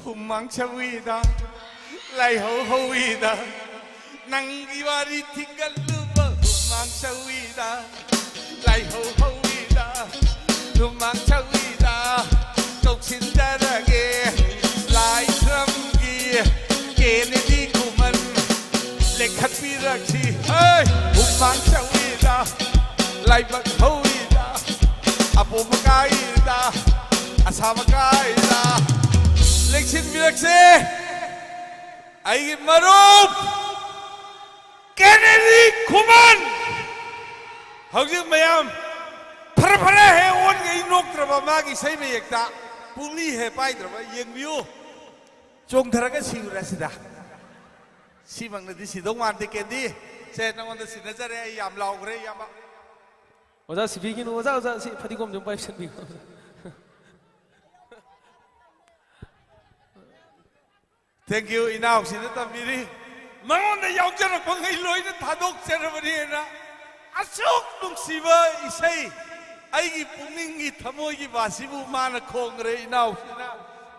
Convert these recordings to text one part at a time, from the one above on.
Humang chawida, lai ho hoida, nangiwari tinggal lupa. Humang chawida, lai ho hoida, humang chawida, tok sindarage, lai tramgi, Kennedy kuman, lekhat piraksi, hey, humang chawida, lai bak hoida, apo makaida, asama kaida. Leksin bilakse, ay marup, Kennedy kuman. Hawjik mayam, para he on gay nok traba magi say mayekta, puli he pai traba yeng view. Jong tharaga siura sida, si mang nadi sidong wante Kennedy, say na wante sinajare yam laugre yama. Oza si bigin oza si padikom jom pai sen bigin. Thank you, Inaw. Sinata Miri. Mangon na yaw dyan ang pangailoy na tadok ceremony na. Asok nung siba isay. Ay ipuning itamoy ibasibu mana kongre Inaw.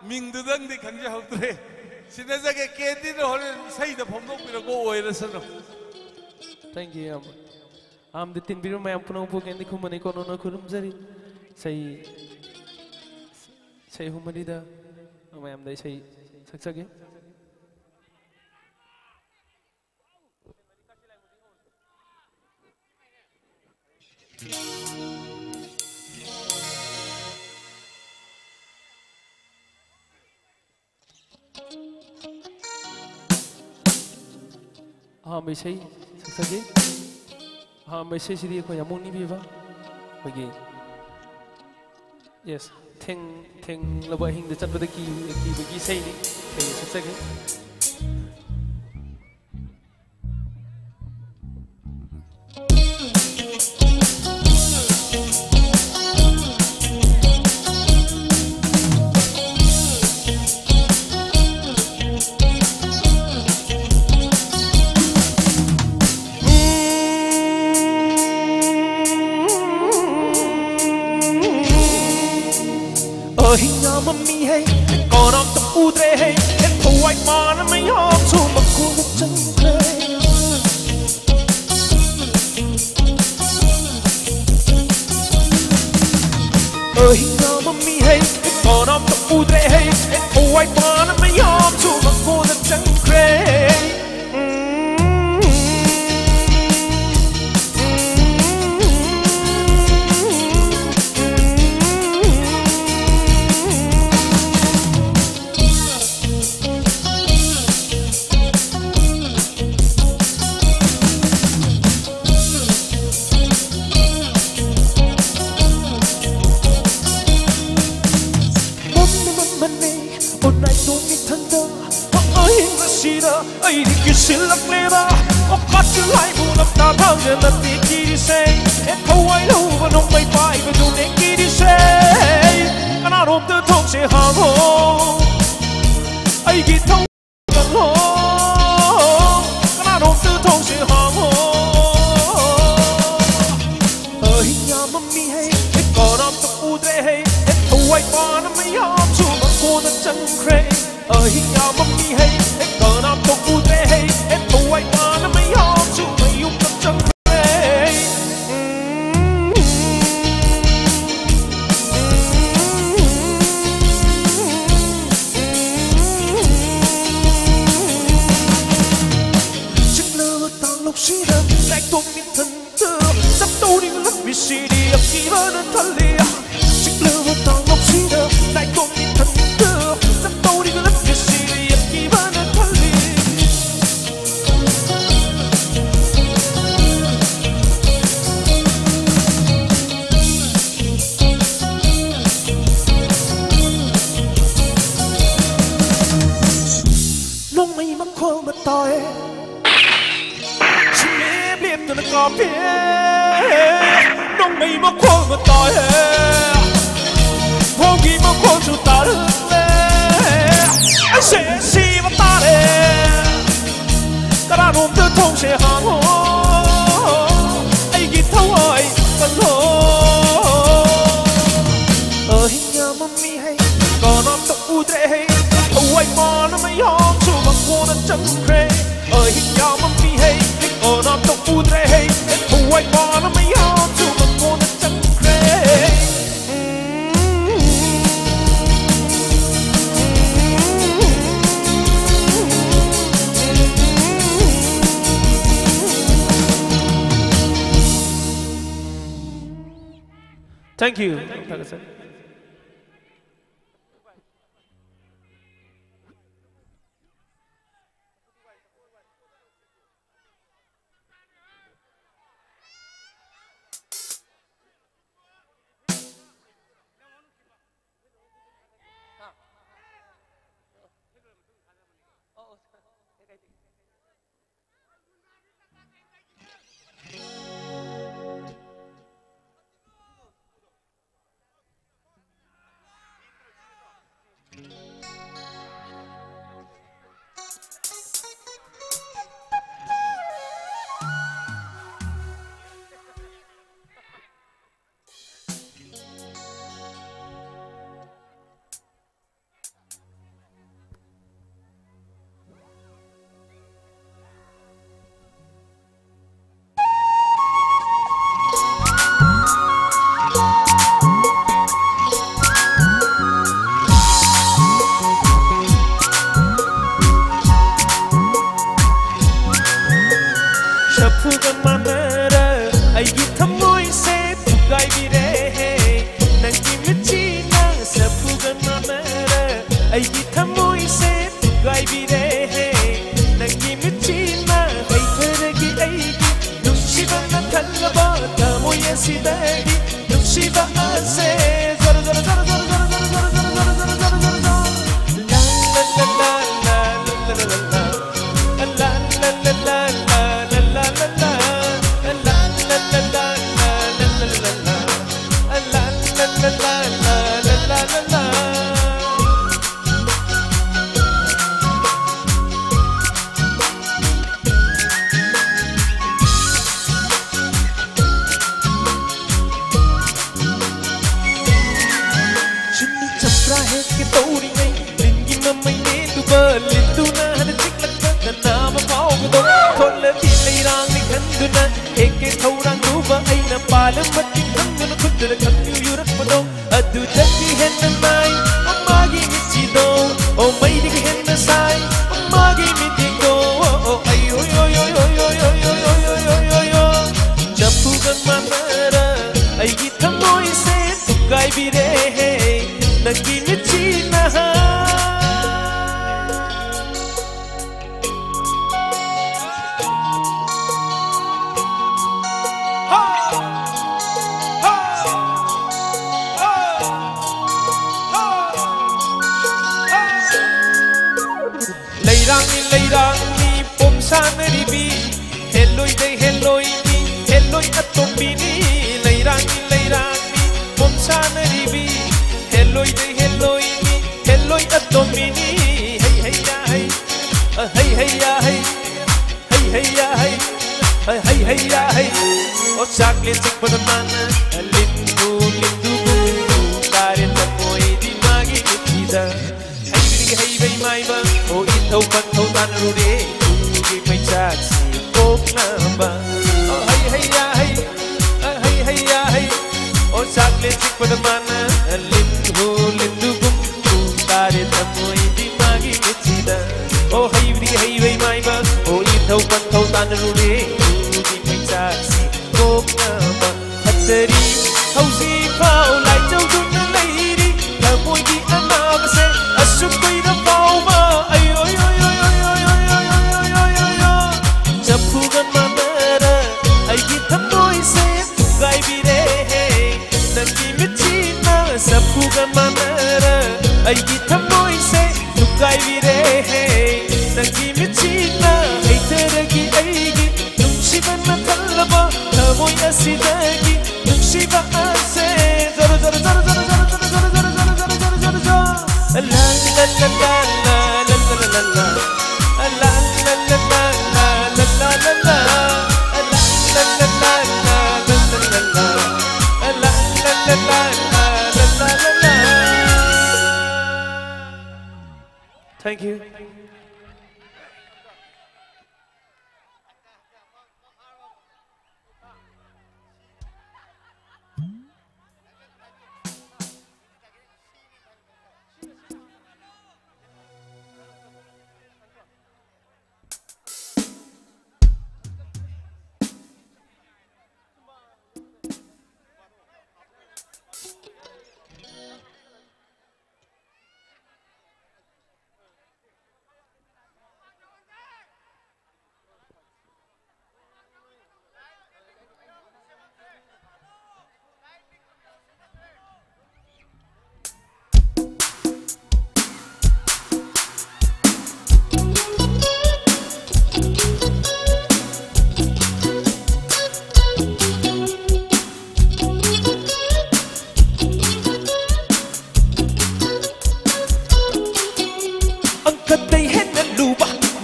Mingdudang di kanya hautre. Sinasa ke kedi na holen isay na pamdok pinago oy na sano. Thank you. The tin biru may ampuno po kendi kumani kono na kurum zari. Say humanida. May am day say saksage. May say saksage. May say sidi ko yamong ni biba. Okay. Yes. Theng laba hing de chat bada ki bagi say ni. Okay, saksage. Mami hey, còn ông tập u tre hey, em thâu anh mà nó mới học dù mà cô một chân cây. Hình nào mami hey, còn ông tập u tre hey, em thâu anh mà nó mới học dù mà cô một chân cây. Ay di kisilak leba, o kasilay mo na tatanggan at ikirisay. Et kaway lupa nung may pai ba dun ikirisay. Kanarom te tong si hango, ay gitaw ng hong. Kanarom te tong si hango. Ay nga mamihay, et karam te udrehay. Et kaway pa na may ham, sumak ko na chang kray. Ay nga mamihay, et karam te udrehay. Et kaway pa na may ham, sumayong na chang kray. Sida, like to meet the sắp đâu đi lắm vì gì đi ấp gì hơn hơn thật lìa. Chiếc lửa tao ngọc sida, like to meet the sắp đâu đi lắm vì gì đi ấp gì hơn hơn thật lìa. Nông mây mắc khoa mà tỏi. Tôi đã có biết nông mây mà khoan mà tỏi phong kỳ mà khoan cho ta lên anh sẽ si mà ta lên ta đã nôm tới thông sẽ hàng hồ anh ghi thâu hỏi vẫn hồ ở hình nhà mami hay ก่อนนอนต้องอุดเรย์เอาไว้มอนไม่ยอมชูบางคนนั้นจังเครหินยาวมันมีให้ก่อนนอนต้องอุดเรย์เอาไว้มอนไม่ยอมชูบางคนนั้นจังเครThank you. Thank you.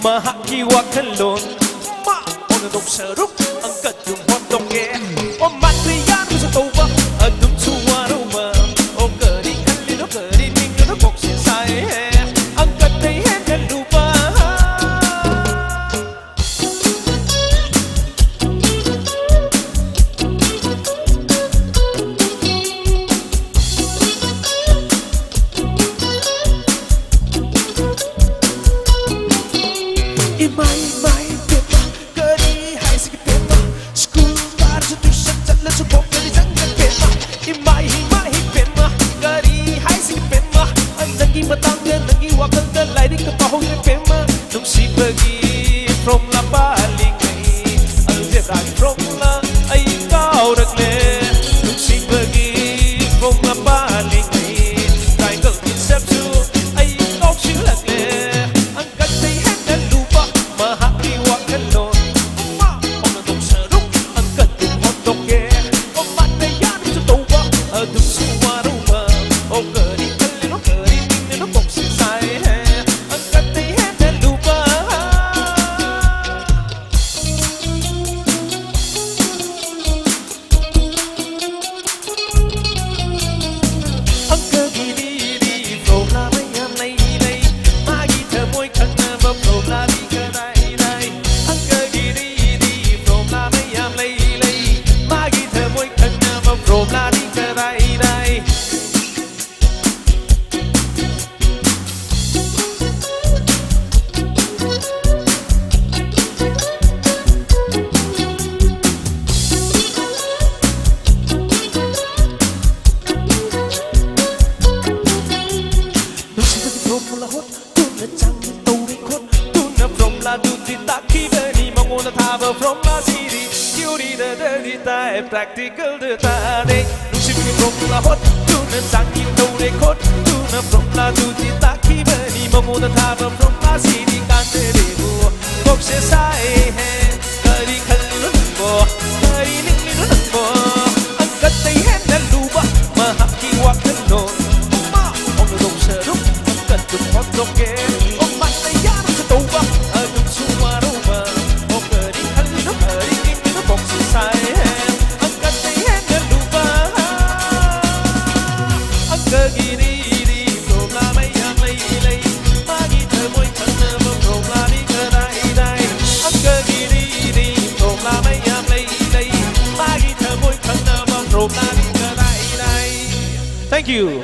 Mahaki wakalon ma ona dok saruk angkat yung hotdog ke o matriyan sa toba adum suwaruma o kari kalino kari ninyo na boxe sai angkat tay hen lupa from la paling ay algebra from la ay ikaw ragle nung sibagi from la paling ay triangle conception ay ikaw siragle ang katay hen lupa mahakiwa kalon ma ona dong saruk ang katong hotdog ke o matayan sa toba adung suwaruma o kari kalino kari nino boxe sai ang katay hen lupa from la city, beauty the dirty type, practical the tade. Lucy from la hot, to the tangy to the coat, to the from la to the taki, bani mamu the taba from la city, can't rebu. Box sai hai, kari kali no bo, kari nikli no bo. Angkat tay hen na luba, mahaki wakano. Ma, on the dog serum, angkat tu hotdog ke, on matayan sa toba, adum sumaruma. Thank you.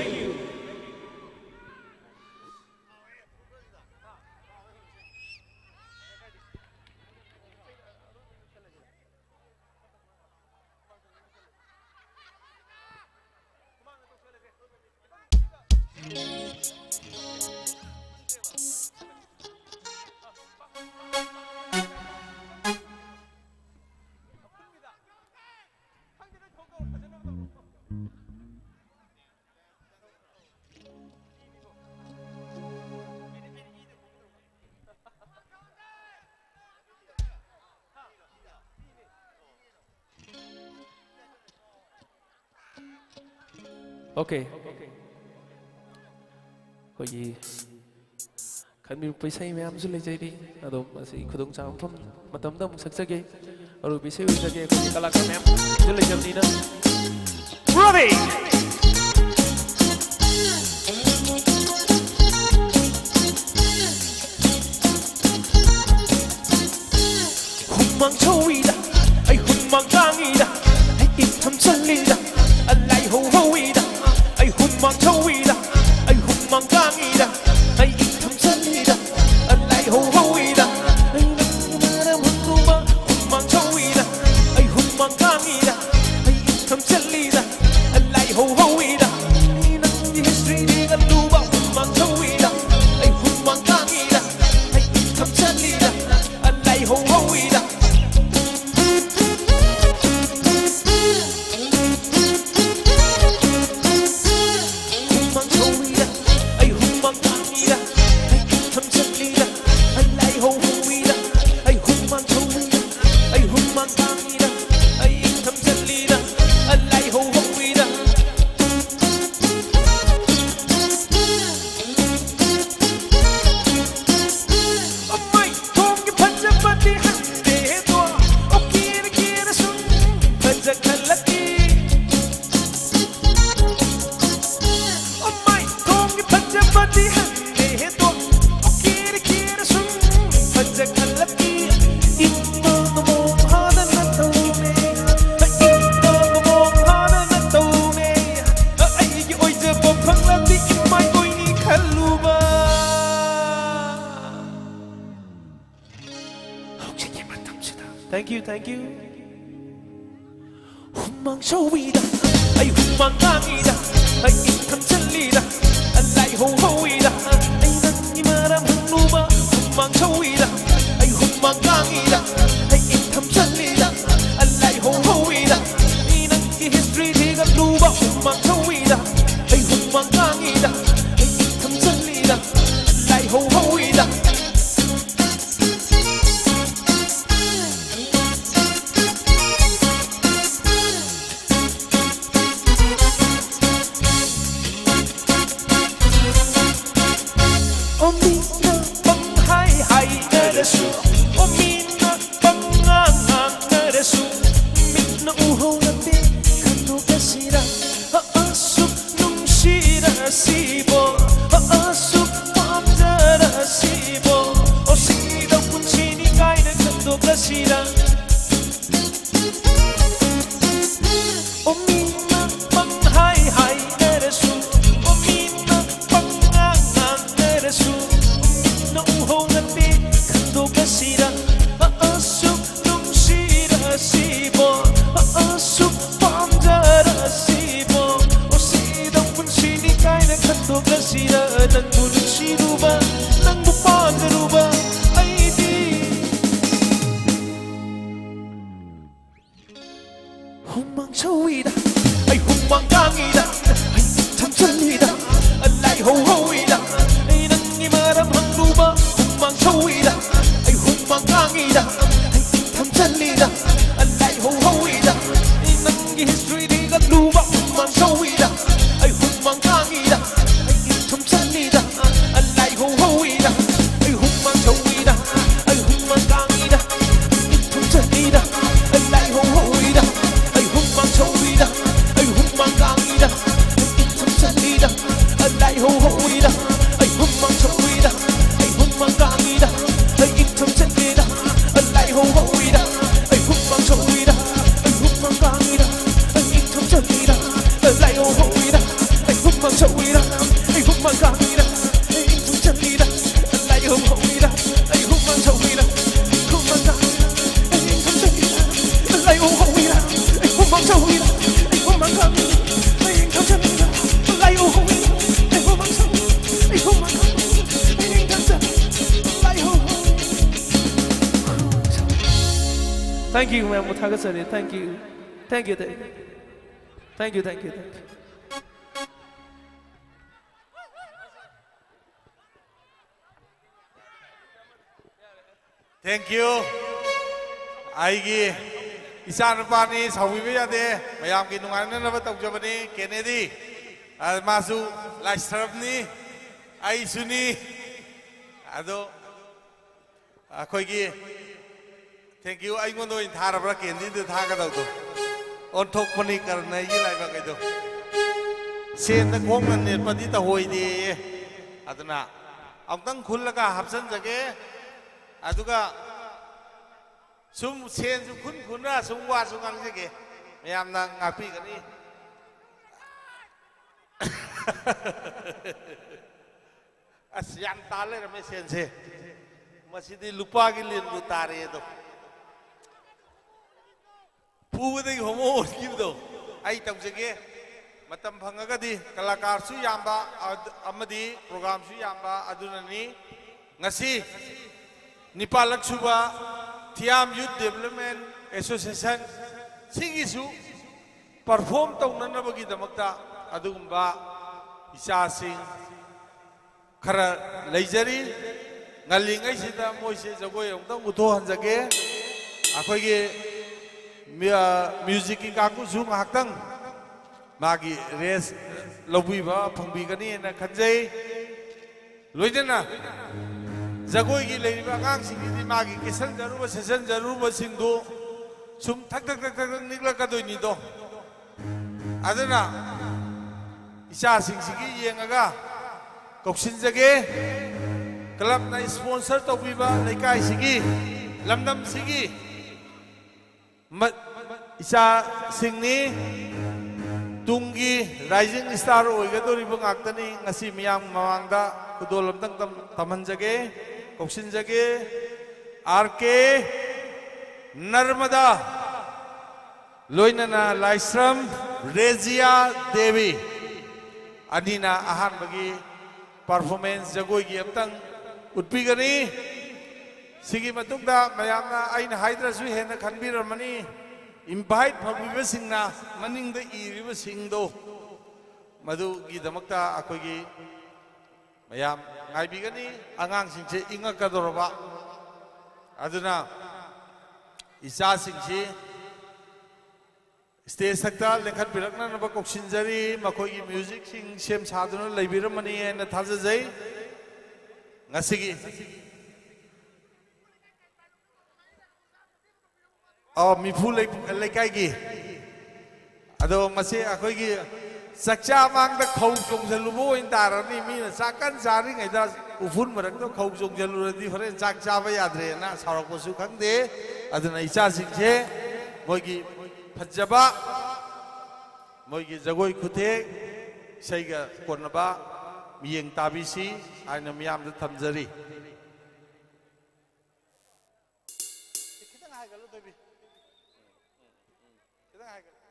Okay. Koyi kan mi paisai mayam su lei jai adom asi khudong cham pham matam dam saksage aru bisai ui jage ko kalakar mayam su lei jam ni na Robbie mang choida ai hun mang gangida ai in tham chalida alai ho hoida ai hun mang choida ai hun mang gangida ai in tham chalida alai ho hoida ai nang maram hunuma hun mang choida ai hun mang gangida ai in tham chalida alai ho hoida ai nang history di galuba hun mang choida ai hun mang gangida ai in tham chalida alai ho hoida Thank you. Humang showida, ay humang angida, ay itam chalida, alay ho hoida, ay nang maram hunuma. Humang showida, ay humang angida, ay itam chalida, alay ho hoida, ay nang history di galuba. Humang showida, ay humang angida, ay itam chalida, alay ho hoida. Humang showida, ay humang gangida, ay itam chalida, alay ho hoida, ay nang imaram hangluba. Humang showida, ay humang gangida, ay itam chalida, alay ho hoida, ay nang history di galuba. Humang showida, ay humang gangida, ay itam chalida, alay ho hoida, ay humang showida, ay humang gangida, ay itam chalida, alay ho hoida. Humang showida, ay humang gangida, ay itam chalida, alay ho hoida, ay humang showida, ay humang gangida, ay itam chalida, alay ho hoida, ay humang showida, ay humang gangida, ay itam chalida, alay ho hoida, ay humang showida, ay humang gangida, ay itam chalida, alay ho hoida, ay humang showida, humang gangida, ay itam chalida, alay ho hoida. Humang showida, ay humang gangida, ay itam chalida, alay ho hoida, ay humang showida, ay humang gangida, ay itam chalida, alay ho hoida. Thank you, ma'am. Muthagasari. Thank you. Thank you. Thank you. Thank you. Thank you. Thank you. Thank you. Aigi. Isan pani sawi be yade mayam ki nungan na ba tawjabani Kennedy masu laisrabni ai suni ado akoi ki thank you ai ngondo in tharabra Kennedy de thaga daw to on thok pani karna yi lai ba kai do sen na khong na net pati ta hoi de aduna amtang khullaga hapsan jage aduga sum sen sum khun khuna sum wa sum ngang je ke mayam na ngapi kani asyam tale ra me sen se masidi lupa gi lin bu tare do pu de homo gi do ai tam je ke matam bhangaga di kalakar su yamba amadi program su yamba adunani ngasi nipalak suba Thiam Youth Development Association sigisu perform taunana bagi damakta adugumba isasing khara leijari ngalingai sida moise jagoi amtang utho hanjage akhoige music ki kaku su ngaktang magi res lobiba phangbi gani na khanjai loidana Jagoi ki leiriba ngang sing di magi kisan jaruba sesan jaruba singdo sum thak nikla kadoi ni do adana isa sing sigi yengaga koksin jage club na sponsor to biba lekai sigi lamdam sigi isa singni tunggi rising star oigadori bangaktani ngasi miyang mamangda kudolam tang taman jage koksin jage RK Narmada loinana Laisram Rezia Devi adina ahan bagi performance jagoi gi amtang utpigani sigi matungda mayamna aina haidra su hena khanbiramani invite phagbiba singna maningda iriba singdo madu gi damakta akogi mayam ngaibigani angang singse ingakadoroba aduna isa singsi stage sakta lekhat birakna naba koksinjari makogi music sing sem saduna leibiramani na thajajai ngasigi mifu lekai gi ado masi akogi sakcha mangda khau chongjalubo intarani mina sakan jari ngaida ufun marakdo khau chongjaluradi hore chak chaba yadre na sarakposu khangde aduna icha singse moigi phajaba moigi jagoi khuthe saiga kornaba miyeng tabisi aina miyamda thamjari kitang haigalu debi kitang haigalu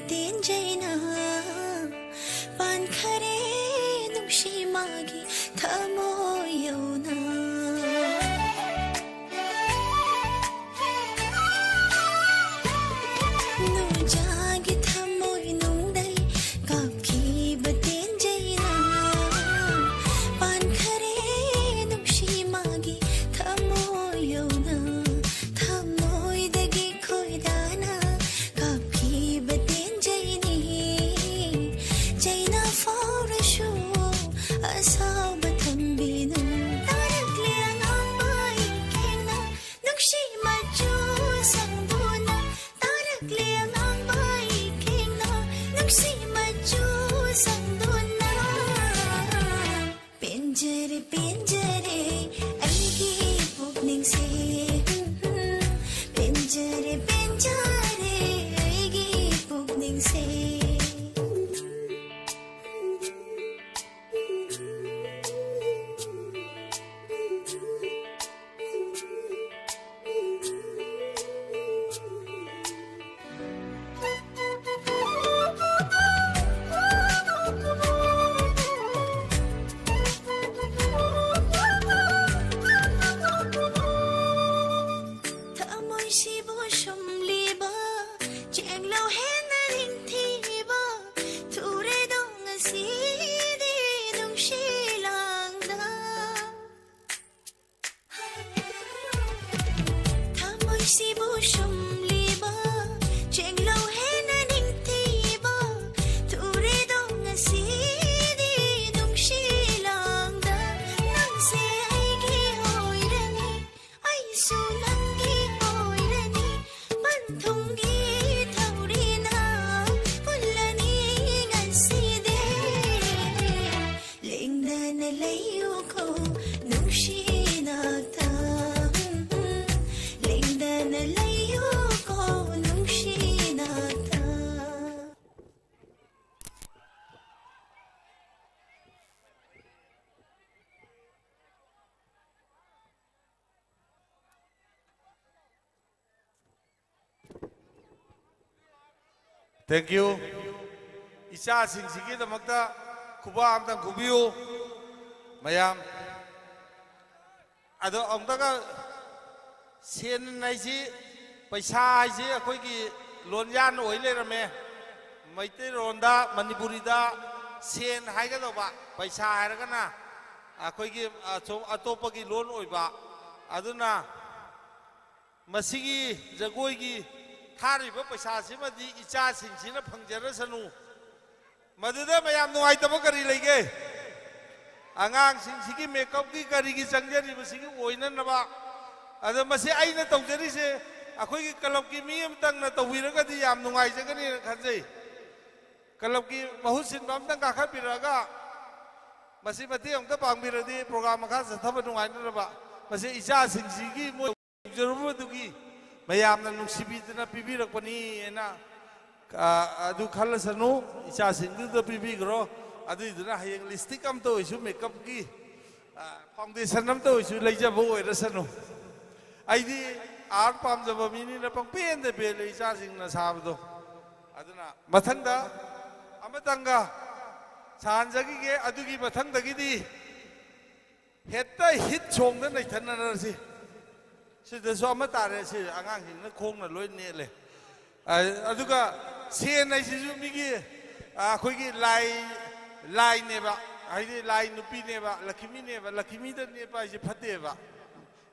ꯇꯦꯟꯖꯩꯅ ꯄꯥꯟꯈꯔꯦ ꯅꯨꯡꯁꯤ ꯃꯥꯒꯤ ꯊꯃꯣꯏ ꯌꯧꯅ ꯅꯨꯡꯖꯥꯒꯤ ꯊꯃꯣꯏ ꯅꯨꯡꯗꯩ ꯀꯥꯞꯈꯤꯕ ꯇꯦꯟꯖꯩꯅ ꯄꯥꯟꯈꯔꯦ ꯅꯨꯡꯁꯤ ꯃꯥꯒꯤ ꯊꯃꯣꯏ ꯌꯧꯅ ꯊꯃꯣꯏꯗꯒꯤ ꯈꯣꯏꯗꯥꯅ ꯀꯥꯞꯈꯤꯕ ꯇꯦꯟꯖꯩꯅꯤ ꯆꯩꯅ ꯐꯥꯎꯔꯁꯨ ꯑꯁꯥꯎꯕ ꯊꯝꯕꯤꯅꯨ ꯇꯥꯔꯛꯂꯦ ꯑꯉꯥꯡꯕ ꯏꯀꯦꯡꯅ ꯅꯨꯡꯁꯤ ꯃꯆꯨ ꯁꯪꯗꯨꯅ ꯇꯥꯔꯛꯂꯦ ꯑꯉꯥꯡꯕ ꯏꯀꯦꯡꯅ ꯅꯨꯡꯁꯤ ꯃꯆꯨ ꯁꯪꯗꯨꯅ ꯄꯦꯟꯖꯔꯦ ꯄꯦꯟꯖꯔꯦ ꯑꯩꯒꯤ ꯄꯨꯛꯅꯤꯡꯁꯦ ꯄꯦꯟꯖꯔꯦ ꯄꯦꯟꯖꯔꯦ ꯑꯩꯒꯤ ꯄꯨꯛꯅꯤꯡꯁꯦ ꯊꯃꯣꯏꯁꯤꯕꯨ ꯁꯨꯝꯂꯤꯕ ꯆꯦꯡꯂꯧ ꯍꯦꯟꯅ ꯅꯤꯡꯊꯤꯕ ꯊꯨꯔꯦꯗꯣ ꯉꯁꯤꯗꯤ ꯅꯨꯡꯁꯤ ꯂꯥꯡꯗ ꯊꯃꯣꯏꯁꯤꯕꯨ ꯁꯨꯝꯂꯤꯕ ꯆꯦꯡꯂꯧ ꯍꯦꯟꯅ ꯅꯤꯡꯊꯤꯕ ꯊꯨꯔꯦꯗꯣ ꯉꯁꯤꯗꯤ ꯅꯨꯡꯁꯤ ꯂꯥꯡꯗ ꯅꯪꯁꯦ ꯑꯩꯒꯤ ꯑꯣꯏꯔꯅꯤ ꯑꯩꯁꯨ ꯅꯪꯒꯤ ꯑꯣꯏꯔꯅꯤ ꯄꯟꯊꯨꯡꯒꯤ ꯊꯧꯔꯤꯅ ꯄꯨꯜꯂꯅꯤ ꯉꯁꯤꯗꯤ ꯂꯦꯡꯗꯅ ꯂꯩꯌꯨꯀꯣ ꯅꯨꯡꯁꯤ ꯅꯥꯛꯇ ꯂꯦꯡꯗꯅ ꯂꯩꯌꯨꯀꯣ ꯅꯨꯡꯁꯤ ꯅꯥꯛꯇ Thank you. 이차싱시기ꯗꯃꯛꯇ ꯈꯨꯕꯥꯛ ꯑꯝꯇꯪ ꯈꯨꯕꯤꯌꯨ ꯃꯌꯥꯝ ꯑꯗꯣ ꯑꯃꯨꯛꯇꯒ ꯁꯦꯟ ꯍꯥꯏꯁꯤ ꯄꯩꯁꯥ ꯍꯥꯏꯁꯤ ꯑꯩꯈꯣꯏꯒꯤ ꯂꯣꯟꯌꯥꯟ ꯑꯣꯏ ꯂꯩꯔꯝꯃꯦ ꯃꯩꯇꯩꯂꯣꯟꯗ ꯃꯅꯤꯄꯨꯔꯤꯗ ꯁꯦꯟ ꯍꯥꯏꯒꯗꯧꯕ ꯄꯩꯁꯥ ꯍꯥꯏꯔꯒꯅ ꯑꯩꯈꯣꯏꯒꯤ ꯑꯇꯣꯞꯄꯒꯤ ꯂꯣꯟ ꯑꯣꯏꯕ ꯑꯗꯨꯅ ꯃꯁꯤꯒꯤ ꯖꯒꯣꯏꯒꯤ ꯊꯥꯔꯤꯕ ꯄꯩꯁꯥꯁꯤꯃꯗꯤ ꯏꯆꯥꯁꯤꯡꯁꯤꯅ ꯐꯪꯖꯔꯁꯅꯨ ꯃꯗꯨꯗ ꯃꯌꯥꯝ ꯅꯨꯡꯉꯥꯏꯇꯕ ꯀꯔꯤ ꯂꯩꯒꯦ ꯑꯉꯥꯡꯁꯤꯡꯁꯤꯒꯤ ꯃꯦꯀꯞꯀꯤ ꯀꯔꯤꯒꯤ ꯆꯪꯖꯔꯤꯕꯁꯤꯒꯤ ꯑꯣꯏꯅꯅꯕ ꯑꯗꯣ ꯃꯁꯤ ꯑꯩꯅ ꯇꯧꯖꯔꯤꯁꯦ ꯑꯩꯈꯣꯏꯒꯤ ꯀꯂꯕꯀꯤ ꯃꯤ ꯑꯃꯇꯪꯅ ꯇꯧꯕꯤꯔꯒꯗꯤ ꯌꯥꯝ ꯅꯨꯡꯉꯥꯏꯖꯒꯅꯤꯅ ꯈꯟꯖꯩ ꯀꯂꯕꯀꯤ ꯃꯍꯨꯠ ꯁꯤꯟꯕ ꯑꯃꯇꯪ ꯀꯥꯈꯠꯄꯤꯔꯛꯑꯒ ꯃꯁꯤ ꯃꯇꯦꯡ ꯑꯃꯇ ꯄꯥꯡꯕꯤꯔꯗꯤ ꯄ꯭ꯔꯣꯒ꯭ꯔꯥꯝ ꯃꯈꯥ ꯆꯠꯊꯕ ꯅꯨꯡꯉꯥꯏꯅꯅꯕ ꯃꯁꯤ ꯏꯆꯥꯁꯤꯡꯁꯤꯒꯤ ꯃꯣꯏ ꯇꯧꯖꯔꯨꯕꯗꯨꯒꯤ ꯃꯌꯥꯝꯅ ꯅꯨꯡꯁꯤꯕꯤꯗꯅ ꯄꯤꯕꯤꯔꯛꯄꯅꯤꯅ ꯑꯗꯨ ꯈꯜꯂꯁꯅꯨ ꯏꯆꯥꯁꯤꯡꯗꯨꯗ ꯄꯤꯕꯤꯈ꯭ꯔꯣ ꯑꯗꯨꯏꯗꯨꯅ ꯍꯌꯦꯡ ꯂꯤꯞꯁꯇꯤꯛ ꯑꯃꯇ ꯑꯣꯏꯁꯨ ꯃꯦꯀꯞꯀꯤ ꯐꯥꯎꯟꯗꯦꯁꯟ ꯑꯃꯇ ꯑꯣꯏꯁꯨ ꯂꯩꯖꯕ ꯑꯣꯏꯔꯁꯅꯨ ꯑꯩꯗꯤ ꯑꯥꯔꯠ ꯄꯥꯝꯖꯕ ꯃꯤꯅꯤꯅ ꯄꯪꯄꯦꯟꯗ ꯄꯦꯜꯂꯦ ꯏꯆꯥꯁꯤꯡꯅ ꯁꯥꯕꯗꯣ ꯑꯗꯨꯅ ꯃꯊꯪꯗ ꯑꯃꯇꯪꯒ ꯁꯥꯍꯟꯖꯈꯤꯒꯦ ꯑꯗꯨꯒꯤ ꯃꯊꯪꯗꯒꯤꯗꯤ ꯍꯦꯛꯇ ꯍꯤꯠ ꯁꯣꯡꯗ ꯅꯩꯊꯅꯔꯁꯤ ꯁꯤꯗꯁꯨ ꯑꯃ ꯇꯥꯔꯦ ꯁꯤ ꯑꯉꯥꯡꯁꯤꯡꯅ ꯈꯣꯡꯅ ꯂꯣꯏ ꯅꯦꯠꯂꯦ ꯑꯗꯨꯒ ꯁꯦꯟ ꯍꯥꯏꯁꯤꯁꯨ ꯃꯤꯒꯤ ꯑꯩꯈꯣꯏꯒꯤ ꯂꯥꯏꯅꯦꯕ ꯍꯥꯏꯗꯤ ꯂꯥꯏ ꯅꯨꯄꯤꯅꯦꯕ ꯂꯛꯈꯤꯃꯤꯅꯦꯕ ꯂꯛꯈꯤꯃꯤꯗ ꯅꯦꯠꯄ ꯍꯥꯏꯁꯦ ꯐꯠꯇꯦꯕ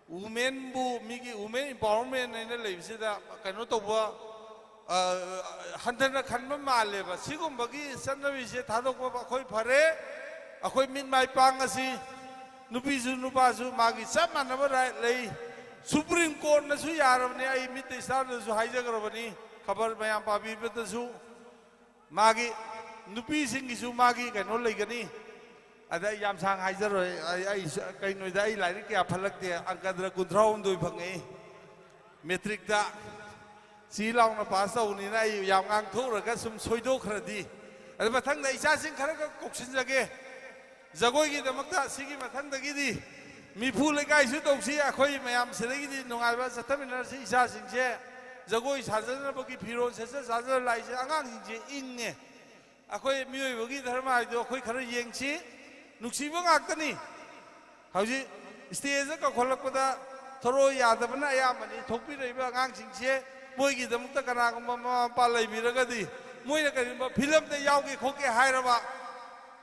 ꯋꯨꯃꯦꯟꯕꯨ ꯃꯤꯒꯤ ꯋꯨꯃꯦꯟ ꯏꯝꯄꯥꯋꯔꯃꯦꯟ ꯍꯥꯏꯅ ꯂꯩꯕꯁꯤꯗ ꯀꯩꯅꯣ ꯇꯧꯕ ꯍꯟꯊꯅ ꯈꯟꯕ ꯃꯥꯜꯂꯦꯕ ꯁꯤꯒꯨꯝꯕꯒꯤ ꯆꯠꯅꯕꯤꯁꯦ ꯊꯥꯗꯣꯛꯄ ꯑꯩꯈꯣꯏ ꯐꯔꯦ ꯑꯩꯈꯣꯏ ꯃꯤꯠ ꯃꯥꯏ ꯄꯥꯡꯉꯁꯤ ꯅꯨꯄꯤꯁꯨ ꯅꯨꯄꯥꯁꯨ ꯃꯥꯒꯤ ꯆꯞ ꯃꯥꯟꯅꯕ ꯔꯥꯏꯠ ꯂꯩ ꯁꯨꯄ꯭ꯔꯤꯝ ꯀꯣꯔꯠꯅꯁꯨ ꯌꯥꯔꯕꯅꯤ ꯑꯩ ꯃꯤꯠꯇ ꯏꯁꯇꯥꯔꯗꯁꯨ ꯍꯥꯏꯖꯈ꯭ꯔꯕꯅꯤ ꯈꯕꯔ ꯃꯌꯥꯝ ꯄꯥꯕꯤꯕꯗꯁꯨ ꯃꯥꯒꯤ ꯅꯨꯄꯤꯁꯤꯡꯒꯤꯁꯨ ꯃꯥꯒꯤ ꯀꯩꯅꯣ ꯂꯩꯒꯅꯤ ꯑꯗ ꯑꯩ ꯌꯥꯝ ꯁꯥꯡ ꯍꯥꯏꯖꯔꯣꯏ ꯑꯩ ꯀꯩꯅꯣꯗ ꯑꯩ ꯂꯥꯏꯔꯤꯛ ꯀꯌా ꯐꯠꯂꯛꯇꯦ ꯑꯪꯀꯗ 69 ꯐꯪꯉꯛꯏ ꯃꯦꯇ꯭ꯔꯤꯛꯇ ꯁꯤ ꯂꯥꯎꯅ ꯄꯥꯁ ꯇꯧꯕꯅꯤꯅ ꯑꯩ ꯌꯥꯝ ꯉꯥꯡꯊꯣꯛꯎꯔꯒ ꯁꯨꯝ ꯁꯣꯏꯗꯣꯛꯈ꯭ꯔꯗꯤ ꯑꯗꯨ ꯃꯊꯪꯗ ꯏꯆꯥꯁꯤꯡ ꯈꯔꯒ ꯀꯣꯛꯁꯤꯟꯖꯒꯦ ꯖꯒꯣꯏꯒꯤꯗꯃꯛꯇ ꯁꯤꯒꯤ ꯃꯊꯪꯗꯒꯤꯗꯤ ꯃꯤꯐꯨ ꯂꯩꯀꯥꯏꯁꯨ ꯇꯧꯁꯤ ꯑꯩꯈꯣꯏ ꯃꯌꯥꯝ ꯁꯤꯗꯒꯤꯗꯤ ꯅꯨꯡꯉꯥꯏꯕ ꯆꯠꯊꯃꯤꯟꯅꯔꯁꯤ ꯏꯆꯥꯁꯤꯡꯁꯦ जगोई साजनबगी फिरोन सेसे साजन लाइसे आगांसिंगसे इंगे अखोई मियोइबगी धर्म हाइदो अखोई खरा येंगसी नुक्सिबो ngaktani हौजी स्टेज का खोलकपदा थोरो यादबना अयामनि थोकपिरैबा आगांसिंगसे मोइगिदमुक्ता कनागुम्बा मपा लैबिरगदि मोइना करिबा फिल्मदा यावगे खोके हाइरबा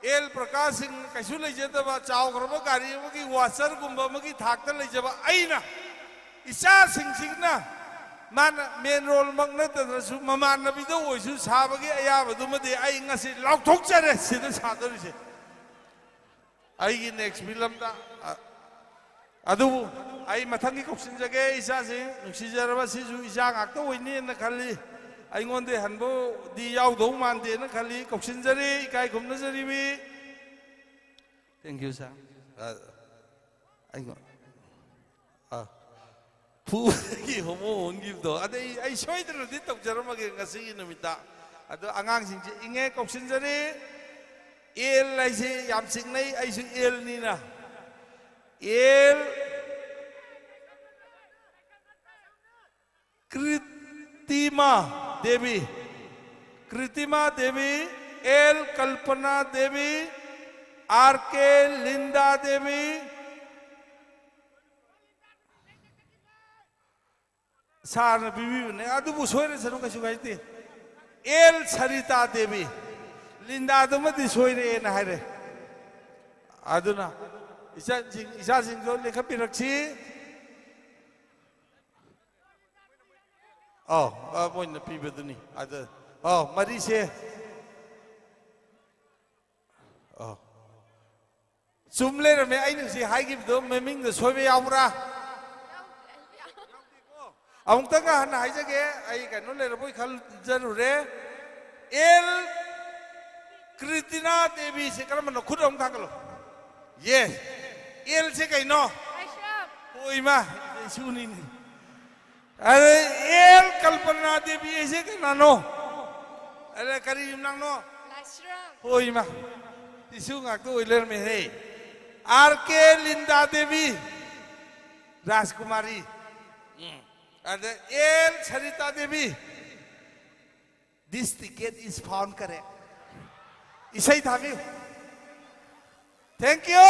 एल प्रकाश सिंह कैसु लेजदबा चावग्रबा गारी अमगी वाचर गुम्बा अमगी थाकता लेजबा अइना इचा सिंगसिंगना मान मेन रोल मग नतद्रसु ममानबीदो ओइसु साबगी अयाबदुमदि अइ ngasi लाउथोकचरे सिदा सादरिसे अइगी नेक्स्ट फिल्म दा अदुबु अइ मथंगी कोक्सिनजगे इचा सिंग नुक्सिजरबा सिजु इचा ngakta ओइनि न खल्ली अइंगोंदे हनबो दि यावदौ मानदे न खल्ली कोक्सिनजरी इकाय खुमनजरीबी थैंक यू सर अइंगो फुगी होमो होंगिबदो अदे अइ सोइदरदि तौजरमगे ngasi नुमिता अदो आगांसिंगसे इंगे कोक्सिनजरी एल लाइसे याम सिंगनै अइसु L Nina L Kritima Devi L Kalpana Devi R K Linda देवी सारना बीबी ने अदुबु सोइरे सनु कछु गाइते एल सरिता देवी लिंदा दुमदि सोइरे न हाइरे अदुना इसा सिंह जो लेखा पिरक्सी मोइन पीबदुनी अद मरी से चुमले रमे आइनसी हाइगिबदो ममिंग द सोइबे यावरा अमुक्तगा हन हाइजगे आई कनो लेरबोय खल जरुरे एल कृतिना देवी से करम न खुद हम थाकलो ये एल से कइनो ओइमा सुनी अरे एल कल्पना देवी ऐसे के नानो अरे करीम नानो ओइमा इशु ngakto ओइलर में है आर के लिंदा देवी राजकुमारी अरे L Sarita Devi this ticket is found correct इसे ही था भी thank you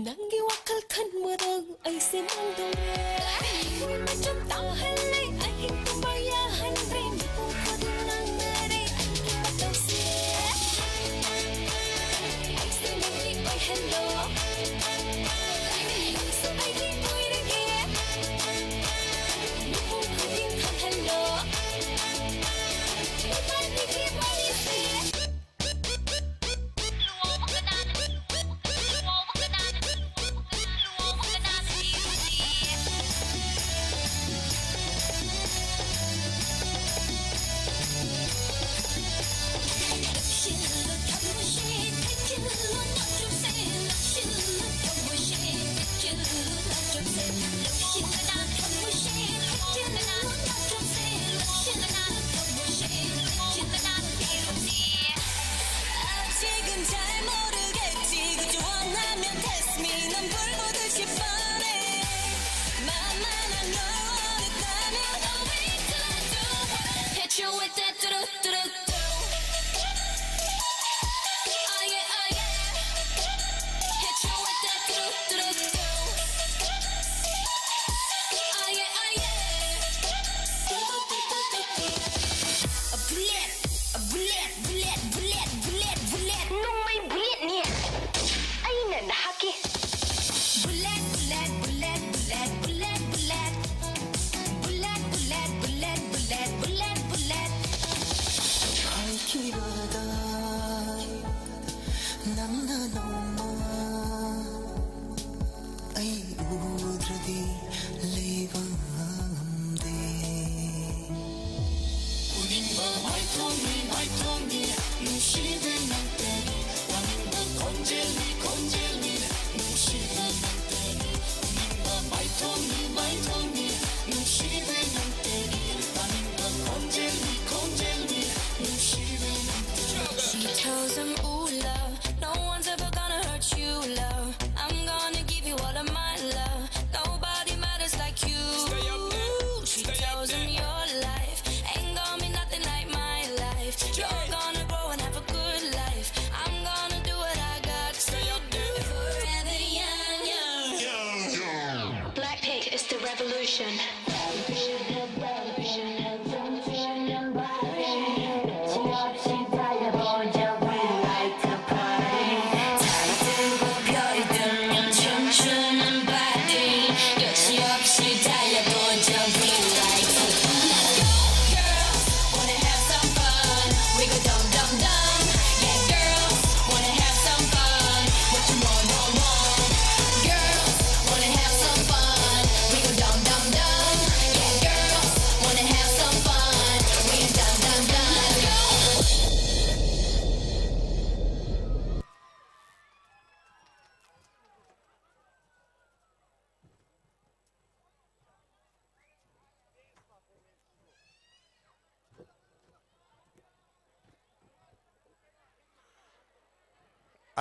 Nangi wakal kan madang ay sinandong Macam tahalay ay hingkumayahan rin Ukod ng nari ay kimatasi Ay sinuli ay hello So ay di mo'y naging Nukukudin ka hello Imanigin malisi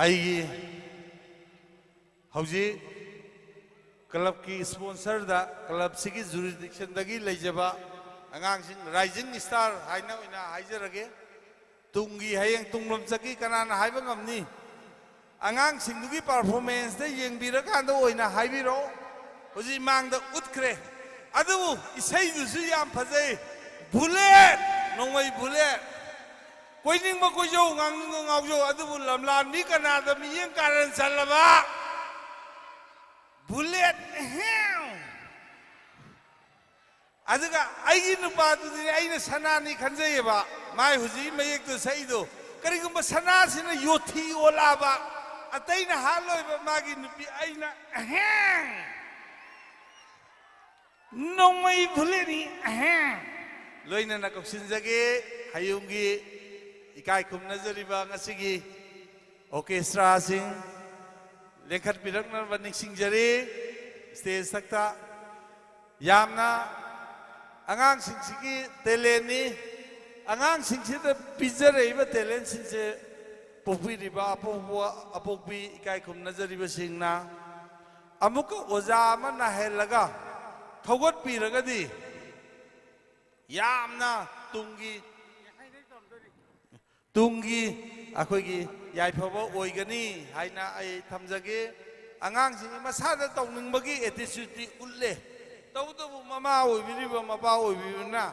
आई हौजी club की sponsor दा club सिगी jurisdiction दगी लेजबा अंगांसिंग rising star हाइना ओइना हाइजरगे तुंगी हयेंग तुंगलम चकी कनाना हाइबा ngamni अंगांसिंग दुगी परफॉर्मेंस दे येंबिरकांदा ओइना हाइबिरो हौजी मांगदा उतख्रे अदुबु इसै दुसु याम फजै बुलेट नोंमै बुलेट कोइनिंग कोइजौ ngang ngawjo अदुबु lamlan mi kanada mi yeng karan salaba bullet अदुगा आइगी नुपादुदि आइना सनानि खनजैबा माय हुजी मयेक्तु सैदो करिगुम्बा सनासिना योथि ओलाबा अतैना हालोइबा मागी नुपि आइना नोंमै बुलेटनि लोइना नकसिनजगे हायुंगी इकाय खुमनजरिबा ngasiगी ऑर्केस्ट्रा सिंग लेखत पिरकनबा निसिंगजरी स्टेज तकता यामना आंगांग सिंगसिगी टेलेंटनी आंगांग सिंगसिदा पिजरेबा टेलेंट सिंगसे पोपिरिबा अपोपी इकाय खुमनजरिबा सिंगना अमुक ओजा अमना हेलगा थौगत पिरगदी यामना तुंगी अखोगी याइफबो ओइगनी हाइना आई थमजगे आंगांसिंग मसादा तौनिंगबगी एटिट्यूड उल्ले तौदबु ममा ओइबिरिबा मपा ओइबिबना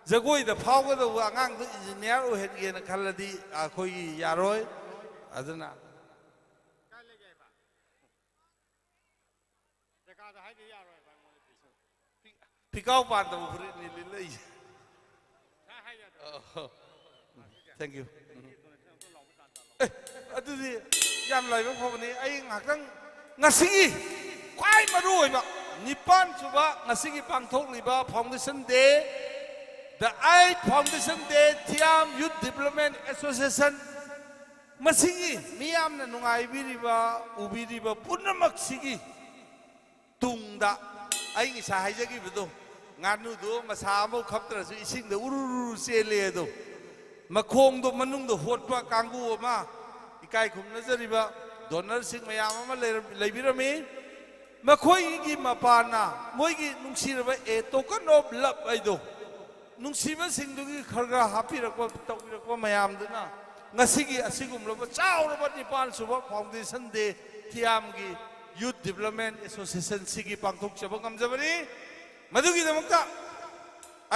जगोइदा फावगदबु आंगांग इंजीनियर ओहेनगेना खल्लदी अखोगी यारोय अदना पिकाउ पादबु फुरिनि लिलै थैंक यू अदुदि याम लाइबा फबनी आई ngakang ngasigi kwai maru oiba nipan suba ngasigi pangthokliba foundation day the I foundation day Thiam Youth Development Association masigi miyamna nungai biriba ubiriba punamak sigi tungda ai ngi sa haijagi bido nganu do masa mo khaptra su ising da ururu sele do मखोंग दो मनुंग दो होटपा कांगू मा इकाय खुमनजरिबा donor Singh मयाम अमा लेबिरमी मखोइगी मपाना मोइगी नुंसिरबा ए टोकन ऑफ लव आइदो नुंसिबा सिंगदुगी खरगा हापिरको तौबिरको मयामदुना ngasiगी asigumloba chauraba nipan suba foundation day thiamgi youth development association sigi pangthok chaba ngamjabani madugi damakta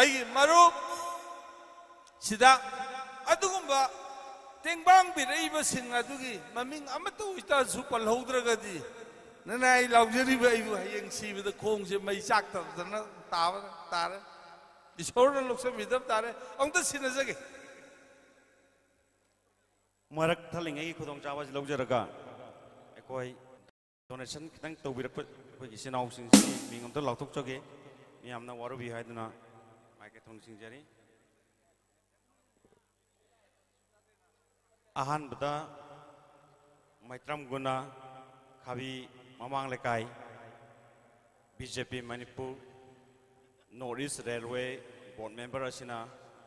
ai marup sida अदुगुम्बा तेंबांग बिरैबा सिंग अदुगी ममिंग अमतो इता सुपल हौद्रगदी ननाई लाउजरिबा आइबु हयेंग सिबदा खोंगसे मै चाक्तदना ताबा तारे इसोरना लोकसे बिदब तारे अंगता सिनजगे मरक थलिंग आई खुदोंग चावाज लौजरगा एकोय डोनेशन खितंग तौबिरक अखोय सिनाव सिंग मिंग अमता लाउथोकजगे मियामना वारुबि हायदना माइके थोंग सिंगजरी आहान बता मैत्रम गुना खाबी ममांग लेकाई BJP Manipur north east railway board member असिना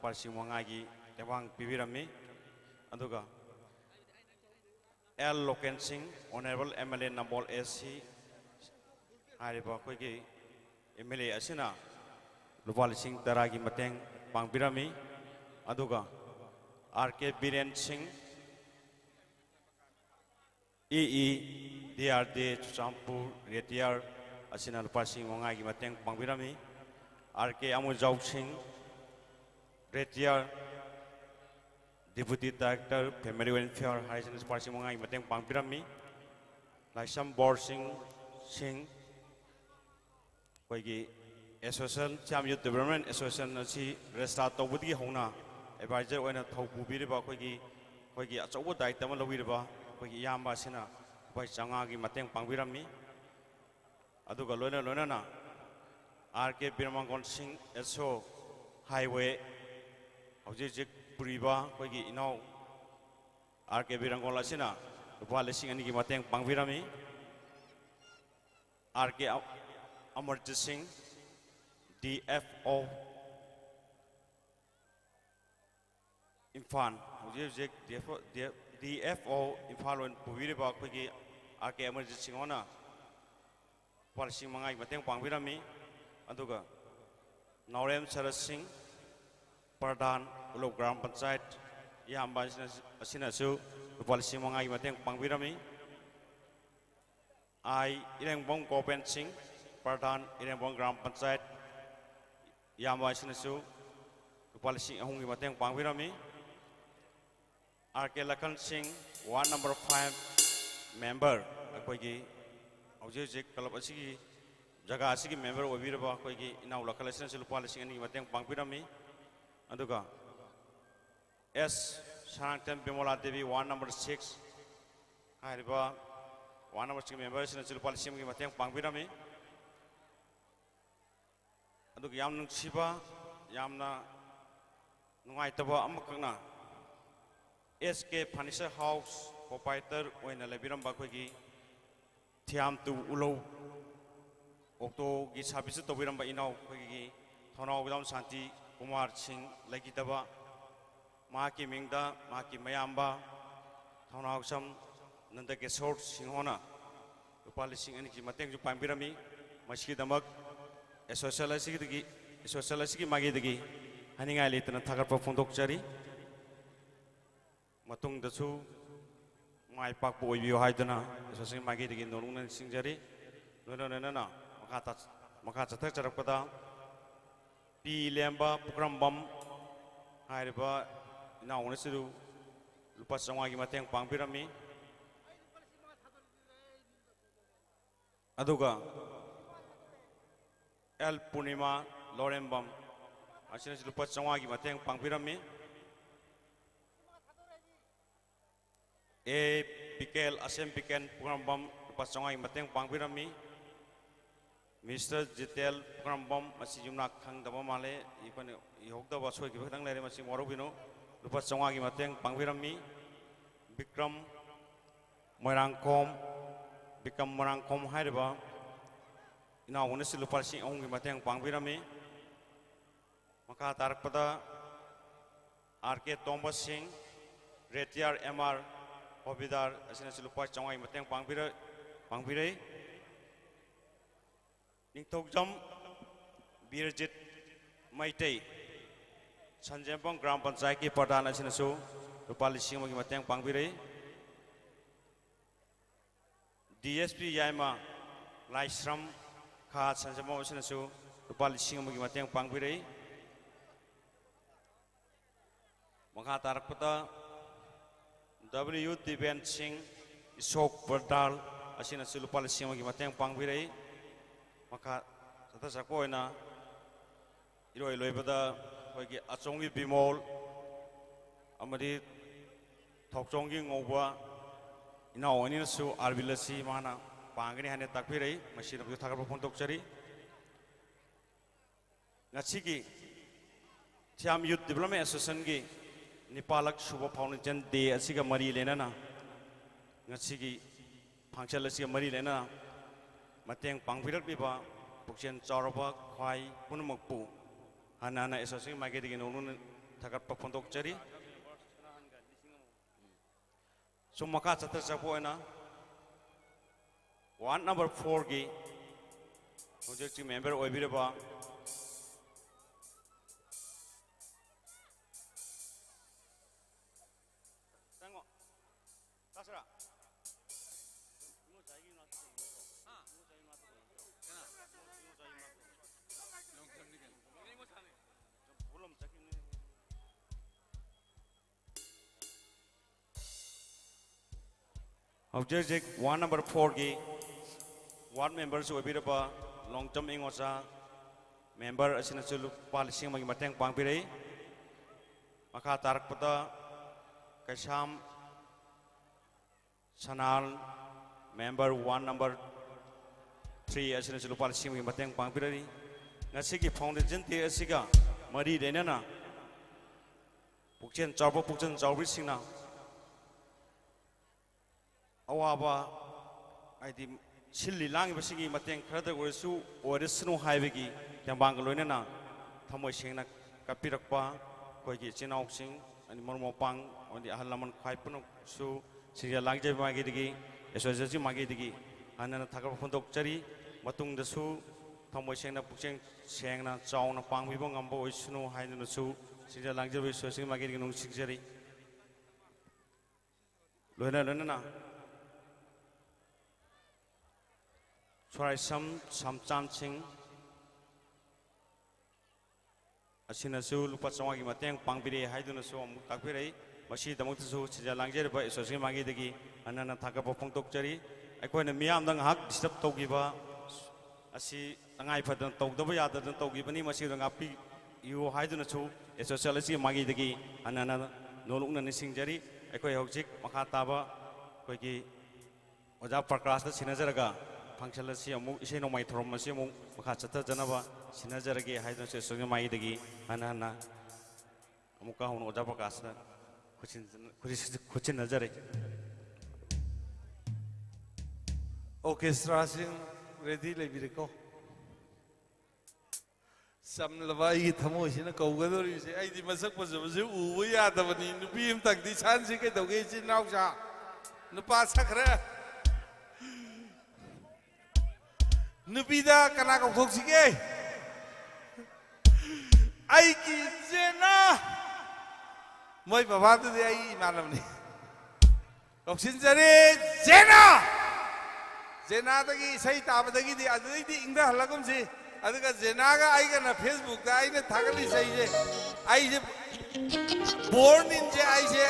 पारसिंग वांगागी तेवांग पिबिरमी अदुगा L Loken Singh honourable MLA Nambol SC हारिबा कोइगी एमएलए असिना लुपा लिसिंग तरागी मतेंग पांगबिरमी अदुगा RK Biren Singh DRD Chuchampur Retiar asina lupa sing wangai gi mateng pangbirami RK Amujau Singh Retiar Deputy Director Family Welfare Harisana lupa sing wangai gi mateng pangbirami Laisam Bor Singh koigi Association Thiam Youth Development Association asi restart tawbudi hona advisor oina thaupu biriba koigi achobo daita ma lobiriba कोई याम्बा सिना कोई चंगागी मतंग पांगबिरमी अदुगा लोना ना RK Birmangan Singh SO highway हौजिक पुरीबा कोई इनाव RK Birangol सिना लुपा लिसिंग अनिगी मतंग पांगबिरमी आरके अमरजीत सिंह DFO इम्फान हौजिक DFO DFO Imphal Puviriba Quigi RK Emergency Singona Polishing Mangai Mateng Pangvirami Aduga Naurem Saras Singh Pradhan Ulok Gram Panchayat Yamba Asinasu Polishing Mangai Mateng Pangvirami I Irengbong Gopen Singh Pradhan Irengbong Gram Panchayat Yamba Asinasu Polishing Ahungi Mateng Pangvirami RK Lakan Singh, Ward number 5 member, Akoigi, Object Club Asigi, Jaga Asigi member of Viraba, Koigi, in our local essential policy and Matang Pampirami, Anduga S. Shantan Bimola Devi, Ward number 6, Hariba, Ward number 6 member, essential policy and Matang Pampirami, Anduga Yam Shiba, Yamna Nuaitaba Amakana. SK Furniture House proprietor oina lebiram bakogi thiam tu ulo okto gi service to biram ba inau kogi thonau bidam Shanti Kumar Singh legitaba ma ki mingda ma ki mayamba thonau sam nanda ke short singhona rupali singh ani ki mateng ju pambirami maski damak socialist ki magi dagi haningai litna thagar pa phondok chari Matung dasu mai pak boy view haidana sasing magi degi norung singjari no maka chathak charakpada pi lemba pukram bam hairiba ina onesiru lupa sangai mateng pangpirami aduga El Punima Lorembam asina lupa sangai mateng pangpirami A Pikel Asem Piken Purambam Pasongai Mateng Pangvirami Mr. Jitel Purambam Masi Jumnak Kang Dabamale Ipan Yokda Wasoi Kipang Lere Masi Morobino Lupasongai Mateng Pangvirami Bikram Morangkom Bikram Morangkom Haiba Ina Unesi Lupasi Ongi Mateng Pangvirami Maka Tarakpada RK Thomas Singh Retiar MR Hobidar asina lupa chongai mateng pangbirai Ningtokjam Birjit Maitei Sanjempong Gram Panchayat ki Pradhan asina lupa lising magi mateng pangbirai DSP Yaima Laisram Kha Sanjempong asina lupa lising magi mateng pangbirai Maka tarakpata W. Diben Singh Isok Berdal asina lupa lising magi mateng pangbirai maka sata sakoina iroi loibada hoigi achongi bimol amadi thokchongi ngobwa ina oni su arbilasi mana pangani hane takbirai masina bu thakar phontok chari ngachigi Thiam Youth Development Association gi Nipalak Shubha Foundation Day asiga mari lenana ngachigi phangchal asiga mari lenana mateng pangpirat biba pukchen chawraba khwai punumakpu hanana association mage digi nonu thakat pa phondok chari sumaka chatra chapoina Ward number 4 gi project member oibireba Object Ward number 4 gi Ward members oibireba long term ingosa member asina chulu palising magi mateng pangpirai maka tarakpada Kaisham Sanal member Ward number 3 asina chulu palising magi mateng pangpirai ngasigi foundation te asiga mari denana pukchen chawbi singna awaba aidi silli langi basigi mateng khada goresu oresnu haibegi yambang loinana thamoi singna kapirakpa koigi chinau sing ani mor mopang oni ahal laman khai punok su singja langje magi digi association magi digi anana thakar phondok chari matung da su thomoi sengna pukcheng sengna chauna pangbi bong ambo oisunu hainu su singja langje bi association magi digi nung singjari loina na Try some chancing. Asina su lupa sama ki mateng pangbiri hai tu nasu am takbiri masih tamu tu su sejak langjar ba sosial magi degi anak thaka popong tok cari aku ni miam dang hak disturb tok giba asi tangai pada tok dobo ya dan tok giba ni masih dang api you hai tu nasu sosial asi magi degi anak nolong nani sing jari aku hojik makata ba aku ki oja perkeras tu sinajaraga function lasi amu isi nomai thorom masih amu makata janaba sinajaraga hai tu sosial magi degi anak amu kau nu oja perkeras kucing nazar. Orchestra sing ready lebih deko. Sam lawai thamu sih na kau gado ri sih. Ai di masak pasal pasal uwe ya tapi ni nubi im tak di chan sih ke toge sih nak sah. Nupa sakra. Nubi dah kena kau thok sih ke. Ai ki jena. Moi bapak tu dia ini malam ni. Loksin jari Zena. Zena tadi saya tahu tadi dia ada di Indah lakum sih. Ada kan Zena kan ai kan Facebook dah ai ni thakali saya je. Ai je born in je ai je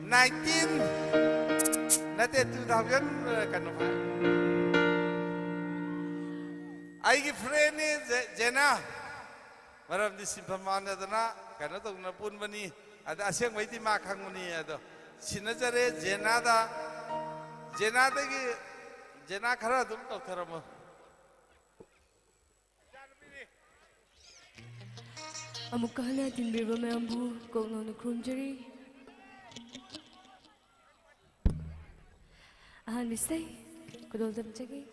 19 nanti 2000 kan apa. Ai ki friend ni Zena. Malam di simpan mana tu na. Karena tu nak pun bani ada asyik mesti makan bani ada. Sinajare jenada ki jena khara tu tak theramu. Amuk kahana tinbirba me ambu kau nonu krunjari. Ahan bisai kudol dam cagi.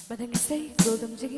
마당에 say 롤 덤지기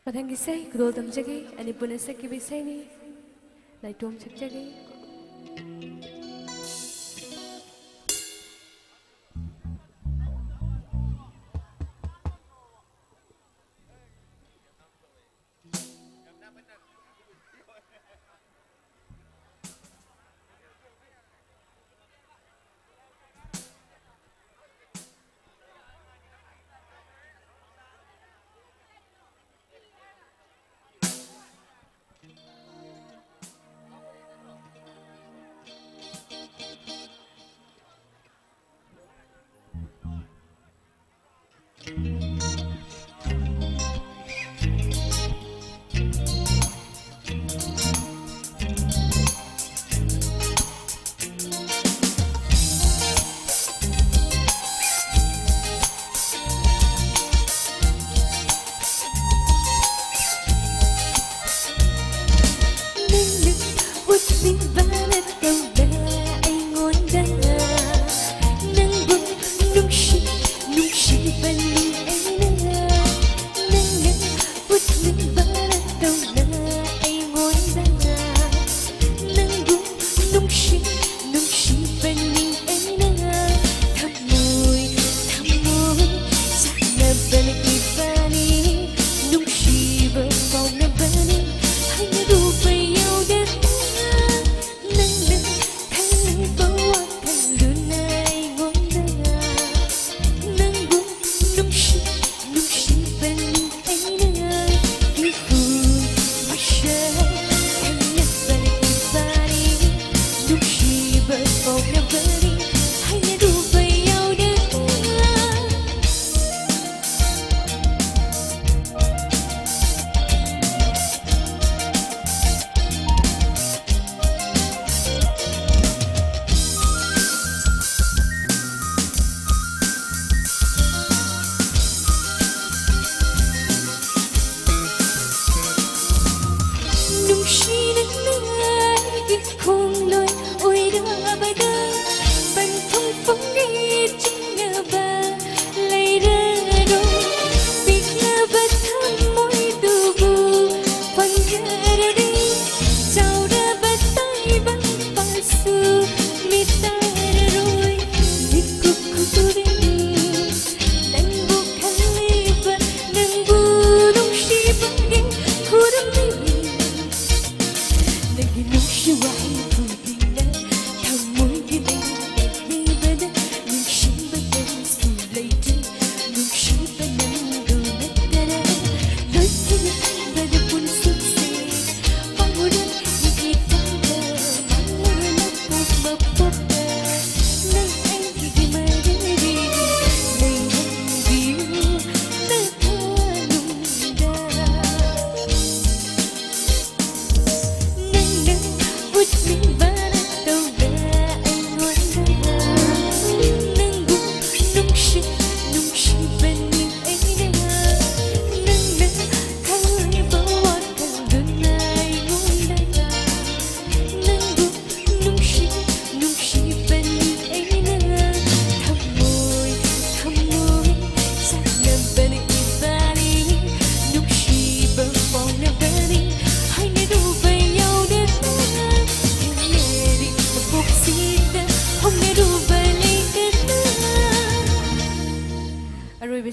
마당에 say 롤 덤지기 아니 분에 새끼비 say니 나이 좀 착자기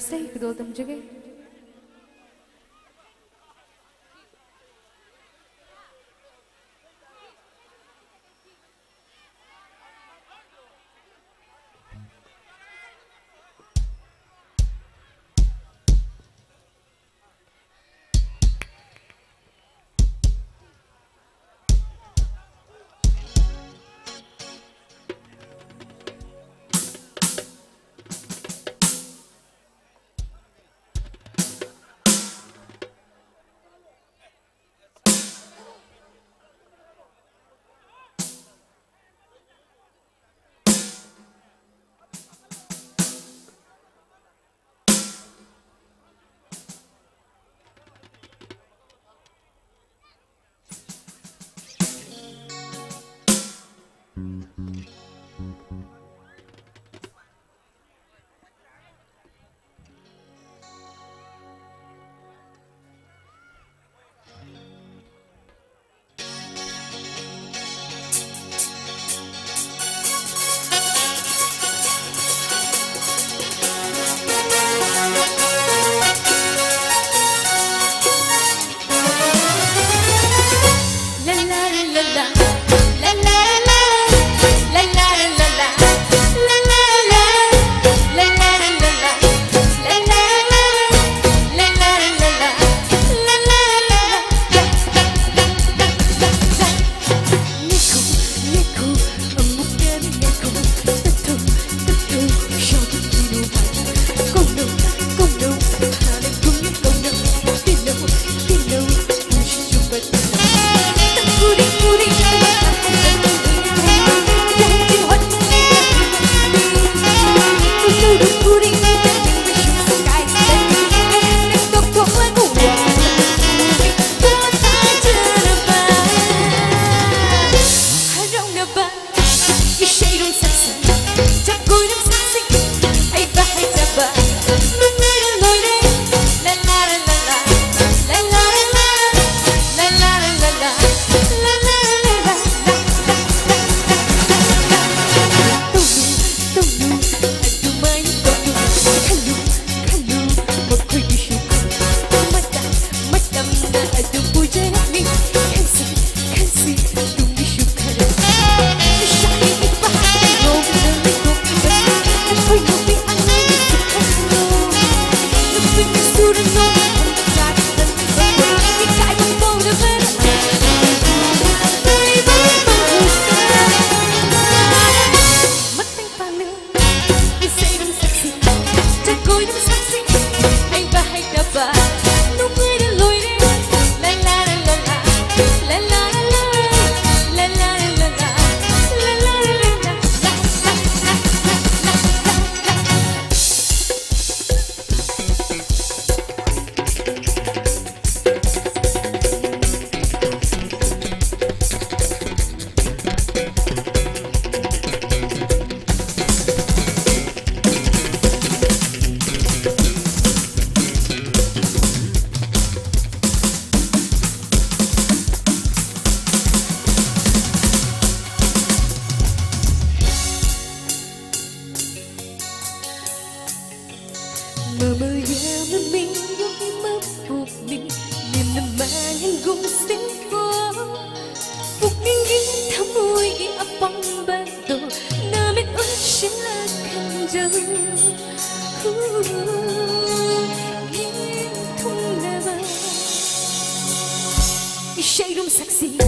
Say kedua tem juga. Mama yaman mình yêu khi mơ cuộc mình niềm nằm mang hình gùng sinh phố Phục ninh ghi thăm môi ghi ấp bóng ban đồ Nà mệt ơn sẽ là khăn dâng Nghiêng thung nà bà Say đúng sắc xì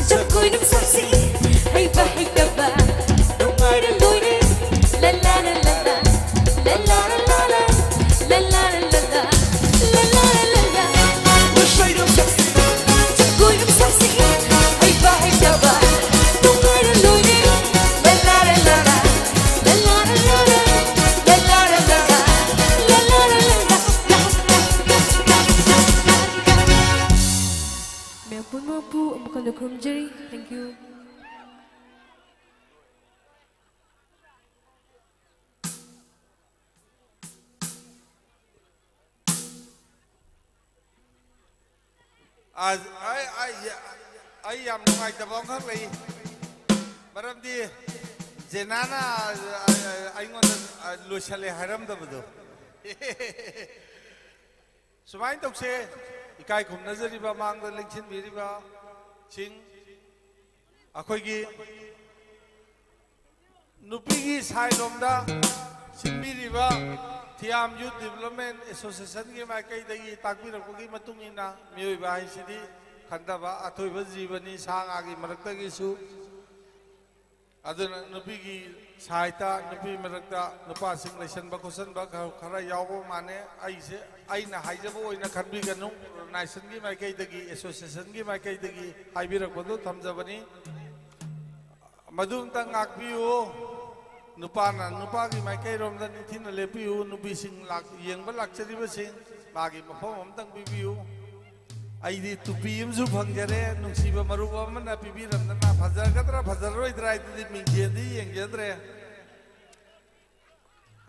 Cho côi đúng sắc xì Hay bà hay đà bà Đúng ai đã lôi đi La la la la la La la la la la La la la la la La la la la la Say đúng sắc xì Cho côi đúng sắc xì Hay bà hay đà bà Đúng ai đã lôi đi La la la la la La la la la la La la la la la La la la la la Mẹ pun mampu amukan dokrom jari. Thank you. ai yam ngai ta bong khak lei maram di jenana ai ngon lo chale haram da bdo sumain tok se ikai khum nazari ba mang da lengchin biri ba ching akhoi gi nupi gi sai lom da simbiri ba Thiam Youth Development Association की मायकई दगी ताकि रखो की मतुंग इना मियोई by सिदी खंडा बा अथोई बजीवनी सांग आगे मरकता की सु अदुन नुपी की सहायता नुपी मरकता नुपा सिंह लेशन बा क्वेश्चन बा खरा यावो माने आई से आई ना हाइजबो ओइना खनबी गनु नाइसन की मायकई दगी एसोसिएशन की मायकई दगी हाइबी रखो तो थमजबनी मधुम तंग आकबियो Nupana nupagi makai rom dan itin lepiu nubi sing lak yang balak ceri besing bagi mafom tang bibiu aidi tupim zu pangjare nungsi ba maruba mana bibi ram dan fajar katra fajar roi drai di mingjendi yang jadre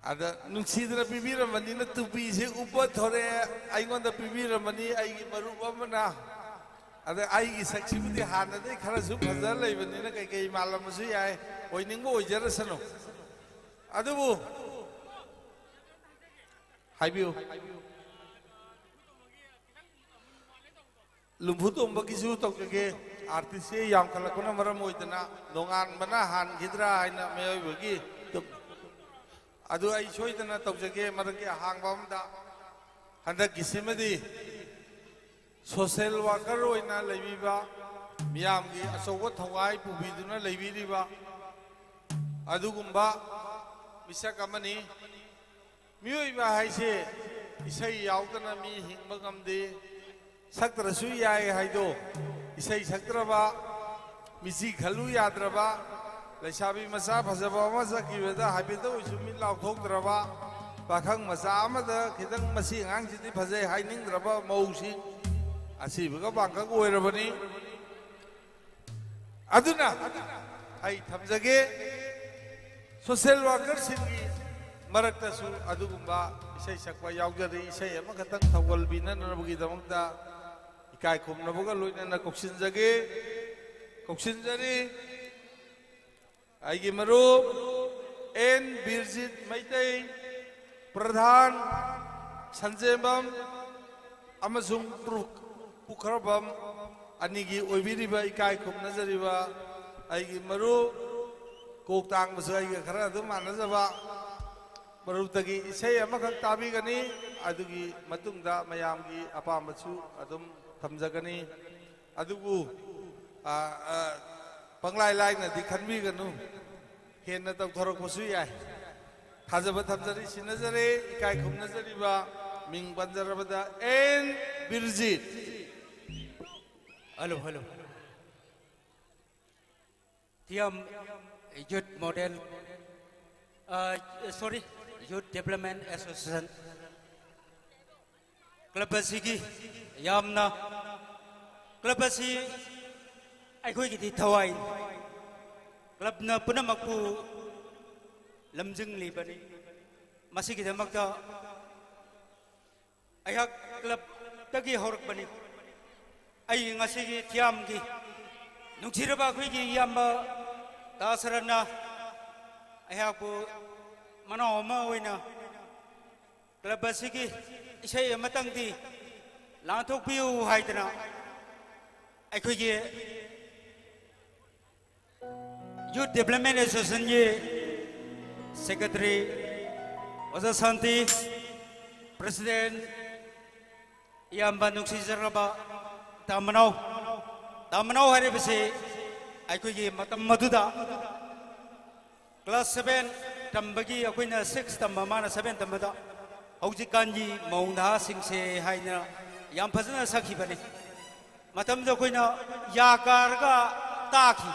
ada nungsi dra bibi ram mani na tupi se upa thore ai ngon da bibi ram mani ai maruba mana ada ai gi saksi budi hana dei khara su fajar lai bani na kai kai malam su yai oi ningbo oi jara sano adubu haibiu lumbutum bagi su tok ke artis se yang kala kuna maram oidana nongan mana han gidra aina mei bagi adu ai soidana tok jage marage hang bam da handa gisimadi social worker oina leibiba miyam gi asogo thawai pubiduna leibiriba adugumba Misak amani, miui bahai se, isai yaudana mi hingba gamde, saktra suya haido, isai saktra ba, misi khalu yadra ba, laisabi masa phasaba masa kibeda habida usumi lauthok draba, pakhang masa amada khidang masi ngang sidi phasai haining draba mausi, asibaga bangka goirabani, aduna, hai thamjage. Social worker singi marakta su adugumba isai sakwa yaujari isai ama katang thawal bina na bugi damangda ikai khum na buga loina na koksin jari aigi maru N Birjit Maitai Pradhan Sanjebam amasung Pukharabam anigi oibiriba ikai khum na jariba aigi maru Kok tang masai ke khara tu mana jaba baru tagi isai ama khak tabi gani adugi matung da mayam gi apa machu adum thamjagani adugu panglai lai na dikhanbi ganu hen na tok thorok posu yai thajaba thamjari sinajare ikai khum najari ba ming banjarabada N Birjit hello Thiam Youth Model, Youth Development Association. Club Basigi, Yamna, Club Basi, I go get it Hawaii. Club na Punamaku, Lamjung Libani, Masiki the Makta. I have Club Tagi Horkbani. I Nasigi Tiamgi, Nukiraba Quigi Yamba. Dasarana, I have Manoma winner club asigi isai amatang di lantok piu haidana aikogi Youth Development Association ye Secretary Oza Santi President Iyamba Nungsi Jaraba Tamanau haribase aikogi matam maduda Class 7 tambagi akoina 6 tamamana 7 tamada haujikanji maungna singse haina yam phajana sakhibani matamda akoina yakarga taki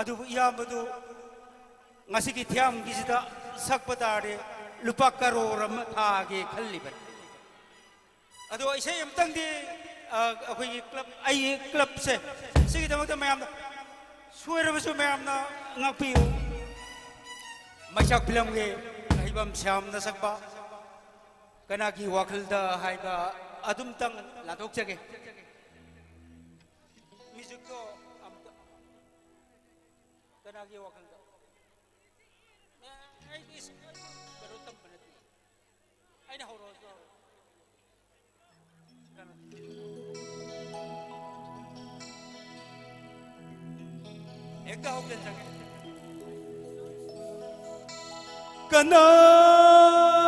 adu iyambadu ngasigi thiam gisida sakpatare lupa crore am thage khalliban adu isai amtangdi akoi club ai club se sigi damakta mayam suirabasu mayamna ngapiu Masak film ke kahibam syam na sakba kanaki wakilda haiba adum tang latok jage music ko amta kanaki wakilda ai is garotam banati ai na horo so ekta hoklen jage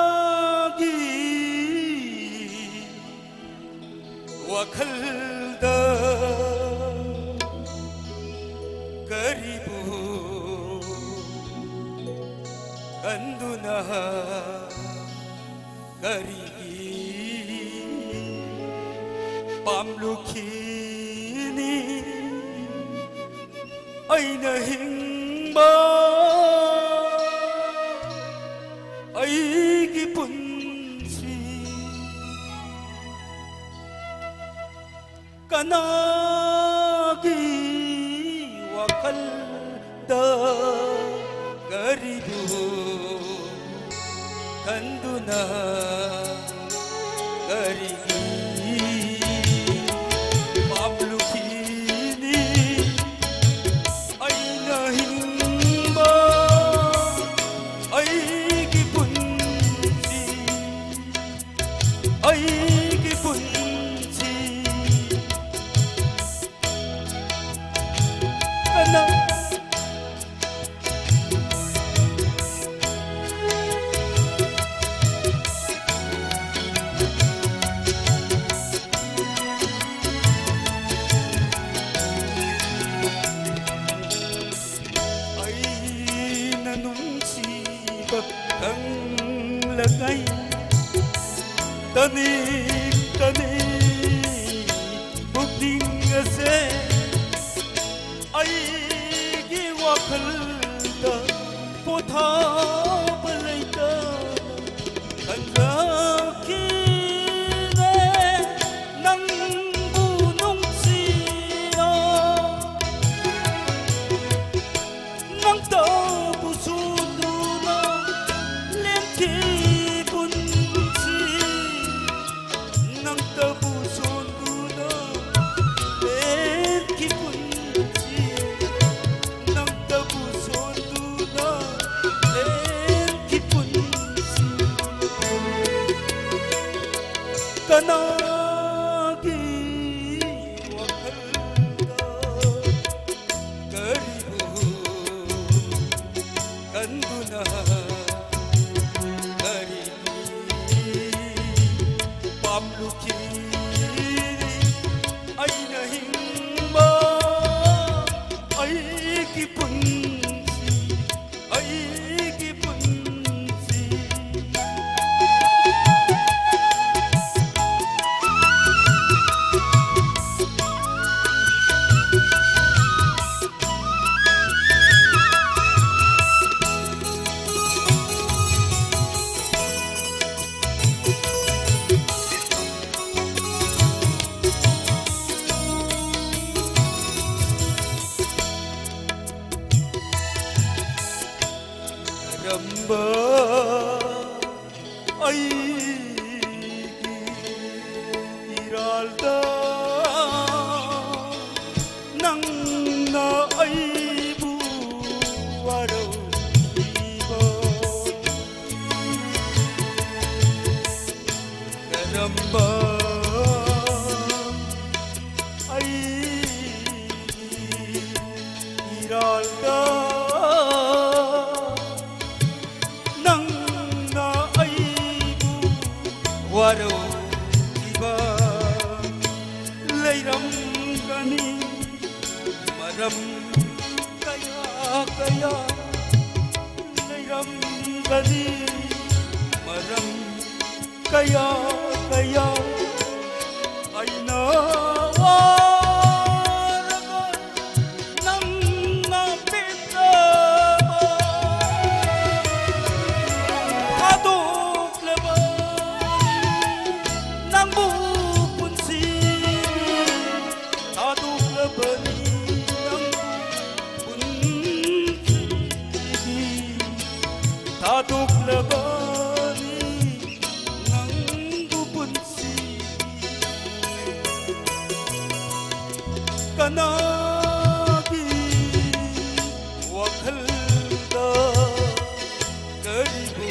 Kanagi wakhalda karibu kanduna karigi pamlukhini aina hingba aigi punsi kanagi wakhalda karibu kanduna karigi pablukhini aina himba aigi punsi aigi punsi kana aina nungsiba kang lagay tani bukding ase aigi wakhalda pothaba laita kanjakine nangbu nungsina nang tabu suduna lenti punsi nang tabu suduna lenti punsi nang tabu suduna lenti punsi kanagi wakhalda karibu kanduna karigi pamlukhini aina himba aigi punsi aigi punsi ramba aigi iralda nangna aibu warau iba kaya layramgani maram kaya kaya aina waraga nangna pitaba hadok laban nang bupunsi hadok laban Taduk labani ng bupunsi Kanagi wakal da karibu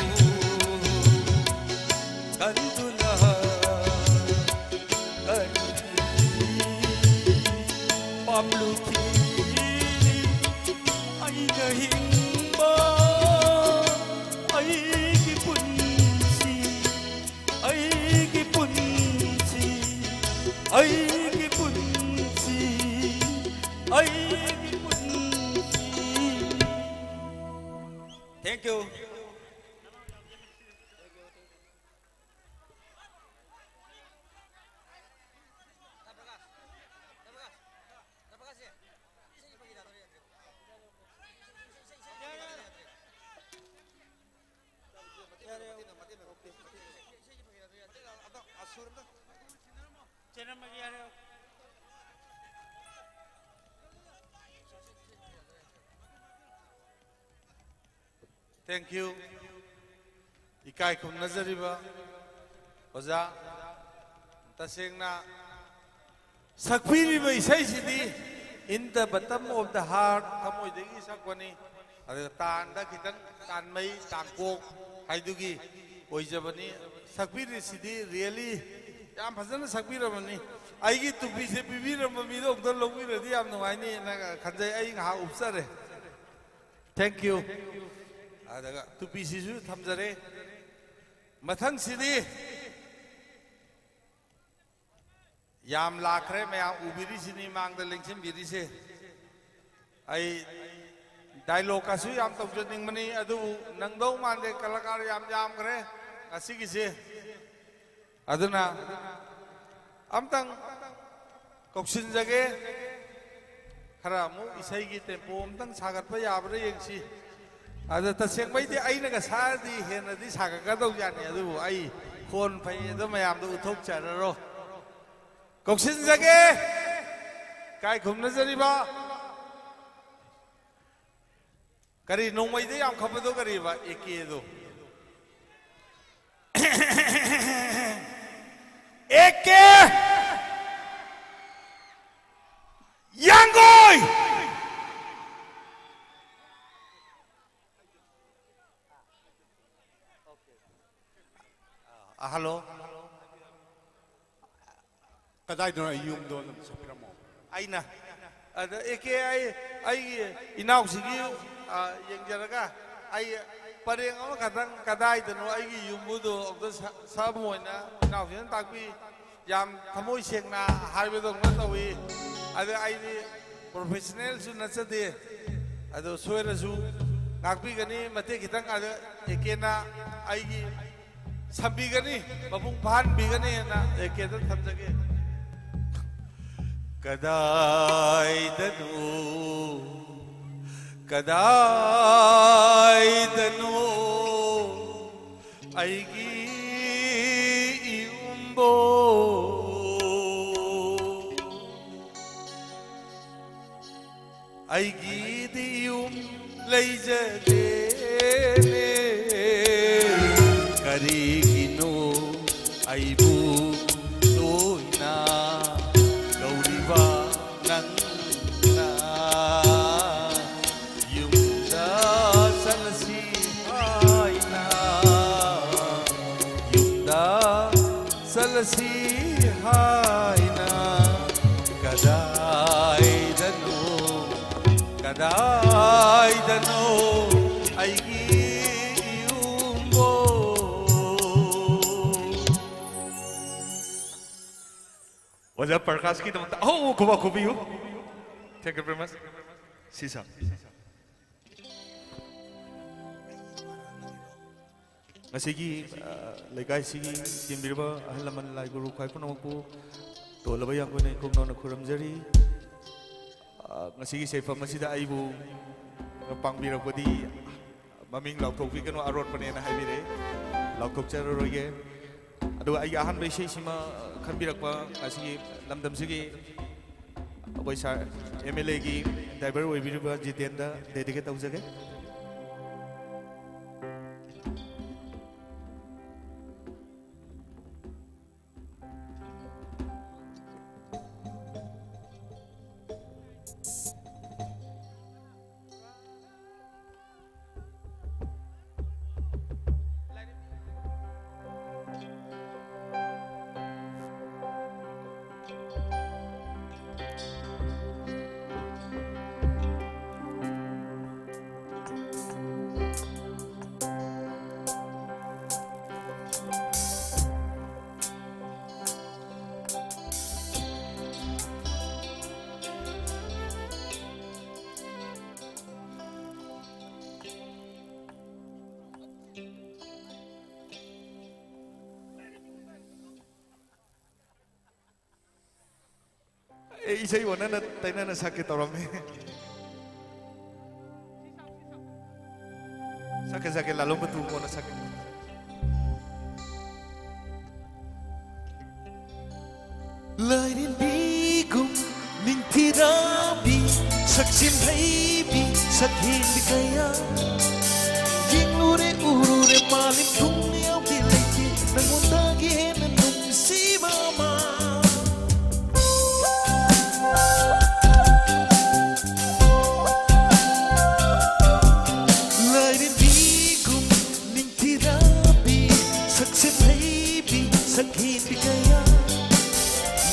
Kanduna karibu Pamluki ay nahimba ay gipunsi ay gipunsi ay gipunsi ay gipunsi. Thank you. Thank you. Ikai kum nazariba. Oza. Tasengna. Sakpiriba isai sidi. In the bottom of the heart. Kamoy degi sakwani. Ada tanda kita tanmai tangkok. Haidugi. Oijabani. Sakpiri sidi really. Yam phazana sakpiramani. Aigi tupi se pibiramami do okdar logmi radi yam nuaini na khanjai ai ha upsare. Thank you. Ada tupi sisu thamjare. Mathang sidi. Yam lakre me yam ubiri sini mangda lengsim biri se. Ai dialogue kasu yam tawjaning mani adu nangdau mande kalakar yam yam kare asigi se. Aduna amtang koksin jage kharamu isai gi tempo amtang sagat pa yabre yengsi. Ada taseng mai di ai naga sadi hena di saga ka dau yani adu ai khon phai adu mayam du uthok chararo koksin jage kai khumna jari ba kari nongmai de yam khapado kari ba eke do eke yangoi hello. Kadai doon ay yung doon sa piramo. Ay na. Eke ay inaw sige yang jaraga ay pareng ama kadai doon ay yung mudo ogdo sa mo na inaw yan tagpi yam thamoy seng na harbe dong na tawi ada ay professional su na sa de ado soira su ngakpi gani mate kitang ada eke na ay sambi gani mapung pahan bi gani na eke dan thamjage kadai danu aigi iumbo aigi dium leijage karigino aibu toina gauriba nangna yumda salasi haina yumda salasi haina kadai danu aigi What's up, Parkas? Kita mata. Oh, kuba kubiu. Thank you very much. Sisa. Ngasigi legai sigi timbirba ahalaman lai guru khai punamakpu tolaba yang kone kumno kuram jari ngasigi sefa masida aibu pangbirapodi maming lautok pi kano arot panena haibire lautok charoroge adu ai ahan bai sei sima khanbirakpa ngasigi lamdam sigi aboisa MLA gi driver oibiriba Jitenda dedicate taujage isai wanana tainana sakit torame sakit lalu betul mana sakit Lain bigum nintirabi saksim haibi sakhin bikaya Ying lure urure malim dunia bileki nangundagi henanung si mama Sakhin bigaya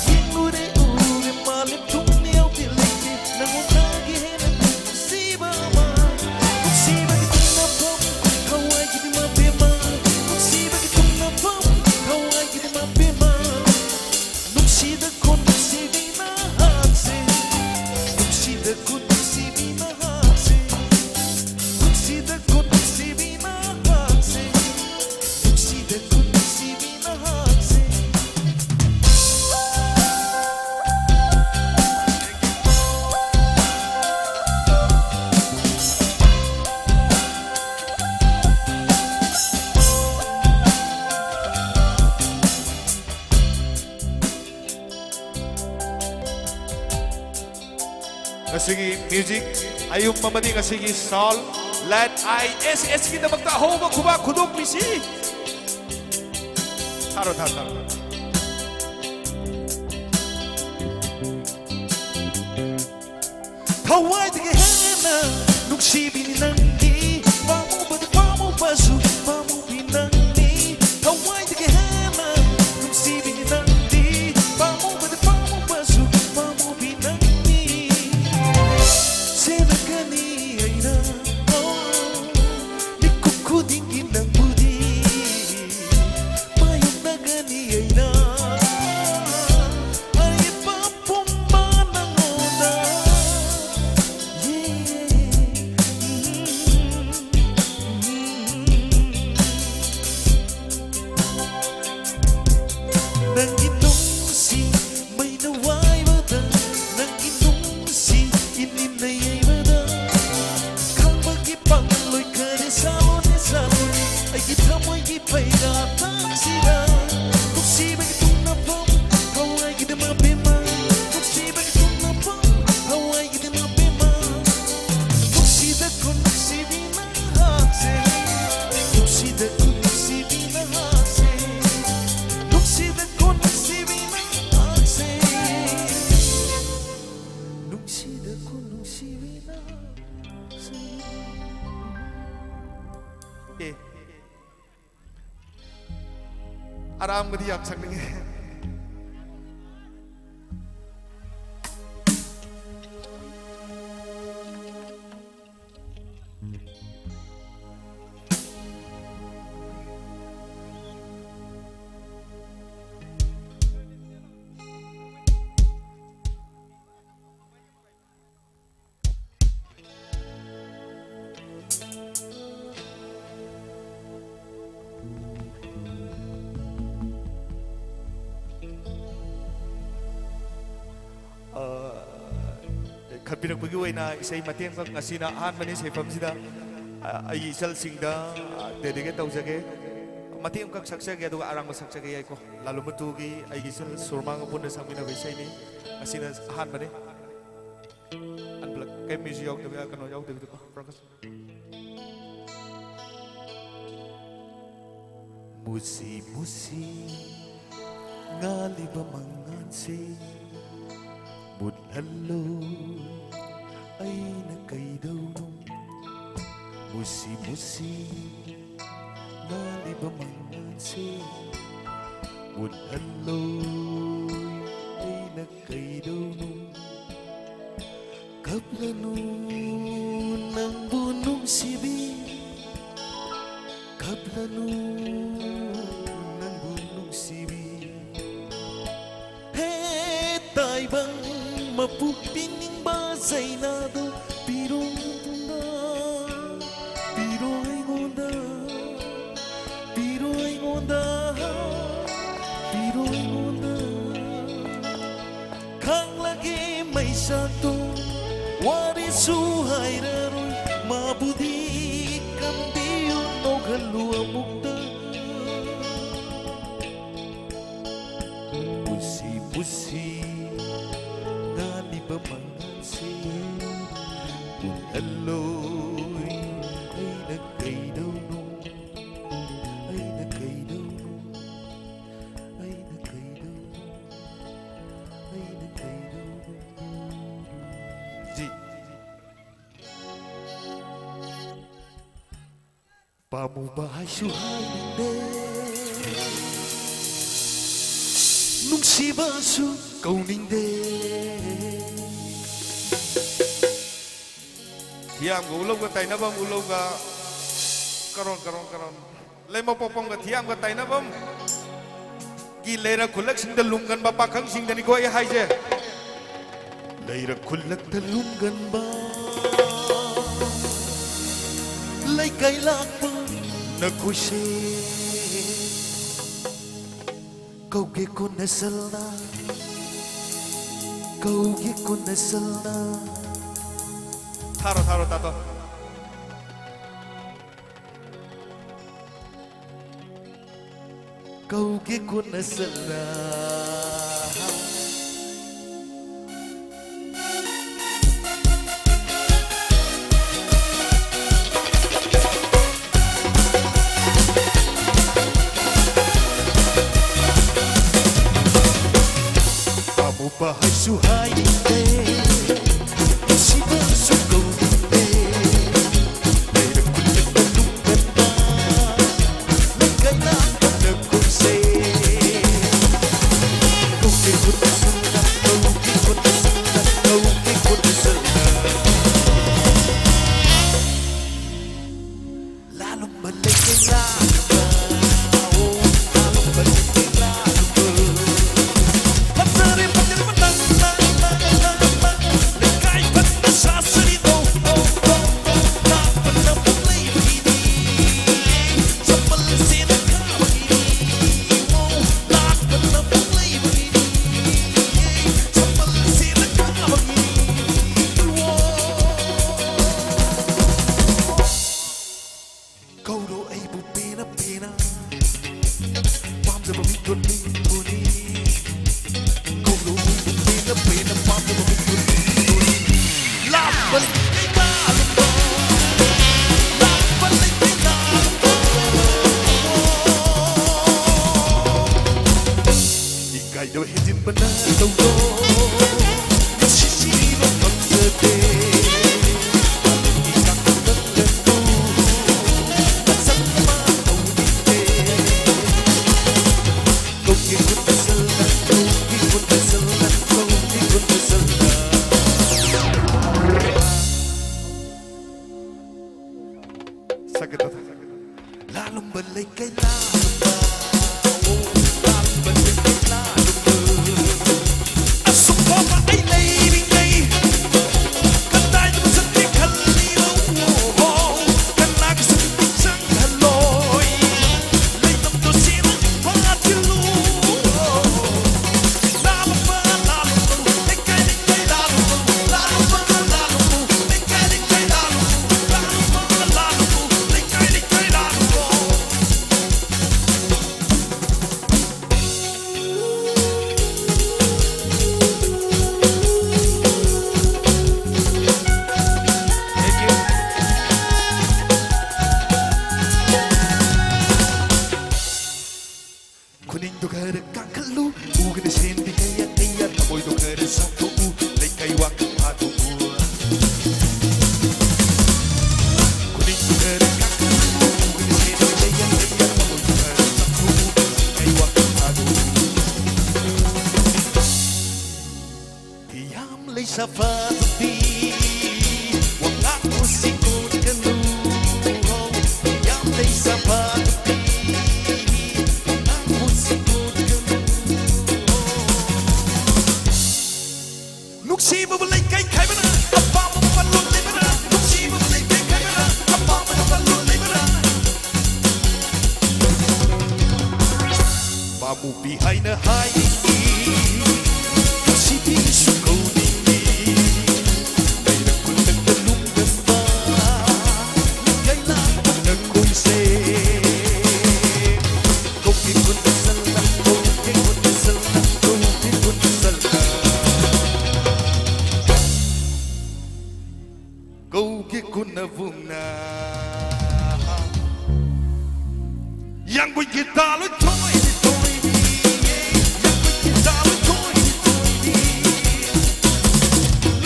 Ying lure ure malim dunia bileki nangundagi henanung si mama Musiba gitu napam kawai gitu mapema Musiba gitu napam kawai gitu mapema Nuksida kon nuksibina hakse Nuksida kon nuksibina hakse Nuksida kon nuksibina hakse Nuksida kon nuksibina hakse ngasigi music ayum mamadi ngasigi sol let ISS kita bakta hoba kuba kuduk misi taro Kawai tige hana nuksibini nangi Pamu badu pamu basu pamu binangi Kawai tige hana nuksibini nangi Pamu badu pamu basu pamu binangi Senagani aina Nikuku dingin ng budi Mayong nagani aina Ay papumba ng una Nang inungsi may naway bada Nang inungsi ininayay bada Kang magipangaloy ka rin sabon Ay itamoy ipay natak sila Nuksiba itong napam Kaway kita mapima Nuksiba itong napam Kaway kita mapima Nuksida ko nuksibi na hakse Nuksida ko nuksibi na hakse Nuksida ko nuksibi na hakse Nuksida ko nuksibi na hakse aram gadi yang sakninge ꯈꯟꯕꯤꯔꯛꯄꯒꯤ ꯑꯣꯏꯅ ꯏꯁꯩ ꯃꯇꯦꯡꯈꯛ ꯉꯁꯤꯅ ꯑꯍꯥꯟꯕꯅꯤ ꯁꯩꯐꯝꯁꯤꯗ ꯑꯩꯒꯤ ꯏꯆꯜꯁꯤꯡꯗ dedicate ꯇꯧꯖꯒꯦ ꯃꯇꯦꯡ ꯑꯃꯈꯛ ꯁꯛꯆꯒꯦ ꯑꯗꯨꯒ ꯑꯔꯥꯡꯕ ꯁꯛꯆꯒꯦ ꯌꯥꯏꯀꯣ ꯂꯥꯂꯨꯝꯕ ꯇꯨꯒꯤ ꯑꯩꯒꯤ ꯏꯆꯜ ꯁꯨꯔꯃꯥꯡꯒ ꯄꯨꯟꯅ ꯁꯛꯃꯤꯟꯅꯕ ꯏꯁꯩꯅꯤ ꯉꯁꯤꯅ ꯑꯍꯥꯟꯕꯅꯤ ꯑꯟꯕ꯭ꯂꯛ ꯀꯩ ꯃ꯭ꯌꯨꯖꯤꯛ ꯌꯥꯎꯗꯕ ꯀꯩꯅꯣ ꯌꯥꯎꯗꯕꯤꯗꯀꯣ ꯄ꯭ꯔꯀꯥꯁ ꯃꯨꯁꯤ ꯃꯨꯁꯤ ꯉꯥꯜꯂꯤꯕ ꯃꯉꯥꯟꯁꯦ ꯃꯨꯠꯍꯜꯂꯣ ꯑꯩꯅ ꯀꯩꯗꯧꯅꯣ ꯃꯨꯁꯤ ꯃꯨꯁꯤ ꯉꯥꯜꯂꯤꯕ ꯃꯉꯥꯟꯁꯦ ꯃꯨꯠꯍꯜꯂꯣ ꯑꯩꯅ ꯀꯩꯗꯧꯅꯣ ꯀꯞꯂꯅꯨ ꯅꯪꯕꯨ ꯅꯨꯡꯁꯤꯕꯤ ꯀꯞꯂꯅꯨ ꯅꯪꯕꯨ ꯅꯨꯡꯁꯤꯕꯤ ꯍꯦ ꯇꯥꯏꯕꯪ ꯃꯄꯨꯛ ꯄꯤꯅꯤꯡꯕ ꯆꯩꯅꯥꯗꯣ ꯄꯤꯔꯣ ꯇꯨꯡꯗ ꯄꯤꯔꯣ ꯑꯩꯉꯣꯟꯗ ꯄꯤꯔꯣ ꯑꯩꯉꯣꯟꯗ ꯄꯤꯔꯣ ꯑꯩꯉꯣꯟꯗ ꯈꯥꯡꯂꯒꯦ ꯃꯩꯁꯥꯛꯇꯣ ꯋꯥꯔꯤꯁꯨ ꯍꯥꯏꯔꯔꯣꯏ ꯃꯥꯕꯨꯗꯤ ꯀꯝꯕꯤꯌꯨ ꯅꯣꯛꯍꯜꯂꯨ ꯑꯃꯨꯛꯇ ꯄꯨꯁꯤ ꯄꯨꯁꯤ ꯉꯥꯜꯂꯤꯕ ꯃꯉꯥꯟꯁꯦ ꯃꯨꯠꯍꯜꯂꯣꯏ ꯑꯩꯅ ꯀꯩꯗꯧꯅꯣ ꯑꯩꯅ ꯀꯩꯗꯧꯅꯣ ꯑꯩꯅ ꯀꯩꯗꯧꯅꯣ ꯑꯩꯅ ꯀꯩꯗꯧꯅꯣ ꯖꯤ ꯄꯥꯝꯃꯨꯕ ꯍꯥꯏꯁꯨ ꯍꯥꯏꯅꯤꯡꯗꯦ ꯅꯨꯡꯁꯤꯕꯁꯨ ꯀꯧꯅꯤꯡꯗꯦ ꯊꯤꯌꯥꯝꯒ ꯎꯂꯧꯒ ꯇꯥꯏꯅꯕꯝ ꯎꯂꯧꯒ ꯀꯔꯣꯟ ꯀꯔꯣꯟ ꯀꯔꯣꯟ ꯂꯩꯃ ꯄꯣꯛꯐꯝꯒ ꯊꯤꯌꯥꯝꯒ ꯇꯥꯏꯅꯕꯝ ꯒꯤ ꯂꯩꯔꯛ ꯈꯨꯜꯂꯛꯁꯤꯡꯗ ꯂꯨꯝꯒꯟꯕ ꯄꯥꯈꯪꯁꯤꯡꯗꯅꯤꯀꯣ ꯑꯩ ꯍꯥꯏꯁꯦ ꯂꯩꯔꯛ ꯈꯨꯜꯂꯛꯇ ꯂꯨꯝꯒꯟꯕ ꯂꯩꯀꯥꯏ ꯂꯥꯛꯄ ꯅꯈꯣꯏꯁꯦ कौगे को नसलना कौगे को नसलना थारो थारो तातो कौगे को नसलना Bahai suhai de Siba suko de Lera kulit tentukan ba Lekai na panakun se Kau kekut nasala Kau kekut nasala Kau kekut nasala Lalu melekai lalu Lalu melekai lalu sapapi wala ko sikot kanuho yam day sapapi wala ko sikot kanuho nuksiba balay kay kay bana apa mo palun libera nuksiba balay kay kay bana apa mo palun libera bamu bihay na hay sipi suko yang kita lu toy yang kita lu toy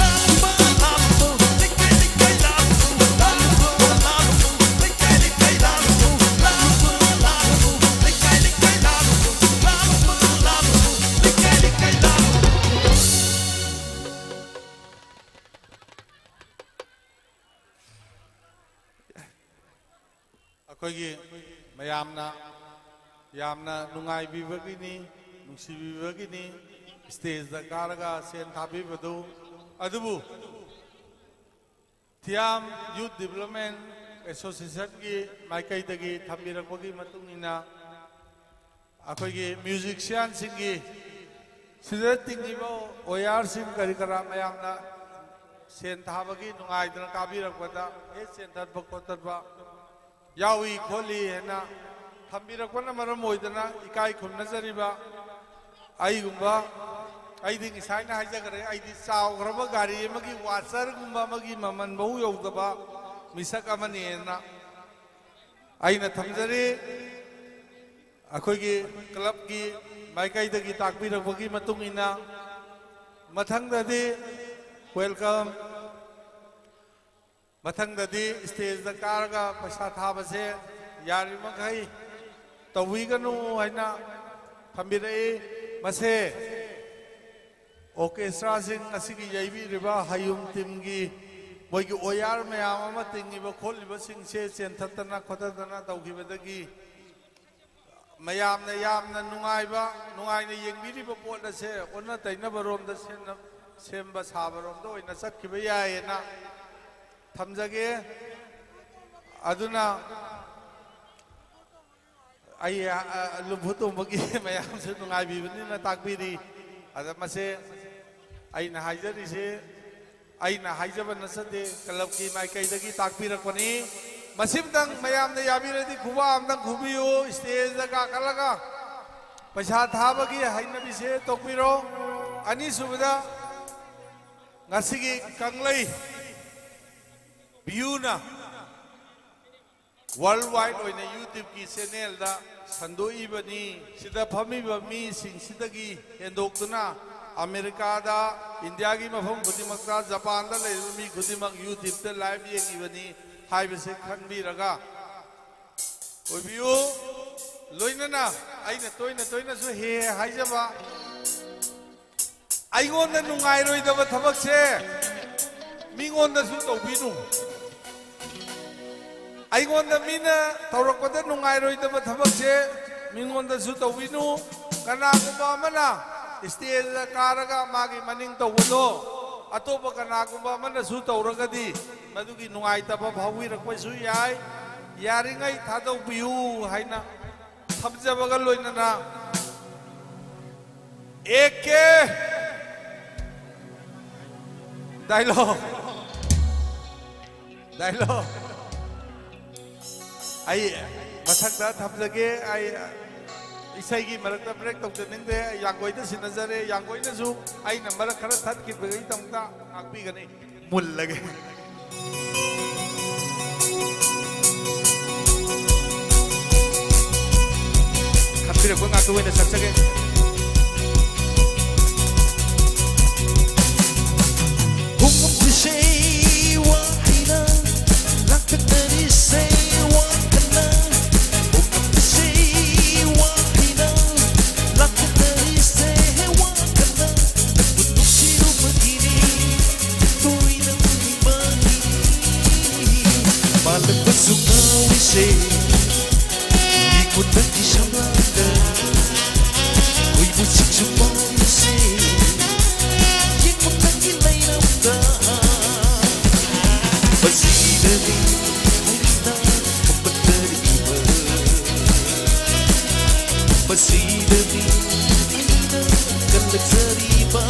lama lalu likai lalu lama lalu likai lalu lama lalu likai lalu lama lalu likai lalu akogi ꯌꯥꯝꯅ ꯅꯨꯡꯉꯥꯏꯕꯤꯕꯒꯤꯅꯤ ꯅꯨꯡꯁꯤꯕꯤꯕꯒꯤꯅꯤ ꯁ꯭ꯇꯦꯖꯗ ꯀꯥꯔꯒ ꯁꯦꯟ ꯊꯥꯕꯤꯕꯗꯨ ꯑꯗꯨꯕꯨ ꯊꯤꯌꯥꯝ ꯌꯨꯠ development ꯑꯦꯁꯣꯁꯤꯌꯦꯁꯟꯒꯤ ꯃꯥꯏꯀꯩꯗꯒꯤ ꯊꯝꯕꯤꯔꯛꯄꯒꯤ ꯃꯇꯨꯡ ꯏꯟꯅ ꯑꯩꯈꯣꯏꯒꯤ ꯃ꯭ꯌꯨꯖꯤꯛꯁꯤꯌꯥꯟꯁꯤꯡꯒꯤ ꯁꯤꯗ ꯇꯤꯡꯉꯤꯕ ꯑꯣꯌꯥꯔꯁꯤꯡ ꯀꯔꯤ ꯀꯔꯥ ꯃꯌꯥꯝꯅ ꯁꯦꯟ ꯊꯥꯕꯒꯤ ꯅꯨꯡꯉꯥꯏꯗꯅ ꯀꯥꯕꯤꯔꯛꯄꯗ ꯁꯦꯟ ꯊꯠꯄ ꯈꯣꯠꯇꯠꯄ ꯌꯥꯎꯏ ꯈꯣꯠꯂꯤ ꯍꯥꯏꯅ ꯊꯝꯕꯤꯔꯛꯄꯅ ꯃꯔꯝ ꯑꯣꯏꯗꯅ ꯏꯀꯥꯏ ꯈꯨꯝꯅꯖꯔꯤꯕ ꯑꯩꯒꯨꯝꯕ ꯑꯩꯗꯤ ꯉꯁꯥꯏꯅ ꯍꯥꯏꯖꯈ꯭ꯔꯦ ꯑꯩꯗꯤ ꯆꯥꯎꯈ꯭ꯔꯕ ꯒꯥꯔꯤ ꯑꯃꯒꯤ ꯋꯥꯆꯔꯒꯨꯝꯕ ꯑꯃꯒꯤ ꯃꯃꯟꯐꯥꯎ ꯌꯧꯗꯕ ꯃꯤꯁꯛ ꯑꯃꯅꯦꯅ ꯑꯩꯅ ꯊꯝꯖꯔꯤ ꯑꯩꯈꯣꯏꯒꯤ ꯀ꯭ꯂꯕꯀꯤ ꯃꯥꯏꯀꯩꯗꯒꯤ ꯇꯥꯛꯄꯤꯔꯛꯄꯒꯤ ꯃꯇꯨꯡ ꯏꯟꯅ ꯃꯊꯪꯗꯗꯤ ꯋꯦꯜꯀꯝ ꯃꯊꯪꯗꯗꯤ ꯁ꯭ꯇꯦꯖꯗ ꯀꯥꯔꯒ ꯄꯩꯁꯥ ꯊꯥꯕꯁꯦ ꯌꯥꯔꯤꯃꯈꯩ ꯇꯧꯕꯤꯒꯅꯨ ꯍꯥꯏꯅ ꯊꯝꯕꯤꯔꯛꯏ ꯃꯁꯦ ꯑꯣꯔꯀꯦꯁꯇ꯭ꯔꯥꯁꯤꯡ ꯑꯁꯤꯒꯤ ꯌꯩꯕꯤꯔꯤꯕ ꯍꯌꯨꯝ ꯇꯤꯝꯒꯤ ꯃꯣꯏꯒꯤ ꯑꯣꯌꯥꯔ ꯃꯌꯥꯝ ꯑꯃ ꯇꯤꯡꯉꯤꯕ ꯈꯣꯠꯂꯤꯕꯁꯤꯡꯁꯦ ꯆꯦꯟꯊꯠꯇꯅ ꯈꯣꯠꯇꯗꯅ ꯇꯧꯈꯤꯕꯗꯒꯤ ꯃꯌꯥꯝꯅ ꯌꯥꯝꯅ ꯅꯨꯡꯉꯥꯏꯅ ꯌꯦꯡꯕꯤꯔꯤꯕ ꯄꯣꯠ ꯑꯁꯦ ꯑꯣꯟꯅ ꯇꯩꯅꯕꯔꯣꯝꯗ ꯁꯦꯝꯕ ꯁꯥꯕꯔꯣꯝꯗ ꯑꯣꯏꯅ ꯆꯠꯈꯤꯕ ꯌꯥꯏꯌꯦꯅ ꯊꯝꯖꯒꯦ ꯑꯗꯨꯅ ꯑꯩ ꯂꯨꯝꯐꯨ ꯇꯣꯡꯕꯒꯤ ꯃꯌꯥꯝꯁꯨ ꯅꯨꯡꯉꯥꯏꯕꯤꯕꯅꯤꯅ ꯇꯥꯛꯄꯤꯔꯤ ꯑꯗ ꯃꯁꯦ ꯑꯩꯅ ꯍꯥꯏꯖꯔꯤꯁꯦ ꯑꯩꯅ ꯍꯥꯏꯖꯕ ꯅꯠꯆꯗꯦ ꯀ꯭ꯂꯕꯀꯤ ꯃꯥꯏꯀꯩꯗꯒꯤ ꯇꯥꯛꯄꯤꯔꯛꯄꯅꯤ ꯃꯁꯤꯃꯇꯪ ꯃꯌꯥꯝꯅ ꯌꯥꯕꯤꯔꯗꯤ ꯈꯨꯕꯥ ꯑꯃꯇꯪ ꯈꯨꯕꯤꯌꯨ ꯁ꯭ꯇꯦꯖꯗ ꯀꯥꯈꯠꯂꯒ ꯄꯩꯁꯥ ꯊꯥꯕꯒꯤ ꯍꯩꯅꯕꯤꯁꯦ ꯇꯣꯛꯄꯤꯔꯣ ꯑꯅꯤꯁꯨꯕꯗ ꯉꯁꯤꯒꯤ ꯀꯪꯂꯩ ꯚ꯭ꯌꯨꯅ ꯋꯥꯔꯜ ꯋꯥꯏꯗ ꯑꯣꯏꯅ ꯌꯨꯇ꯭ꯌꯨꯕꯀꯤ ꯆꯦꯅꯦꯜꯗ ꯁꯟꯗꯣꯛꯏꯕꯅꯤ ꯁꯤꯗ ꯐꯝꯃꯤꯕ ꯃꯤꯁꯤꯡꯁꯤꯗꯒꯤ ꯍꯦꯟꯗꯣꯛꯇꯨꯅ ꯑꯃꯦꯔꯤꯀꯥꯗ ꯏꯟꯗꯤꯌꯥꯒꯤ ꯃꯐꯝ ꯈꯨꯗꯤꯡꯃꯛꯇ ꯖꯄꯥꯟꯗ ꯂꯩꯔꯤꯕ ꯃꯤ ꯈꯨꯗꯤꯡꯃꯛ ꯌꯨꯇ꯭ꯌꯨꯕꯇ ꯂꯥꯏꯚ ꯌꯦꯡꯉꯤꯕꯅꯤ ꯍꯥꯏꯕꯁꯦ ꯈꯟꯕꯤꯔꯒ ꯑꯣꯏꯕꯤꯌꯨ ꯂꯣꯏꯅꯅ ꯑꯩꯅ ꯇꯣꯏꯅꯁꯨ ꯍꯥꯏꯖꯕ ꯑꯩꯉꯣꯟꯗ ꯅꯨꯡꯉꯥꯏꯔꯣꯏꯗꯕ ꯊꯕꯛꯁꯦ ꯃꯤꯉꯣꯟꯗꯁꯨ ꯇꯧꯕꯤꯅꯨ ꯑꯩꯉꯣꯟꯗ ꯃꯤꯅ ꯇꯧꯔꯛꯄꯗ ꯅꯨꯡꯉꯥꯏꯔꯣꯏꯗꯕ ꯊꯕꯛꯁꯦ ꯃꯤꯉꯣꯟꯗꯁꯨ ꯇꯧꯕꯤꯅꯨ ꯀꯅꯥꯒꯨꯝꯕ ꯑꯃꯅ ꯁ꯭ꯇꯦꯖꯗ ꯀꯥꯔꯒ ꯃꯥꯒꯤ ꯃꯅꯤꯡ ꯇꯧꯕꯗꯣ ꯑꯇꯣꯞꯄ ꯀꯅꯥꯒꯨꯝꯕ ꯑꯃꯅꯁꯨ ꯇꯧꯔꯒꯗꯤ ꯃꯗꯨꯒꯤ ꯅꯨꯡꯉꯥꯏꯇꯕ ꯐꯥꯎꯕꯤꯔꯛꯄꯁꯨ ꯌꯥꯏ ꯌꯥꯔꯤꯉꯩ ꯊꯥꯗꯣꯛꯄꯤꯌꯨ ꯍꯥꯏꯅ ꯊꯝꯖꯕꯒ ꯂꯣꯏꯅꯅ ꯑꯦꯀꯦ डायलॉग आई मथक्ता थमजगे आई इसाई मरक्ता ब्रेक तौजनिंगदे यांगोइदा सिनजरे यांगोइनासु आई नंबर खरा थतकिबगै तमता आकबिगने मुल्लगे खपिरे को ngakuwena saksage say what he done, like that he say what he done. Say what he done, like that he say what he done. But no see you magini, से ये कुत्ते की शब्द कोई मुझसे छुपाने से ये कुत्ते की नहीं रखता बस इधर Masih luxury bar.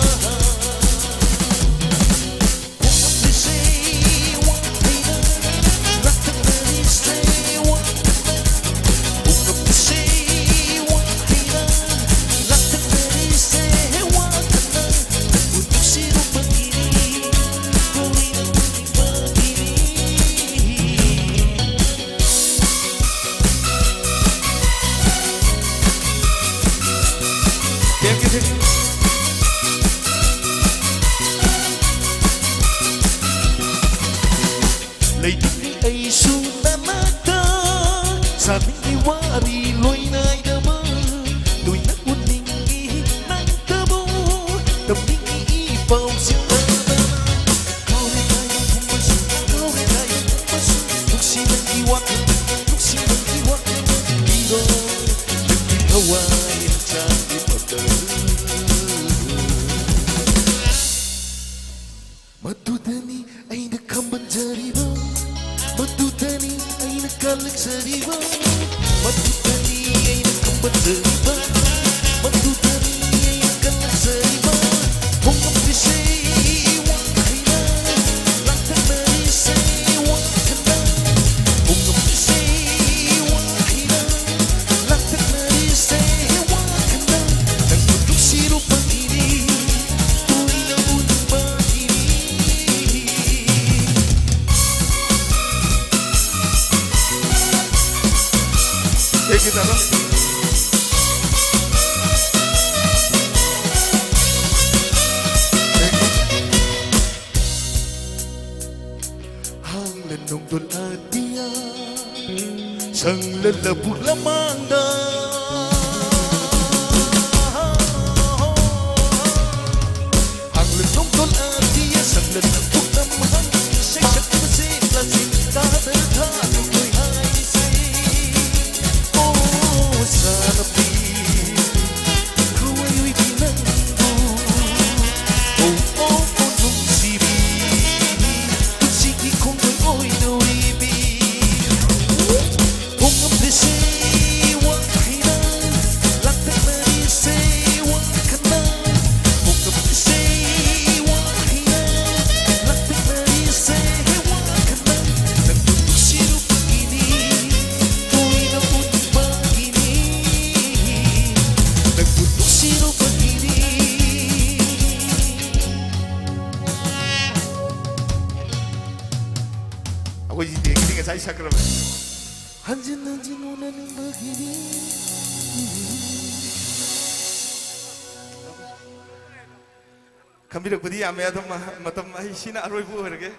Ame atau matam sina aroi bu harga,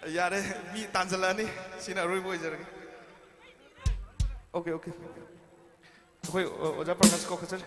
yare mi tanjalani sina aroi bu harga. Okay. Koi oja perkas kau kejar.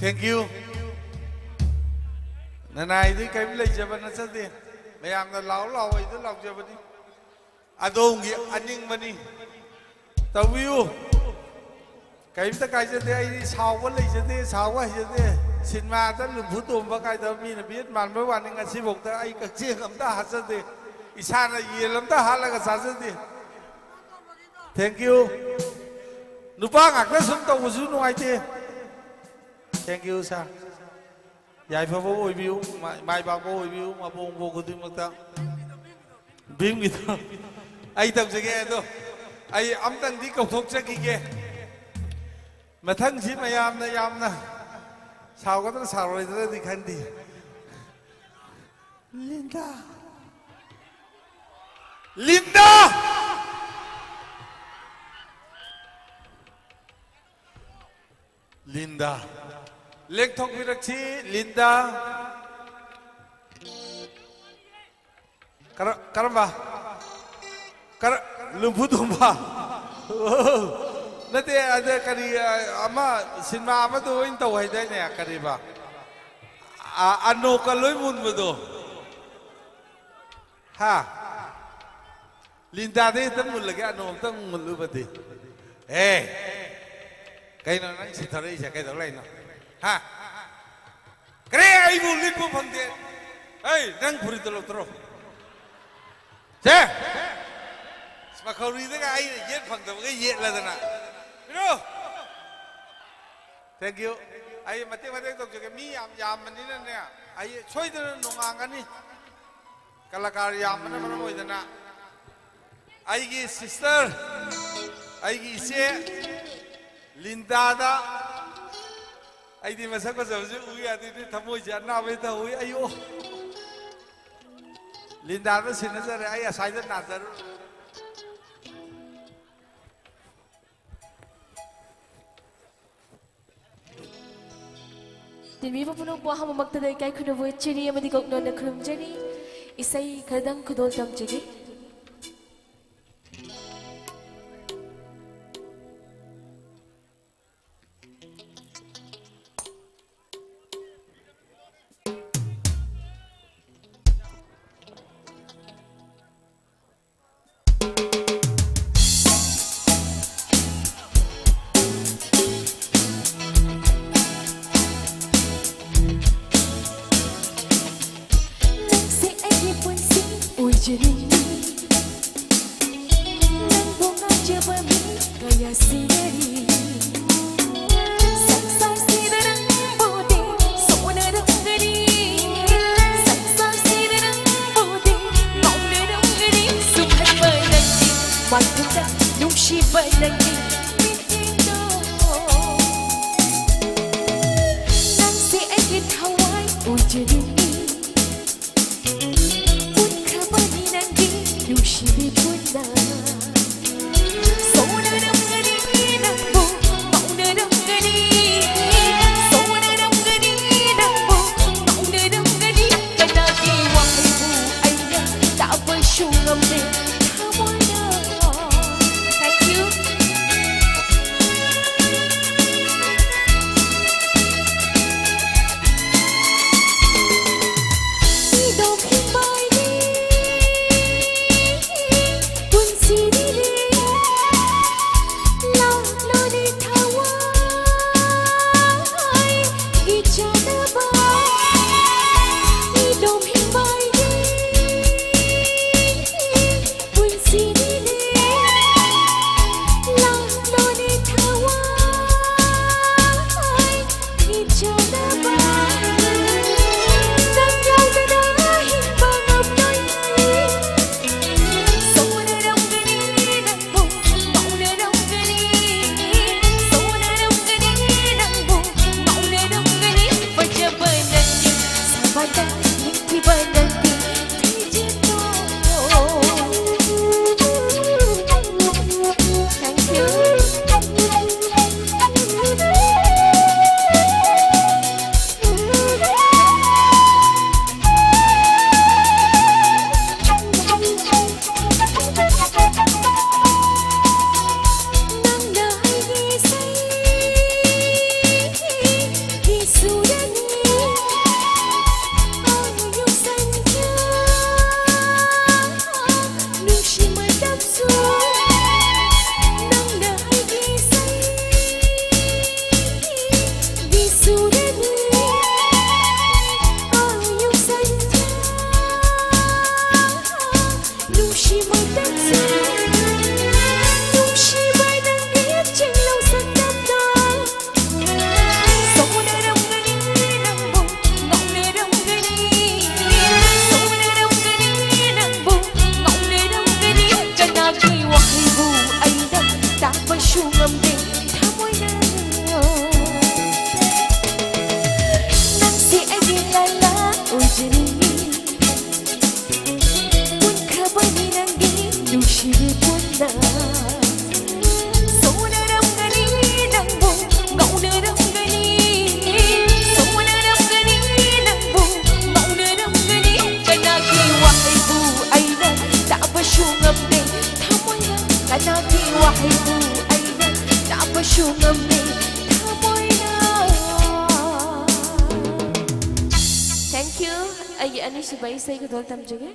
Thank you. Nanai di kami lagi jaban nasa di. Mayam na lau itu lau jaban ni. Adong aning mani. Tawiu. Kami tak kaya jadi ini sawan lagi jadi sawan jadi. Sinma tak lumpur tu bagai tapi ni biar malam wan dengan sibuk tak ay kecil kami tak hasil di. Isana ye lam tak hal lagi hasil di. Thank you. Lupa ngak dah semua tahu usul nuai di. Thank you sir. Giải pháp bố ôi biếu, mai bác bố ôi biếu, mà bố vô của tôi mất ta. Biếng bị thôi. Ai tâm sẽ nghe thôi. Ai ấm tăng đi cầu thúc sẽ kia. Mà thân chí mà yam nè. Sao có nó sao rồi tôi đi khăn đi. Linda. Linda. Linda. Lek thok virak chi Linda. Karamba. Lumpu tumba. Nanti ada kari ama sinma ama tu ini tahu aja ni kari ba. Ano kaloi mun betul. Ha. Linda ni tu mun lagi ano tu mun lu betul. Kaya nang si thari siya kaya lain no. Ha. Kaya ay mun lipu pangde. Nang puri tulok terus. Cek. Mà khẩu đi thế cái ai giết phần tập cái diện là thế nào, biết không? Thank you. Ai mà tiếng tôi cho cái mi yam mình đi nè, ai xoay thế nó ngang cái ní, kalakar yam mình nó mồi thế nào? Ai cái sister, ai cái chị Linda đó, ai đi mà sao có giờ chứ ui à đi thăm mồi chị nào bây giờ ui ai ô, Linda nó xin nó ra đây ai sai rất nạt ra. Demi papunong buah hama magtaday kay kunabuhay chini yung madigog noon na kunum jani isay kadang kudol tam jagi. 눈치를 소나람가니 낭봉 ngау나람가니 소나람가니 낭봉 ngау나람가니 kanaki wahaibu aina tak bersyungamne tamoyna kanaki wahaibu aina tak bersyungamne tamoyna. Thank you. Ay ani subay say ko dol tam jage.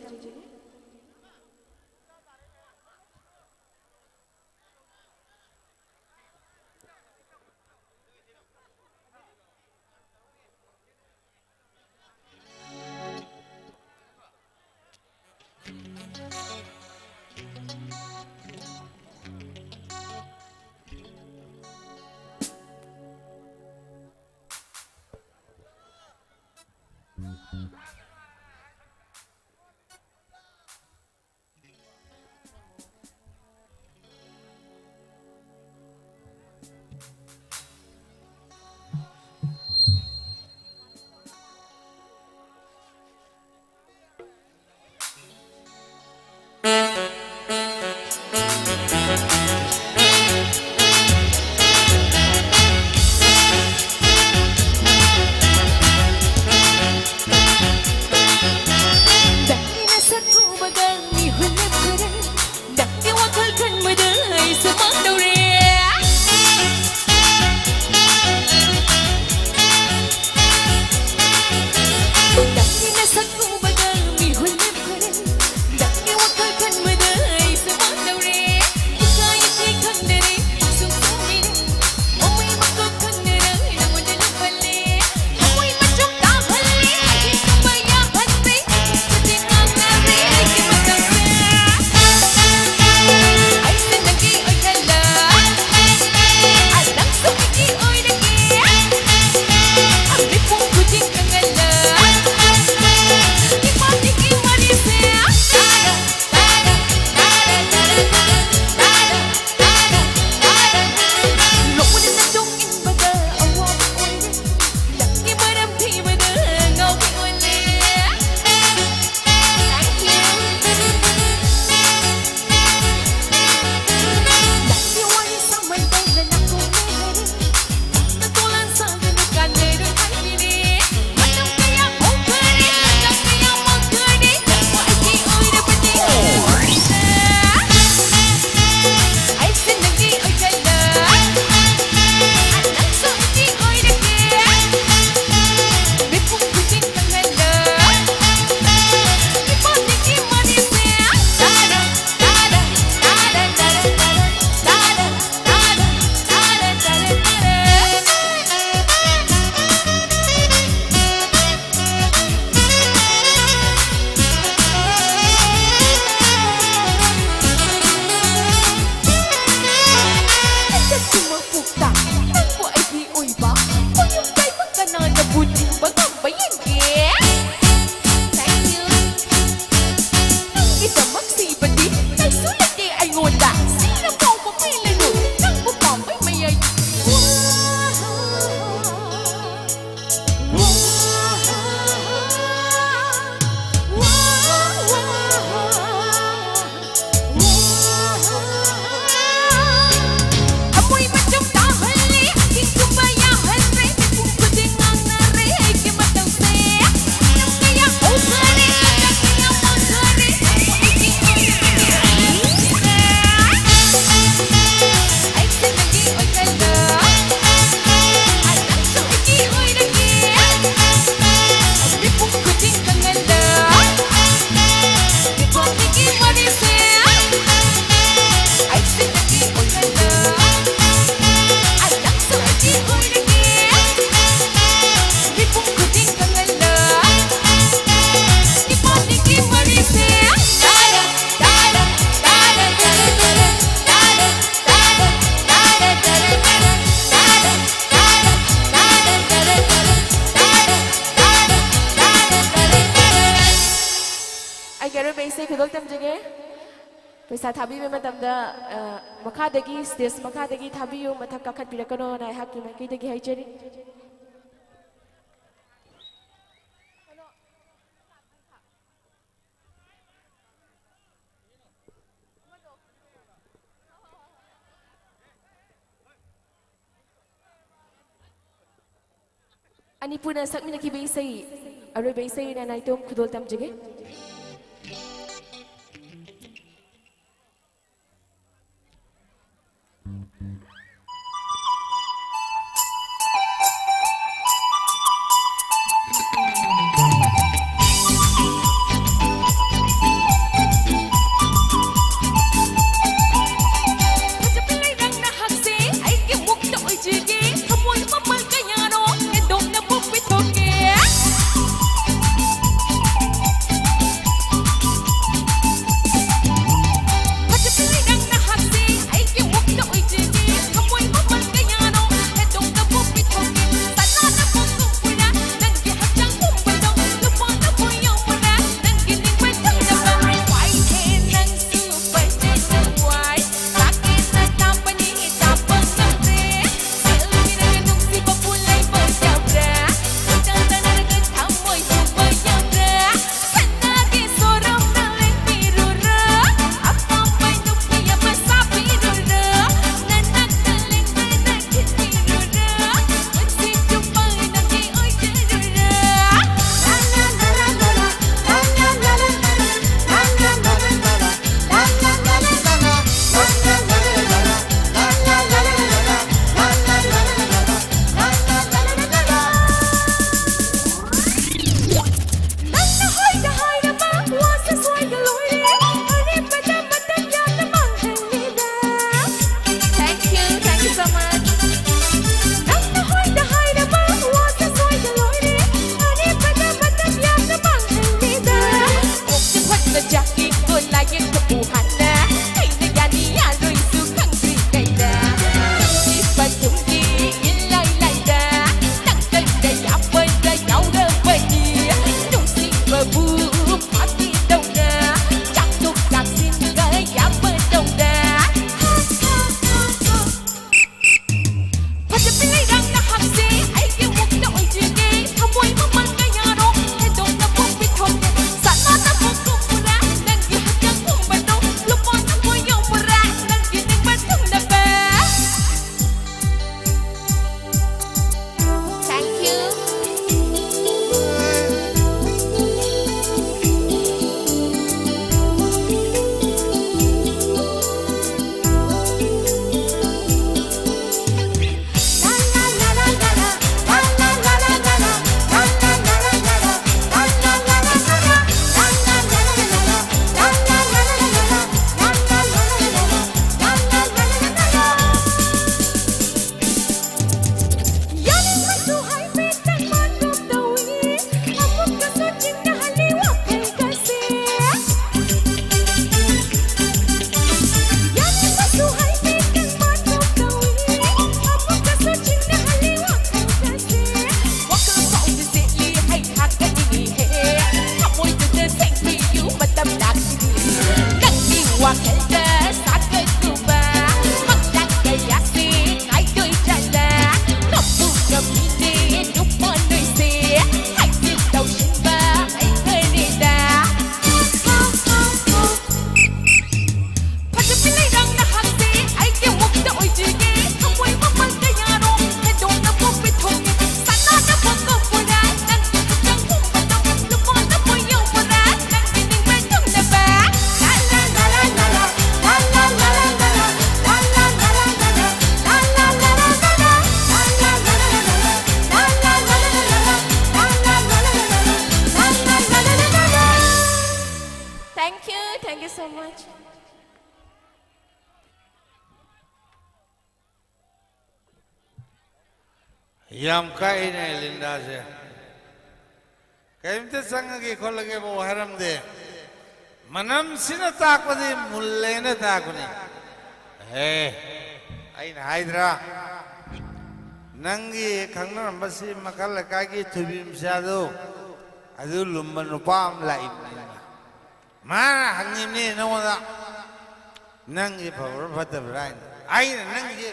पैसा थाबीबे मतमदा मखादगी stage मखादगी थाबियो मथक काखत पिरकनो नाय hockey मैकैदगी हाइचरी Anipurna sakmina ki beisai aroi beisai na naitom khudol tam jage Thank you so much. Yam kai ne Linda se. Kaim te sang ki khol ke bo haram de. Manam sina tak padi mulle ne tak ni. Hey, ai na Hydra. Nangi khangna basi makal ka ki thubim sa do. Adu lumban upam lai. Mana hangim ni no da. Nangi phawar phatab rai. Ai nangi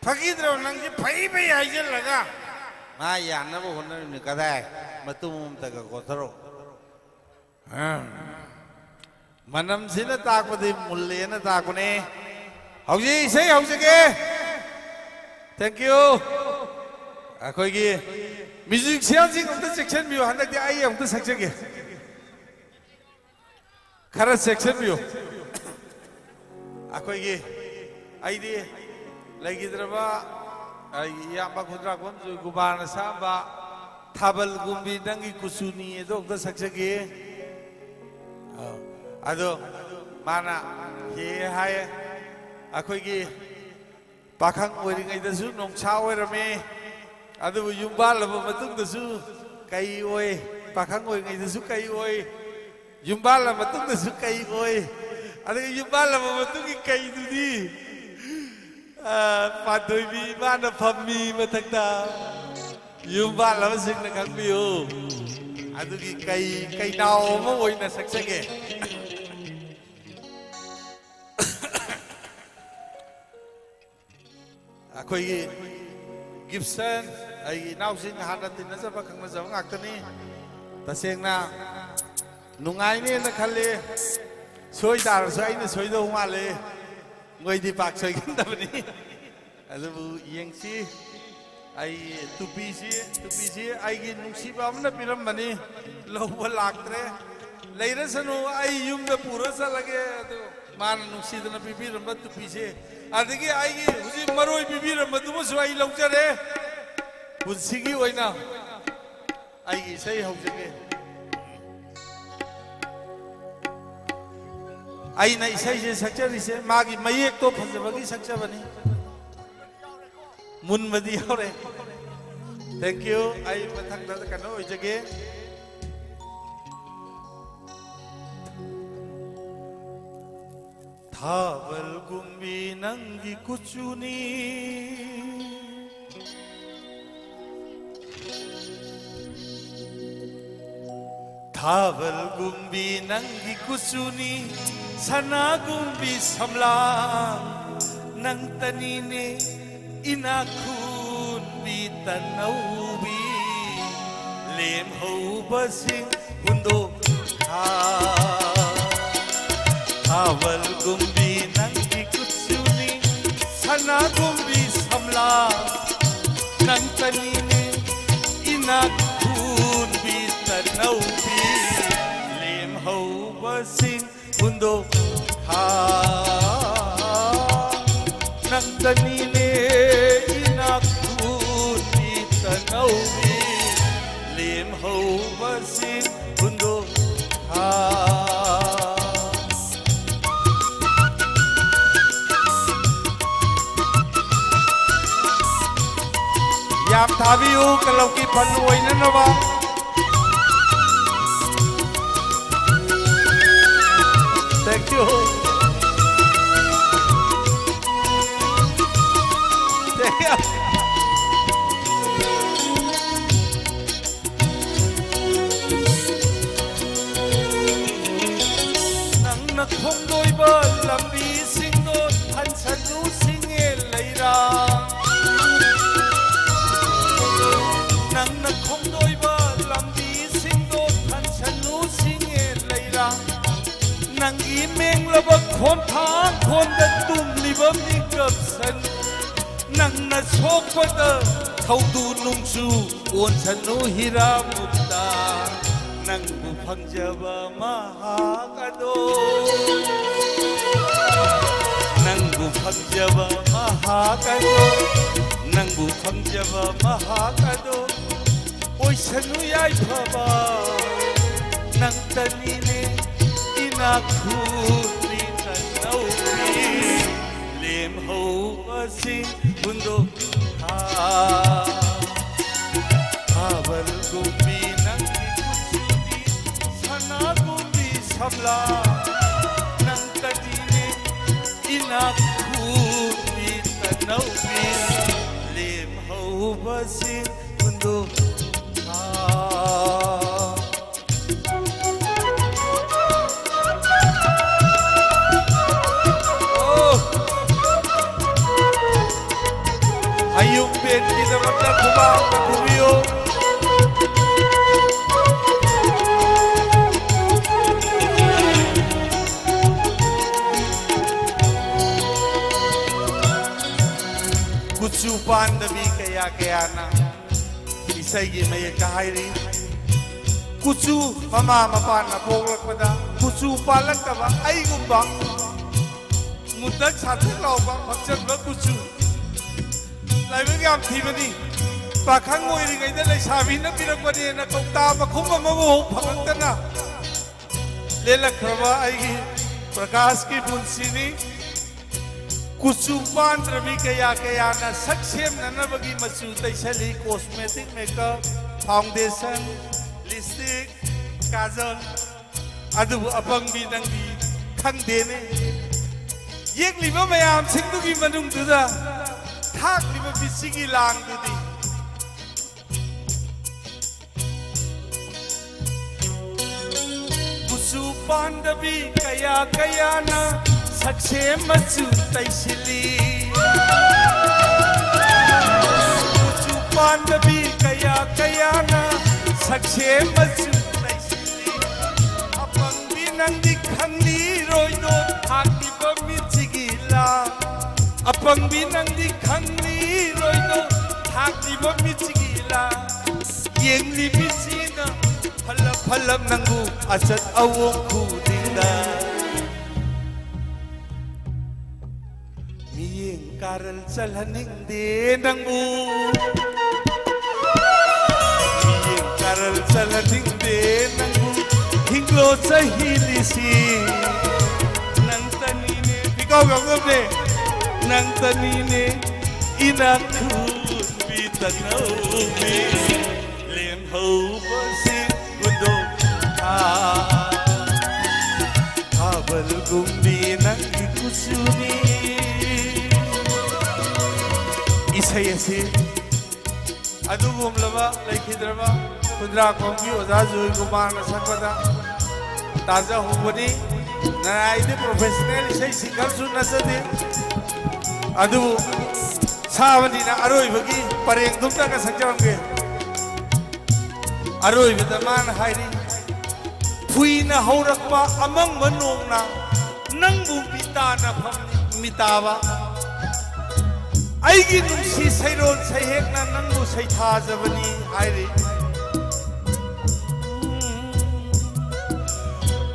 Pagidro nangi pai pai aja laga. Ma yana bo honna ni kadai. Matum taga kotharo. Manam sina takpadi mulle na takune. Hauji sei hauji ke. Thank you. Akoi ki 뮤직시안싱 엄청 섹션 뷰 한다기 아이 엄청 섹션게 카라 섹션 뷰 아코이기 아이디 레기드라바 아이 야마 쿠드라곤 구바나 사바 타벌 굼비 낭기 쿠수니에도 엄청 섹션게 아도 마나 예 하에 아코이기 पाखंग ओरिङैदसु नोंसा ओइरमे अदुबु युम्बालबा मतुंगदसु कै ओइ पाखंग ओरिङैदसु कै ओइ युम्बाला मतुंगदसु कै ओइ अदुगि युम्बालबा मतुंगि कै दुदि पादोइबि माना फम्मी मथक्ता युम्बालबा सिंगना खंबियो अदुगि कै नाव म ओइना सक्सगे अखोई गिब्सन आई नाउसिंग हाना तिना जब खंगना जब ngakani तसेंगना नुंगाइने न खले सोई दार सोइने सोइदो माले ngoidi pak soigindabani adubu yengsi ai tupisi ai gi nungsiba amna pirambani lowba laktre leirasanu ai yumda pura salage adu man nungsidana pipiramba tupisi adigi ai gi huji maroi pipiramba dumasu ai laujare punsigi oina ai gi sei haujage ai na isai je sakchari se magi mayek to phajabagi sakchabani mun madi hore thank you ai mathak da kano ojage thaval gumbi nangi kuchuni thaval gumbi nangi kuchuni sana gumbi samla nang tanine inakun bi tanaubi lem ho basing undo thaval gumbi nangi kuchuni sana gumbi samla nang tanine inakun bi tanaubi lem ho basing undo nang tanine inakun bi tanaubi lem ho basing undo yam thabiu kalauki phan oina nawa thank you nang na khong doi ba lambi sing do than sanu sing e leira nang na khong doi ba lambi sing do than sanu sing e leira nang i meng laba khon thang khon da tum libam ni kap san nang na chok pa da thau tu nung su on sanu hira mukta nang bu phangjaba mahakado nang bu phangjaba mahakado nang bu phangjaba mahakado oi sanu yai phaba nang tanine inakun bi tanaubi lem ho asing undo thaval gumbi nangi kuchuni sana gumbi samla nang tanine inakun bi tanaubi lem ho asing undo ayung ben kita mata kubang kubio kucupan dabi kaya na isai mai kahiri kucu mama mapan na poglak pada kucu palak taba ai gumba mutak sathak lauba phakchan ba kucu laiba gam thibani pakhang ngoi ri da lai sabi na pirak bani na kokta ba khum ma bo phakantana lela khraba ai gi prakash ki bunsini kucu pantra bi kaya kaya na saksem na bagi machu taisali cosmetic makeup foundation lipstick kajal adu apang bi nang di khang de ne yek liba mayam sing tu gi manung tu da thak liba bisigi lang tu di kucu panda bi kaya kaya na saksem machu taisili kucu panda bi kaya kaya na saksem machu taisili apang binang di khangli roi do thaki ba michigi la apang binang di khangli roi do thaki ba michigi la yeng li michina phalap phalap nangu asat awong khu dinda miyeng karal salhaning de nangu miyeng karal salhaning de nangu hinglo sahilisi nang tanine bikaw gawde nang tanine inakhun bitanaw mi lem ho basi gundo habal gumbi nang kusuni isai ase adugum laba laikhidraba kudra kongi oza joi kumar na sakpada taja hubani naide professional isai singer su nasade adu savani na aroi bagi pareng dumta ka sakjaramge aroi bidaman hairi puina haurakpa amang manong na nangbu pitana pham mitaba aigi nungsi sairon saihek na nangbu saitha jabani hairi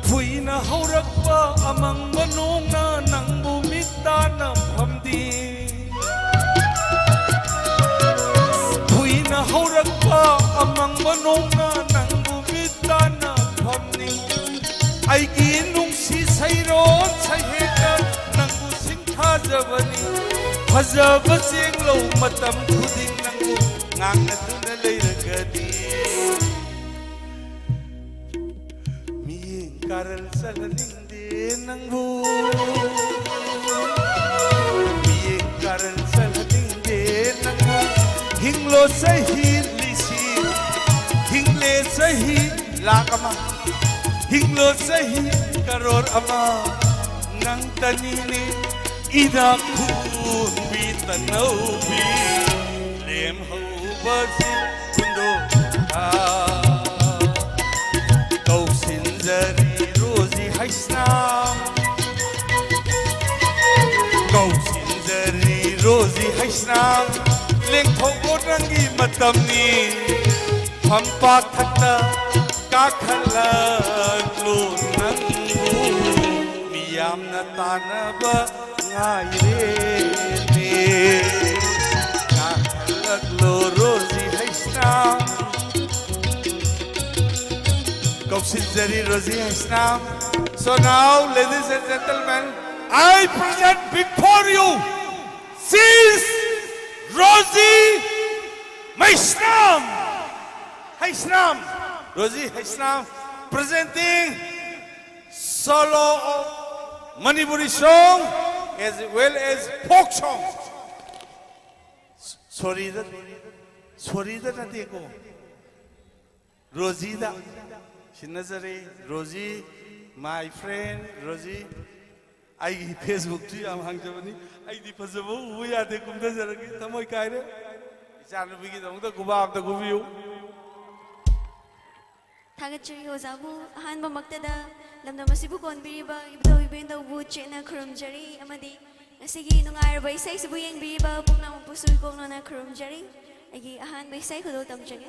puina haurakpa amang manong na nangbu mitana phamdi puina haurakpa amang manong na nangbu mitana phamni aigi nungsi sairon saihek na nangbu singtha jabani fazaba chenglo matam khuding nangbu ngangna tuna leiragadi miyeng karal salaning de nangbu miyeng karal salaning de nangbu hinglo sahi lisi hingle sahi lakama hinglo sahi karor ama nang tanini ida khun bitanaw bi lem ho basi gundo kau sinjari rozi haisnam kau sinjari rozi haisnam leng thok rangi matam ni phampa thakta ka khala lo nangu miyam na tanaba ngaire ne ka khala lo rozi haisnam Kausinjari Rozi Haisnam. So now, ladies and gentlemen, I present before you Sis Rozi Haisnam. Haisnam, Rozi Haisnam, presenting solo Manipuri song as well as folk song. Sorry that I go. Rozi da. Shinazare, Rozi, my friend, Rozi. I Facebook too, I'm hanging. I did possible. We are the Kumdazaraki, Tamoy Kaira. It's an begin on the Kuba of the Gubu. Tagachiri Ozabu, Hanba Maktada, Lamdamasibu Konbiriba, Ibdo Ibendo Wood, Chena Kurumjari, Amadi, Nasigi Nungar by Sai Subuyang Biba, Puna Pusu Kona Kurumjari, Agi Ahan by Sai Kudo Tamjari.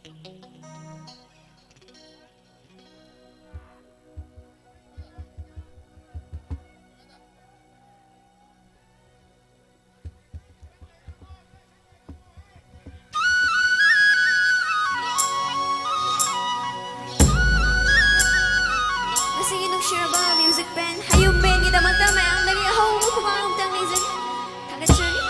Shiraba Music Band Hayung Ben kita mata mayang dari home kumang tang music tagat suri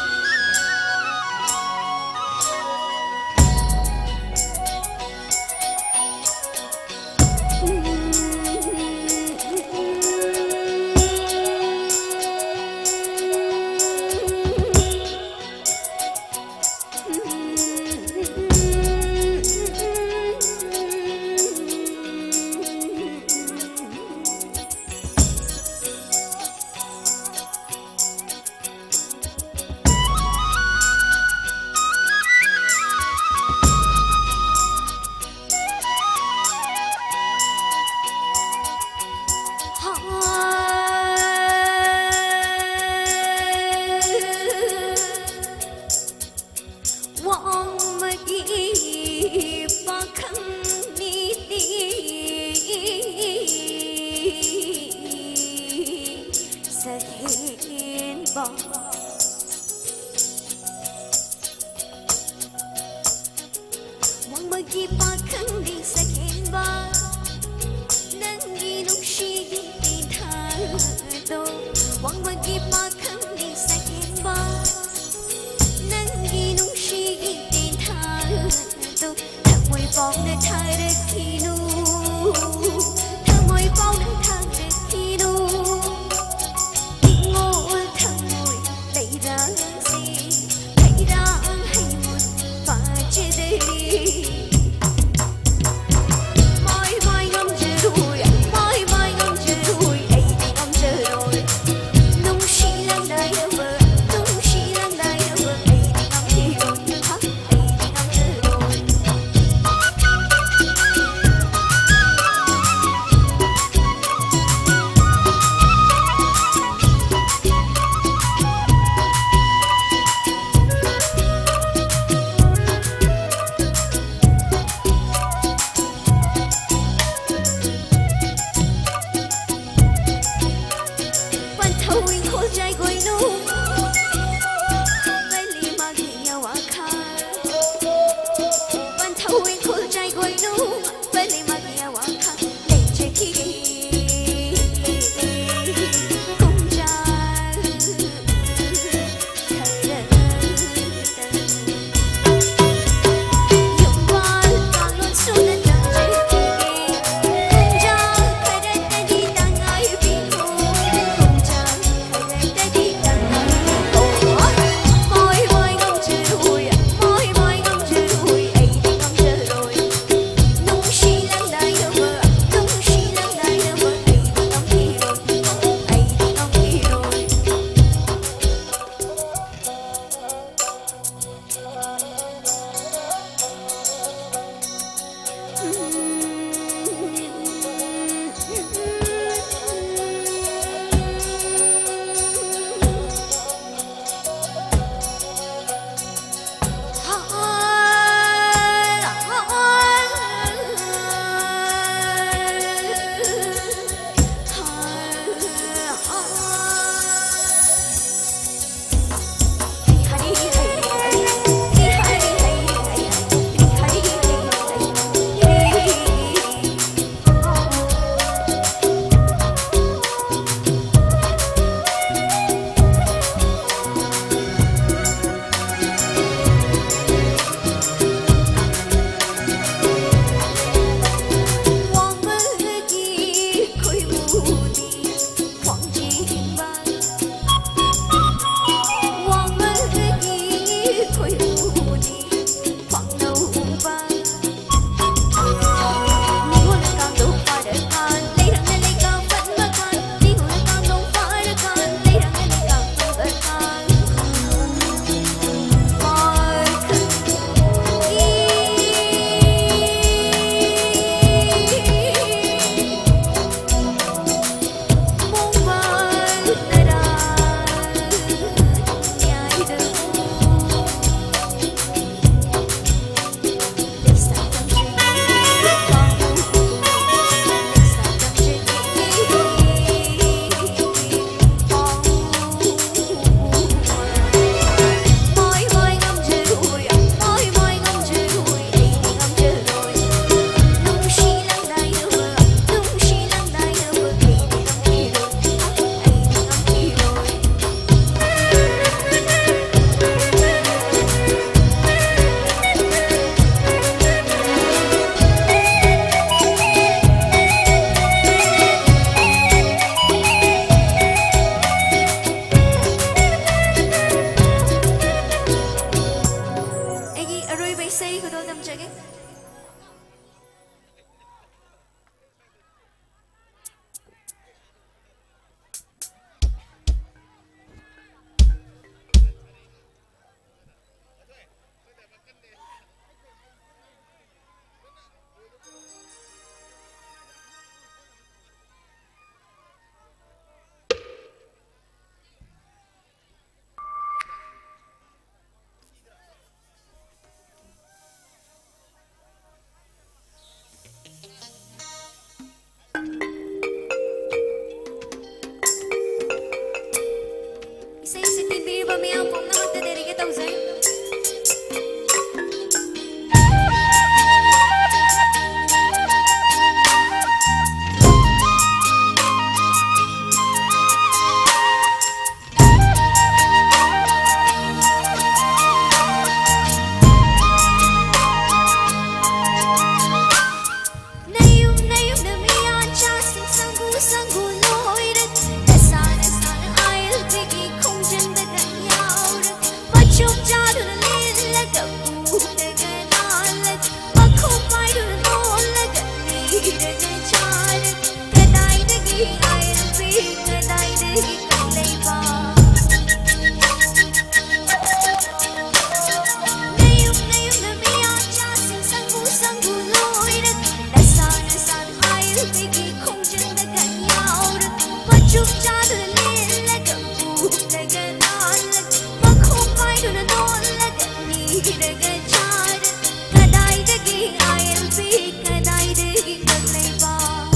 ꯆꯨꯞ ꯆꯥꯗꯨꯅ ꯂꯦꯜꯂꯒ ꯄꯨꯔꯒ ꯅꯥꯜꯂꯒ ꯃꯈꯣꯡ ꯄꯥꯏꯗꯨꯅ ꯅꯣꯜꯂꯒ ꯅꯤꯔꯒ ꯆꯥꯔ ꯀꯗꯥꯏꯗꯒꯤ ILP ꯀꯗꯥꯏꯗꯒꯤ ꯀꯪꯂꯩꯕꯥꯛ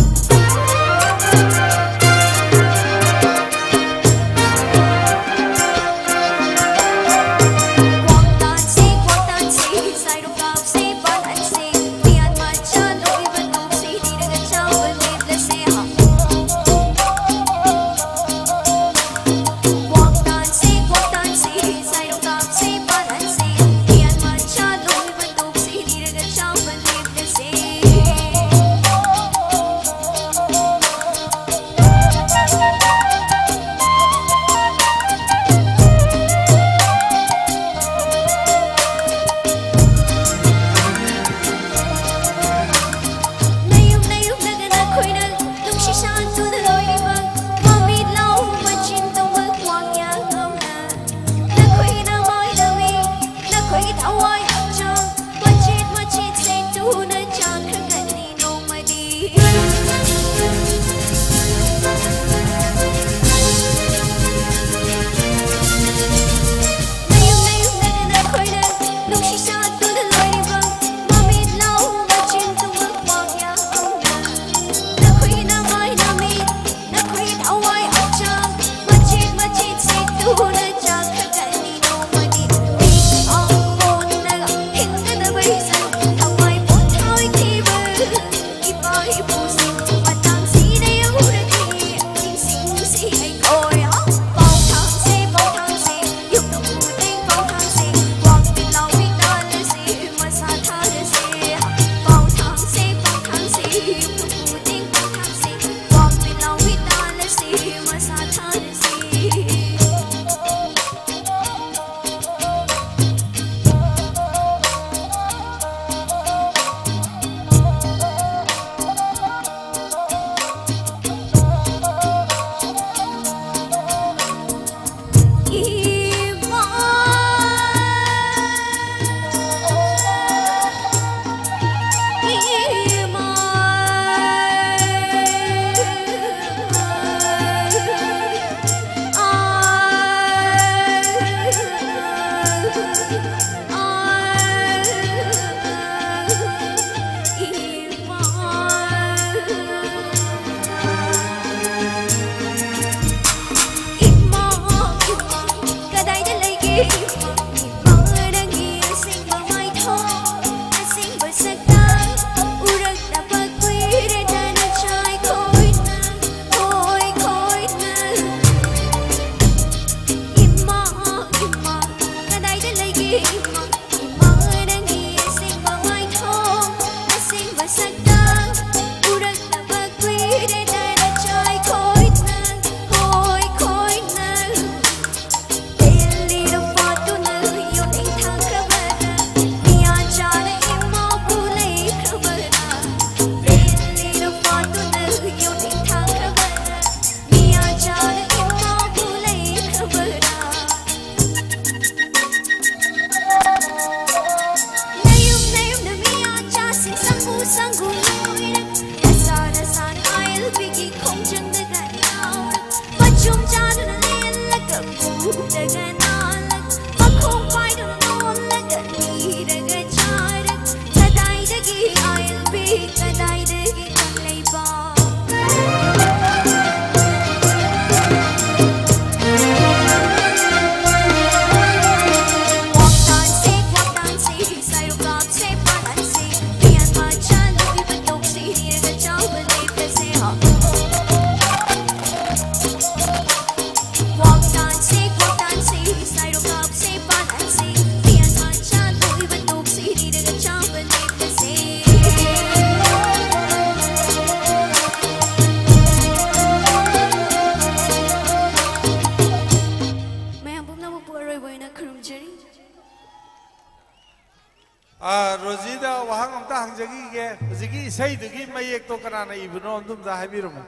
Rosida wahang amta hangjagi ge zigi isai dugi mayek to kanana ibno andum da habirumu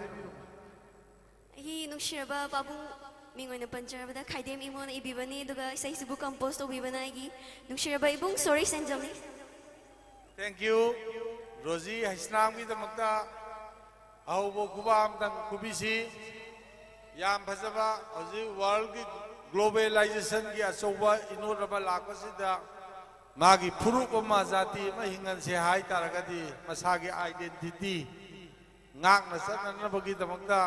Hi nushiraba babu mingoy na panjarabada khaidem imon ibibani duga isai subu compose to bibana gi nushiraba ibung sorry senjami Thank you Rosie haisnam gi damakta ahobo kubam dan kubisi yam फजबा हजि world की globalisation की अचौबा इनोरबा लापसिदा मागी फुरुप मा जाति मा हिंगन से हाई तारगदी मसागी identity ngakna sananabagi damakta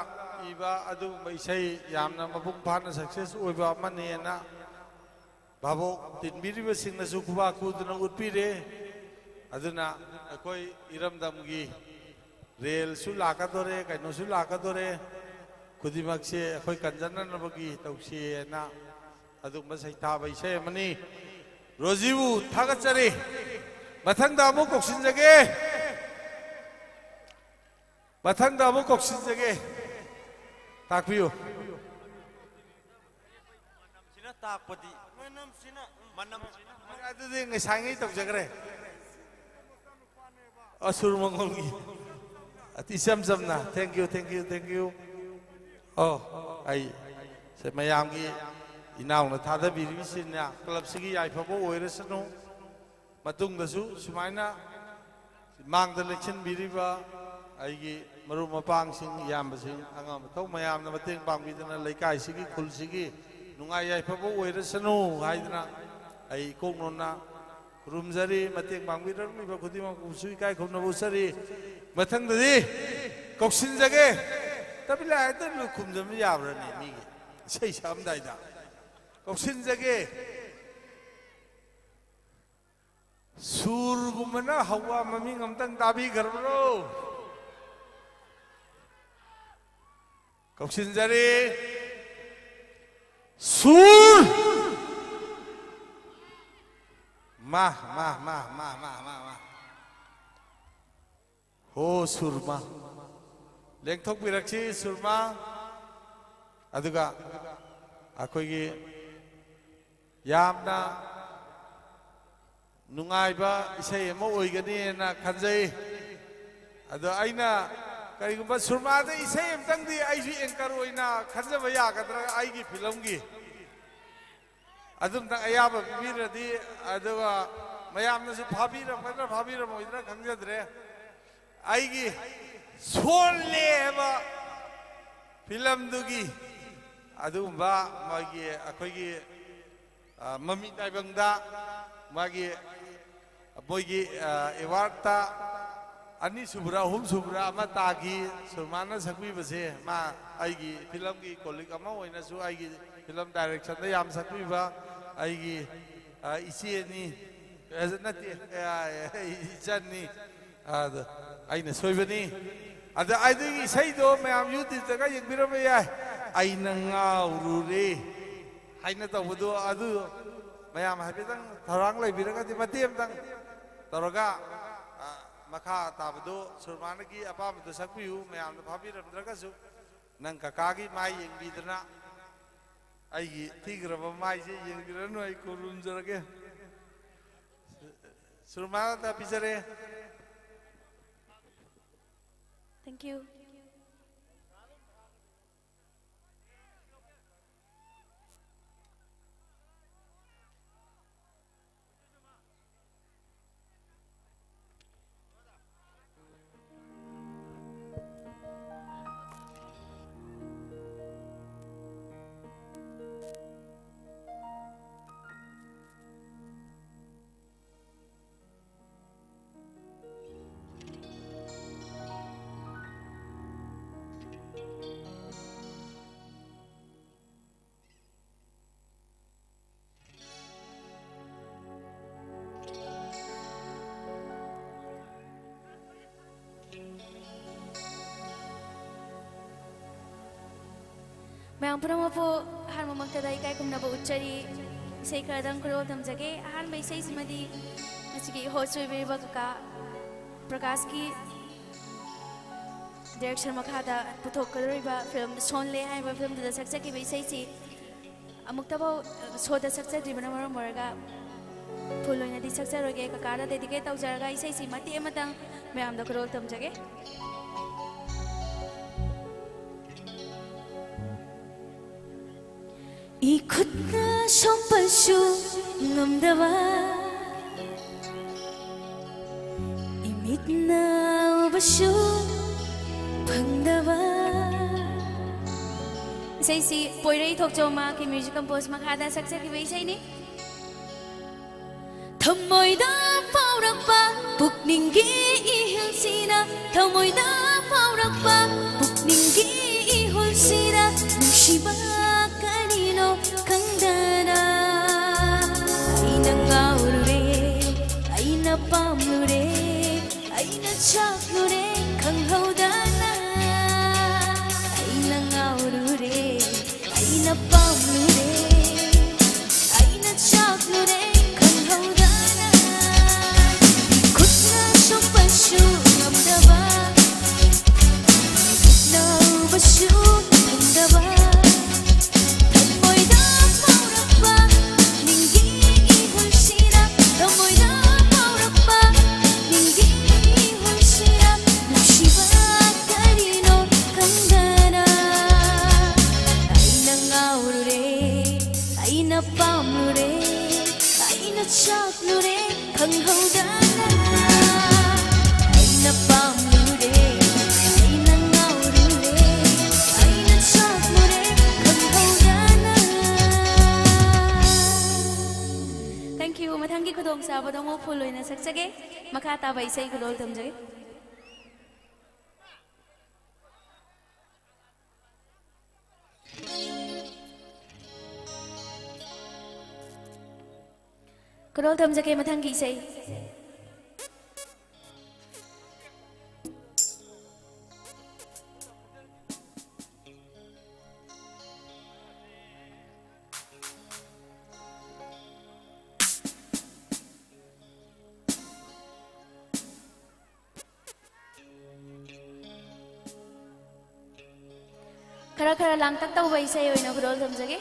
iba adu maisai yamna mabung phana success oiba manena babo tinbiriba singna su kuba kuduna utpire aduna akoi iramdamgi rail su lakadore kaino su lakadore kudimak se akoi kanjananabagi tausi na adu masai ta baisai mani rojibu thagachari mathangda amu koksinjage mathangda amu koksinjage takpiyo sina takpadi manam sina adu de ngai taujagre asur mongolgi ati samna thank you oh ai se mayam gi inaw na thada biri sinna club sigi ai phabo oirasanu matung da su sumaina mang da election biri ba ai gi maru mapang sing yam sing angam thau mayam na mateng bang bi dana laikai sigi khul sigi nungai ai phabo oirasanu haidna ai kongnona rumjari mateng bang bi ram ba khudi ma kusui kai khomna busari mathang da di koksin jage tabila ai ta lu khum jam yabra ne mi gi sei sam dai da koksin jage sur gumana hawa mami ngamtang tabi garbro koksin jare sur ma ho surma lengthok birakchi surma aduga akoigi yamna nungaiba isai ama oigani na khanjai ado aina karigumba surma de isai amtang di aiji anchor oina khanjaba yagadra aigi film gi adum tang ayaba bibiradi aduga mayamna su phabira moidra khangjadre aigi solleba film dugi adumba magi akoigi mami taibangda magi boigi ewarta ani subra hum subra ama tagi surmana sakbi base ma aigi film gi kolik ama oina su aigi film direction da yam sakbi ba aigi isi ni nati ichani ad aina soibani ada aidigi saido mayam youtube daga yengbirama yai aina ngaurure haina tawudu adu mayam habitang tharang laibiraga di matem tang taraga makha tabdu surmana gi apamdu sakpiu mayam phabiram dragasu nang kakagi mai yengbidana aigi tigraba mai je yengbiranu ai kurunjarage surmana ta pisare. Thank you. Mayang pura po har mo magtaday kay kung nabo uchari isay karadang kuro tamjage han may isay simadi sige hosoy beriba kaka Prakash direction makada putok kariba film sonle hai ba film da saksa ki isay si amuktabaw soda saksa di bana maraga puloy na di saksa roge kakara dedicate tau jaraga isay si mati ematang mayam da kuro tamjage ikutna sompashu ngamdawa imitna bashu pangdawa Isai si Poirei Thokchoma ki music compose makada saksa ki bai isai ni Thamoida phaurakpa pukningi ihilsina Thamoida phaurakpa pukningi ihilsina Nushiba kanino kangdana Aina ngaurure aina pamlure aina chaklure kanghaudana Aina ngaurure aina pamlure aina chaklure kanghaudana Khutna supashu ngamdaba Khutna bashu ngamdaba Thamoida phaurakpa ningi ihulsina Thamoida phaurakpa ningi ihulsina Nushiba karino kangdana Aina ngaurure aina pamlure aina chaklure kanghaudana Aina pamlure aina ngaurure aina chaklure kanghaudana Thank you mathangi khudong sabadong mo phul loina saksage makha ta bai sai khudol thamjage Khudol thamjage mathangi sai Khara khara lang tak tau bai sai oina khudol thamjage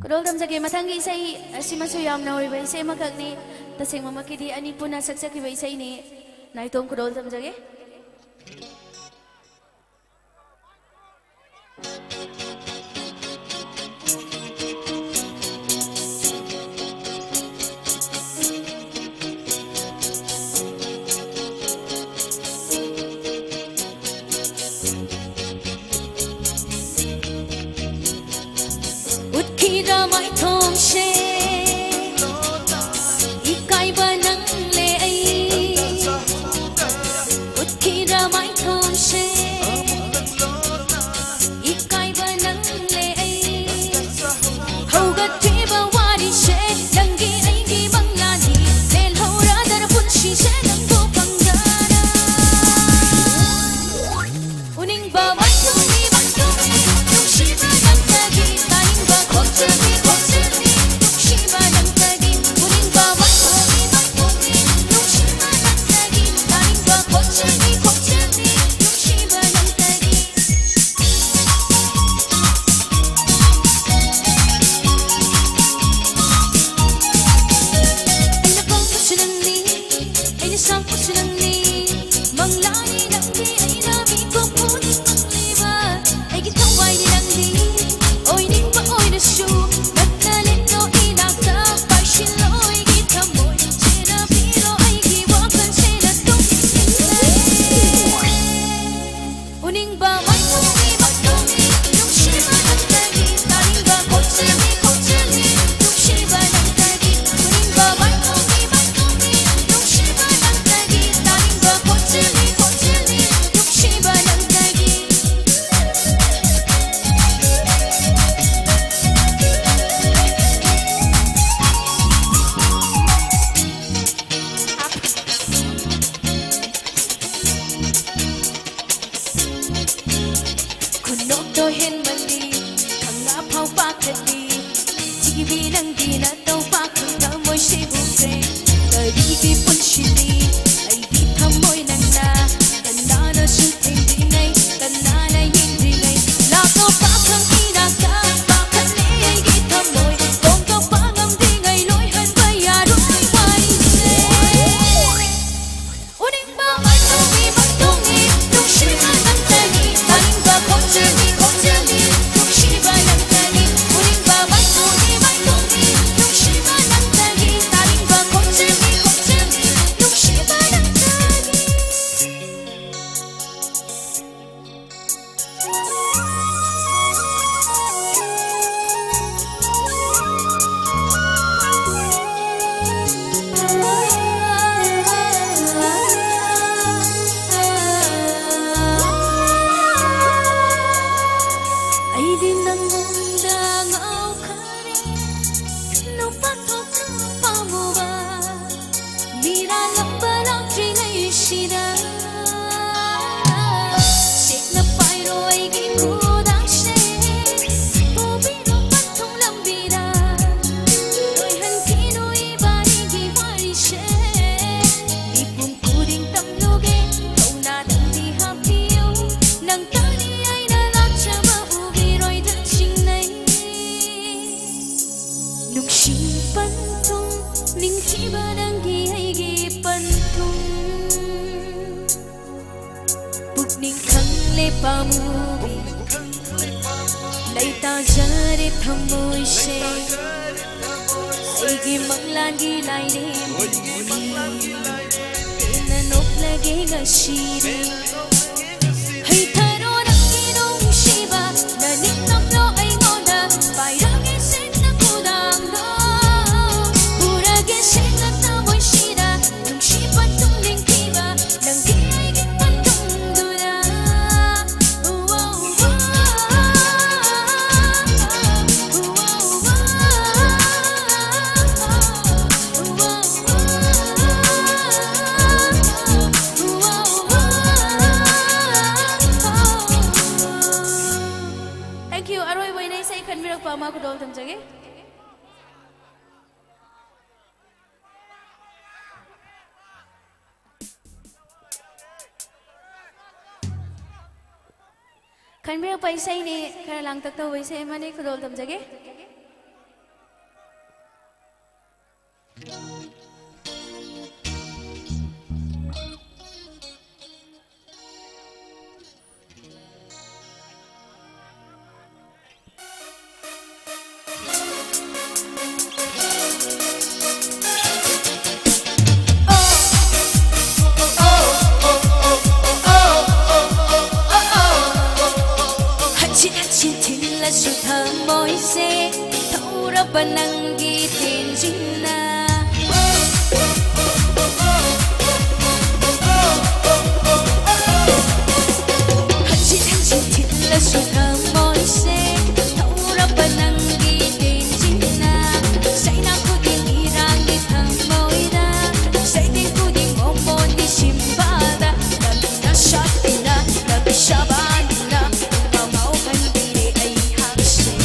Kudol tamjage mathangi isai asimasu yam nauriba isai makakni tasengma makidi ani puna saksakiba isai ni naitom kudol tamjage. खनबिरꯛꯄ इसाईने खरा लांगतक तौबा इसाई अमाने खुदोल तमजगे 모이세 돌아봐 남기 딘진나 한신 틸러수가 모이세 돌아봐 남기 딘진나 사이나 꾸딩이랑 니탕 모이다 사이딩 꾸딩 모모니 심바다 남기나 샤피나 남기 샤바니나 마마오 간디리 아이 항시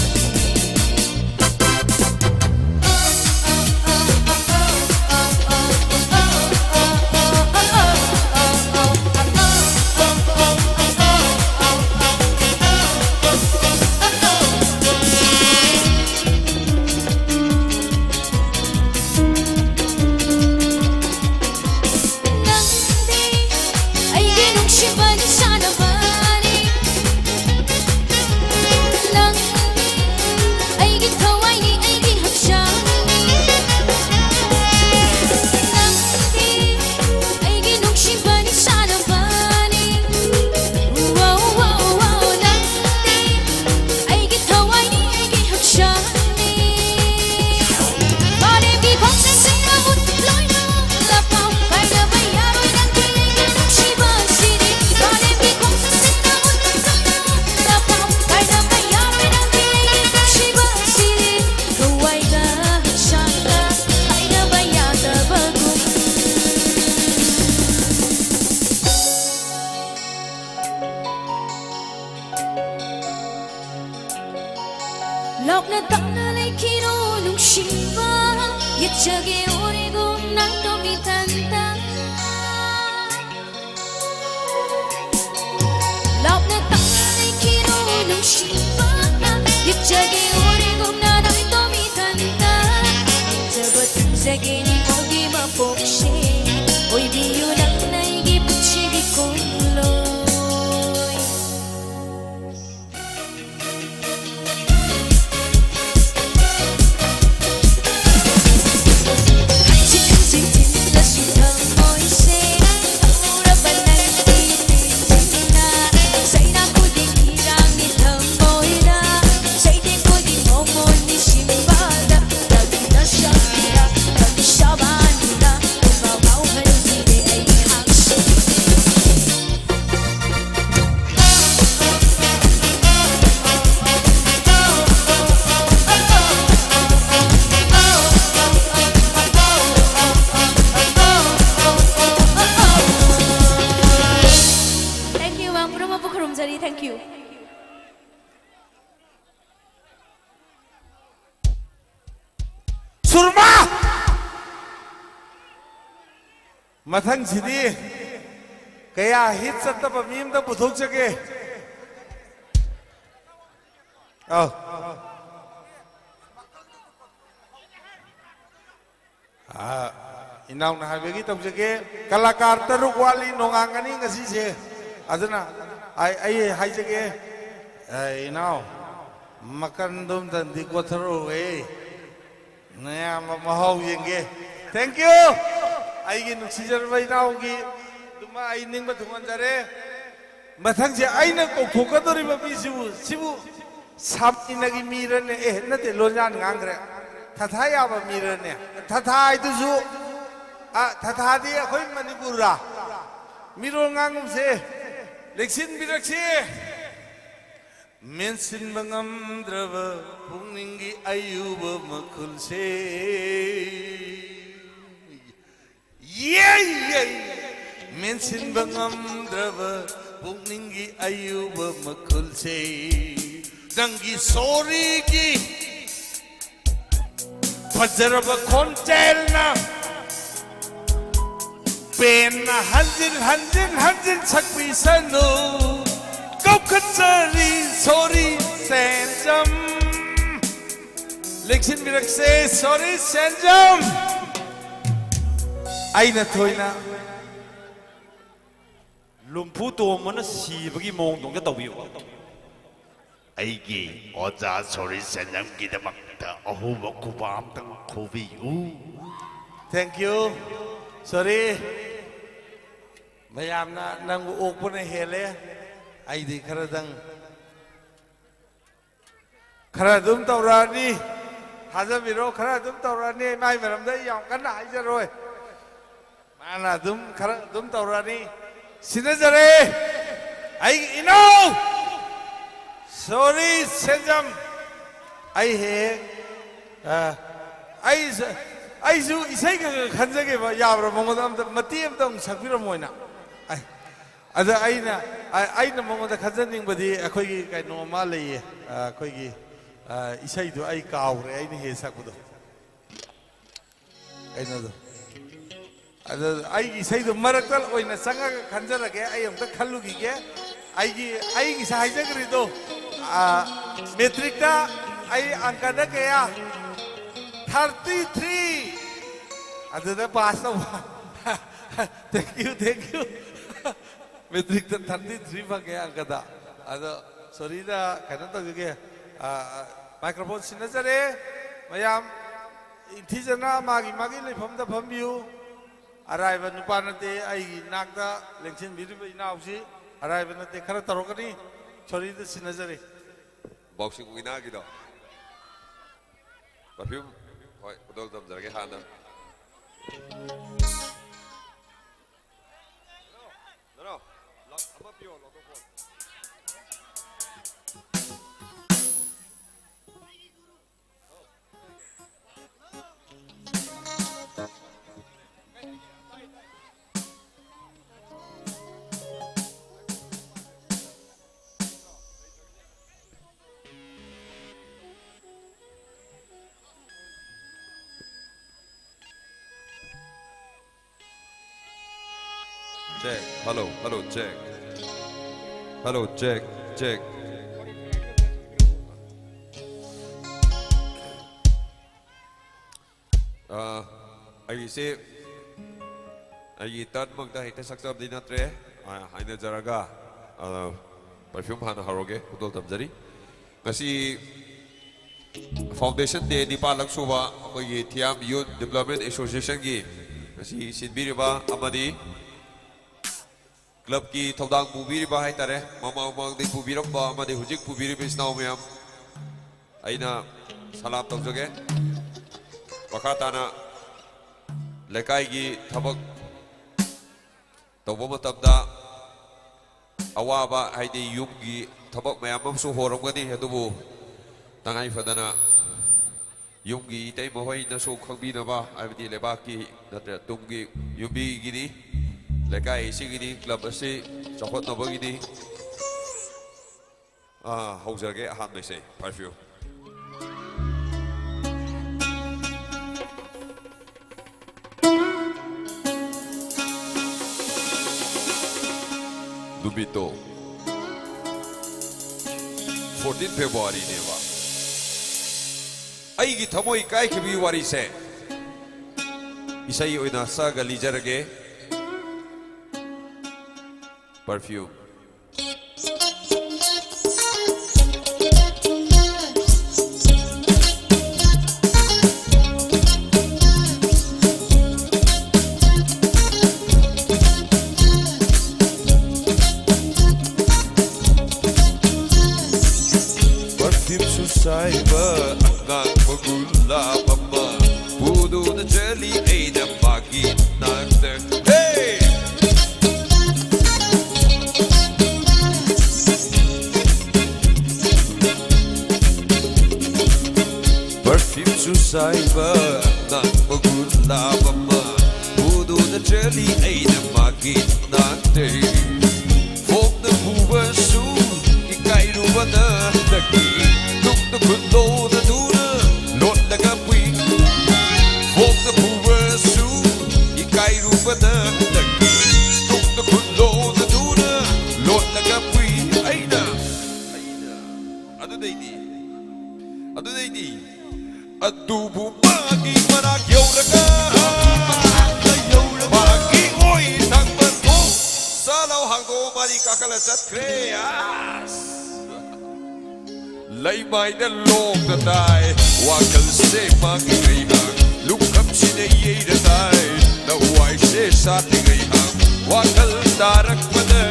럭나 떠나 레키로 눈심바 예차게 오리고 난또 미탄다 럭나 떠나 레키로 눈심바 예차게 오리고 난또 미탄다 저번 세계니 거기만 복시 오이 비유랑 나에게 붙이기 꼴로 Thank you. Surma! Mathang sidi kaya hit sa tapamim da puthok jage. Oh. Inaw na habegi tab jage kalakar taruk wali nongangani ngasi se. Adana ai hai jage inaw makan dum dan di kotharo naya mahau yenge. Thank you. Aigi nuksijar bai naogi duma ai ning ba thungan jare mathang je aina ko khokadori ba bi sibu sapinagi mirane nate lonjan ngangre thathaya ba mirane thathai tu su thatha di akhoi manipur ra miro ngangum se leksin biraksi mensin bangam drava pungningi ayuba makul se mensin bangam drava pungningi ayuba makul se dangi sorry ki fajaraba kontelna pen hanjil sakpi sanu kop Kachari, sorry, Sanjam. Lexin Mirakse, sorry, Sanjam. Aina Toina. Lumputo Monasi, Bagi Mong, don't get the view. Aigi, Oza, sorry, Sanjam, Gidamakta, Ohuva Kubam, Kovi. Thank you. Sorry. Mayam na nang open hele. Ay di karadang. Karadum taurani. Hazabiro karadum taurani. May maramda yang kana ay jaroy. Mana dum karadum taurani. Sinajare. Ay ino. Sorry, Sanjam. Ay he. Ay su isay ka khanjage ba yabra mongoda mati amtong sakpira moina. Ada aina mongoda khanjaning badi akhoi gi kai no ma lei akhoi gi isai du ai kaure ai ni he sakbudo. Ai no do. Ada ai isai du marakal oina sanga khanjara ge ai amta khallu gi ge ai gi sahai jagri do metric da ai angka da ke ya 33. Ada pass na. Thank you. Metric 33 pa kaya ang kada. Ada sorry na kaya to kaya microphone sinajare mayam intijar na magi lefam da phambiu arrive nupa nate ai nakda lengchen biru inausi arrive nate khara tarokani sorry da sinajare boxing wina gido perfume hoy udol dam jarage hana no I'm up here on the phone. Check. Hello, check. Hello, check. I say, I thought Magda hit a success of the Natre. I know Zaraga, perfume Hana Haroge, Udol Tamzari. Kasi Foundation Day, Nipalang Suba, Tiam Youth Development Association Game. Kasi Sinbiriba, Amadi. Club ki thaudang pubiri ba hai tare mama de pubiram ba ma de hujik pubiri bis naw myam aina salam tawjage wakhatana lekai gi thabak tawba matabda awaba hai de yum gi thabak mayam su horamgani adubu tangai fadana yum gi tai mohoi na su khangbi na ba abdi leba ki natra tumgi yubi gi ni lekai sigini club asi chokot na bagini haujarge ahan mai sei perfume Dubito 14 February neva aigi thamoi kai khibi wari se isai oina saga lijarage perfume Susaiba anak pagula mama pudo na jelly ay na bakit nagter hey perfume susaiba anak pagula mama pudo na jelly ay na bakit nagter folk na buwasu ikay ruwa na lagi the good Lord, the Duna, Lord, the Gapui, walk the poor Sue, Ikairu, but the good Lord, the Duna, Lord, the Gapui, Aida. Adubu magi manak yauraga Magi oi tang bantu Salau hangdo mari kakala satkreas Lay mai da lok da dai Wakal se magi gai hang Lukap sine ye da dai Na wai se sati gai hang Wakal darak pada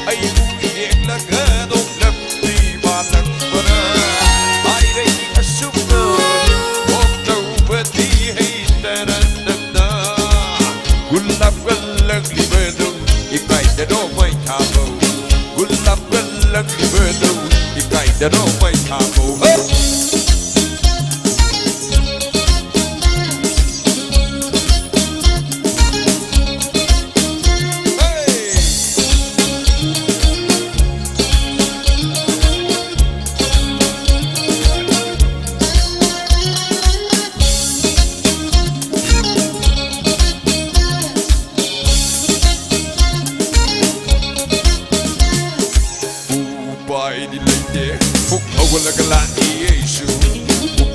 Ay yek laga dok lepti batak pada Ay rei asuk na Hok tau bati hai tarananda Gulab galang libedong Ikai da do mai tabo Gulab galang libedong Ikai da do mai tabo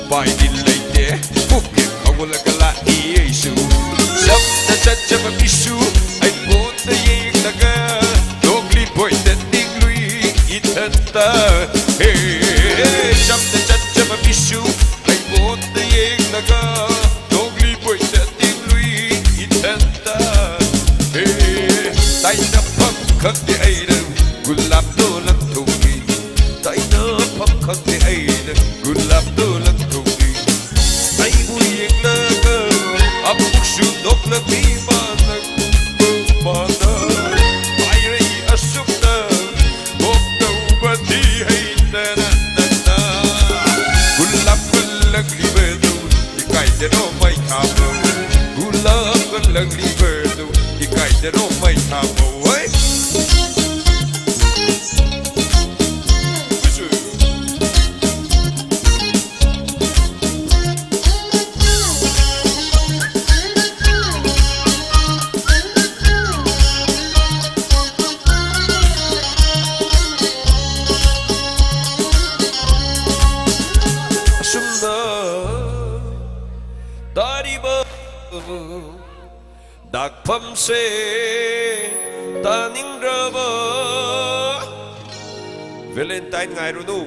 Pai di leite, porque agora cala e isso. Sab na chacha pa bisu, ai ponta ye naga, dogli boy da tingui itanta. Hey, sab na chacha pa bisu, ai ponta ye naga, dogli boy da tingui itanta. Hey, tai na pam khak de aida, gulab do lam thugi. Tai na pam khak de aida, gulab do lam Lagli verdo, ikai de no mai tamo, oi? Dakpam se taning raba Valentine ngai runu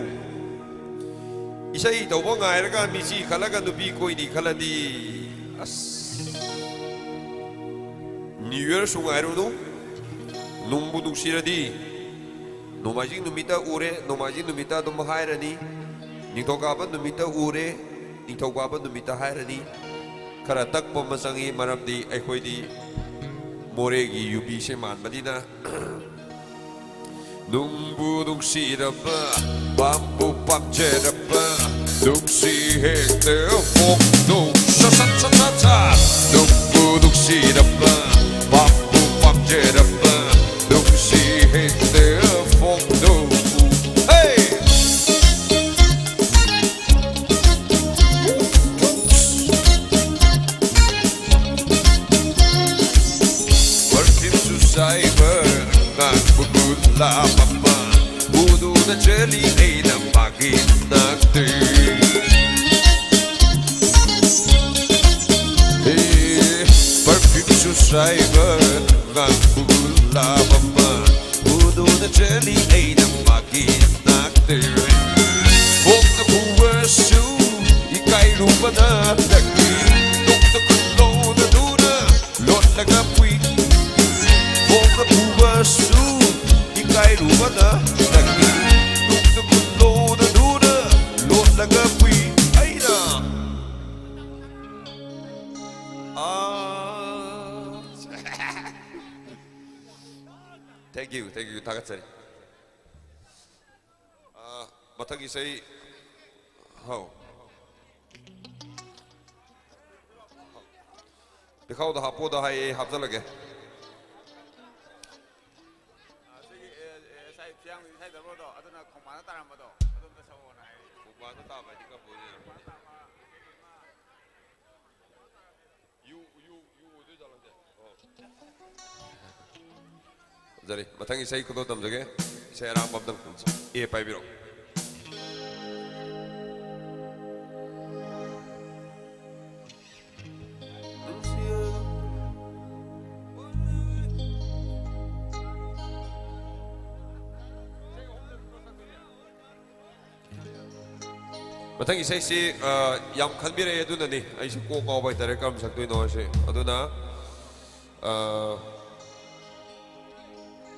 Isai tawba ngai raga misi khalaga nubi koi ni khaladi as New Year su ngai runu Nungbu nuksiradi Nomajing numita ure Nomajing numita dum hairani Ningtokaba numita ure Ningtokaba numita hairani Karatak pemasangi maram di ekoi di moregi yubi seman madina Numbu dungsi rapa bambu pamjerapa dungsi hekte fok dung sasat sasat Numbu dungsi rapa bambu pamjerapa dungsi hekte fok dung La mama, budu na jeli ay na magin nagti. Hey, perfume susaiber ngang bugul la mama, budu na jeli ay na magin nagti. Fok na puwasu, ikay lupa na lagi, tuk na kulo na duna, lot na kapwi. Fok na puwasu. Kai rumah dah lagi duk duk lo na duna lot laga pui aina thank you takat sari matagi sai how dikhao da hapo da hai hafza lage Jadi, matang isai kudo dam jage, saya ram babdam kunci. Iya, pai biro. Matang isay si Yam Khanbire doon na ni ay si Koko by Tarekam sa tuwin no siya. Ado na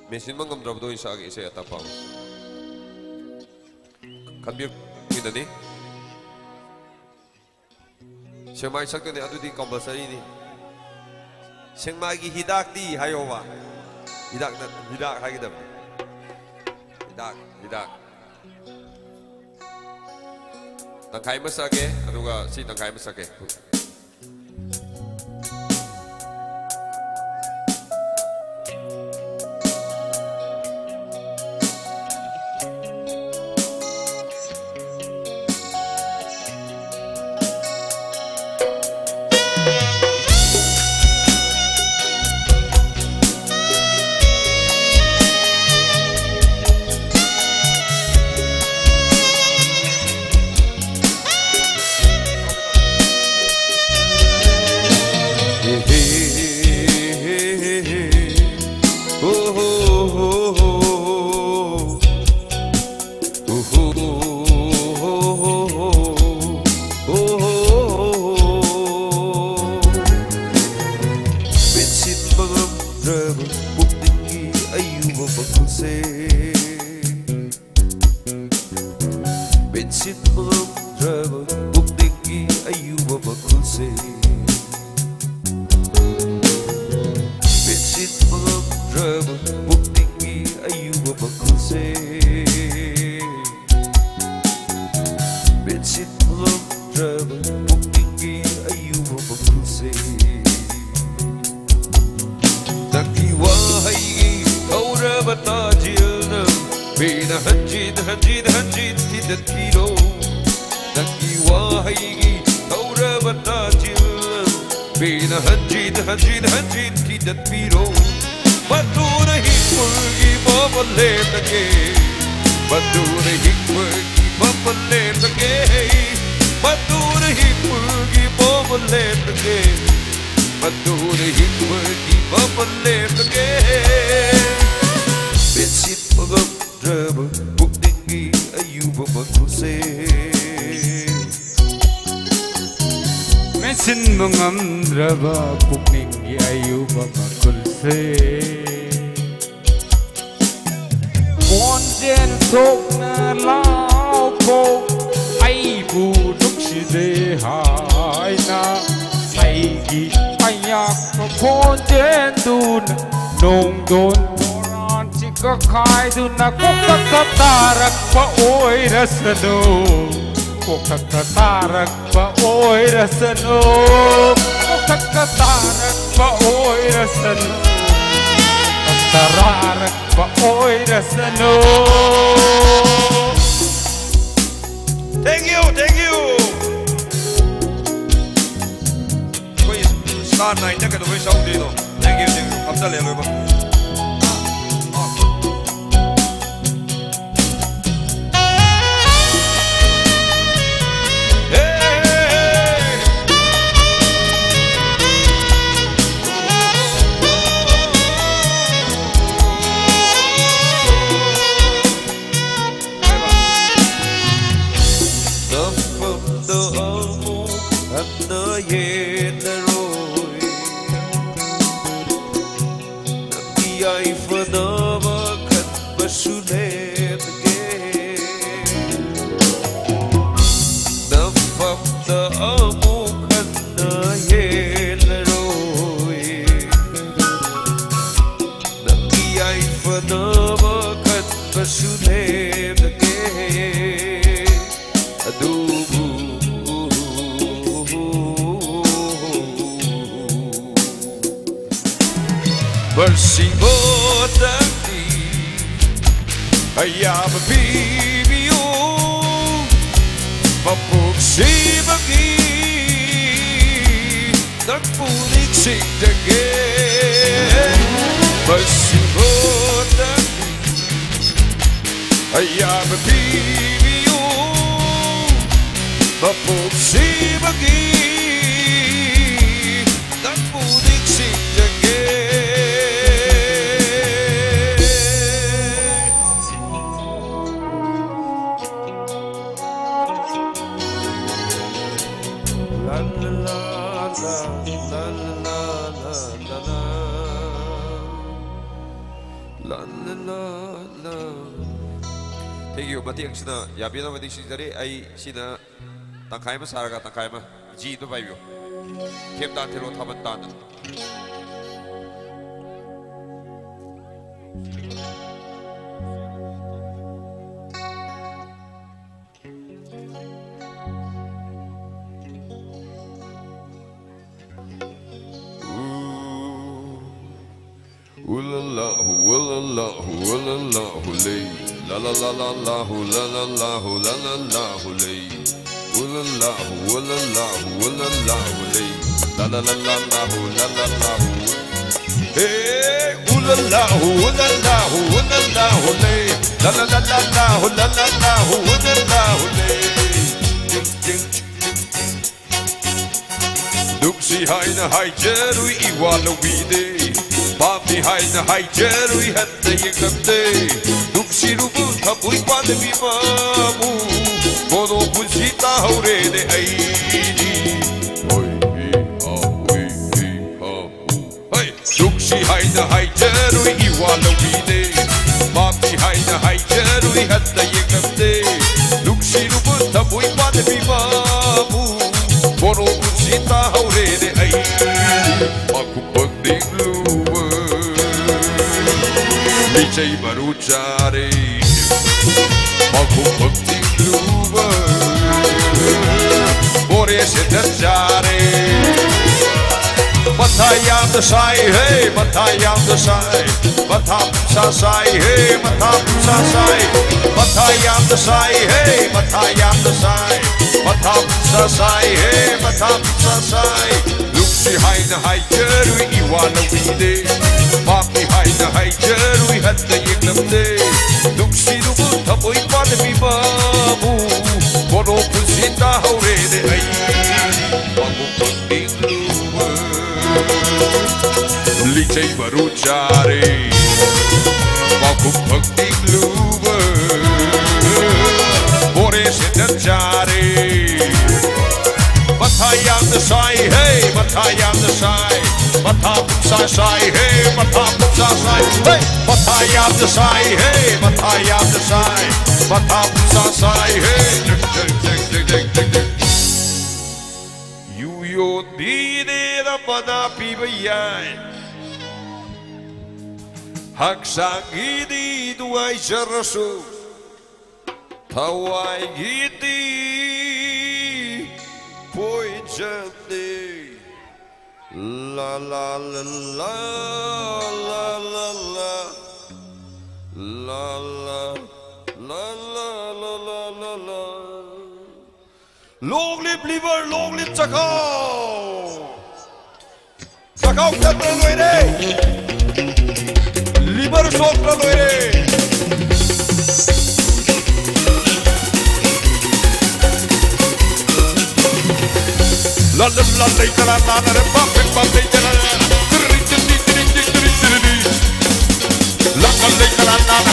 mesin mangam drop doon sa agi isay atapang. Khanbir tuwin na ni. Siya may sakto ni ado di compulsory ni. Siya magi hidak di hayo ba? Hidak na hidak hagidam. Hidak. Tangkai masake, aduga si tangkai masake. Thank you. Star night na kada voice out dito. Thank you. Kapsa lelo ba? Thank you. Matiang sina yabian na matiang sina ay sina tangkay ma saraga tangkay ma G to bayo. Kem dan tero taban dan. La la la la la hu la la la hu la la la hu lay. La la hu la la hu la la hu lay. La la la la la hu la la la hu. Hey, la la hu la la hu la la hu lay. La la la la la hu la la la hu la la hu lay. Duksi hai na hai jeru iwalo bide. Papi hai na hai jeru hatte yekte. Duksi rubu thabui pade bimamu. Kono punsita haure de ai. Oi ha oi ha. Hey, duksi hai na hai jeru iwalo bide. Papi hai na hai jeru hatte yekte. Duksi rubu thabui pade bimamu. Kono punsita haure de ai. Aku pagding luwa. Licay maruchare. Aku pagding luwa. Ore se terjare. Matayam the sai, hey, matayam the sai. Matam sa sai, hey, matam sa sai. Matayam the sai, hey, matayam the sai. Matam sa sai, hey, matam sa sai. Luksi hai na hai jeru iwana wide. Papi hai na hai jeru hatta yeklamde. Luksi rubu thaboi pade bimamu. Kono punsita haure de ai. Aku pagding luwa. Licay maruchare. Aku pagding luwa. Ore se terjare. Matayam the sai, hey, matayam the sai. Matam sa sai, hey, matam sa sai. Hey, matayam the sai, hey, matayam the sai. Matam sa sai, hey. You yo dide da pada pibayai. Hak sangidi duai jarasu. Tawai gidi. Poi jande. La la la la la la la la la la la la la la. Long live liver, long live Chakao. Chakao katra loire. Liver sokra loire. La la la la la la la pop it pop it la la la la la la pop it la la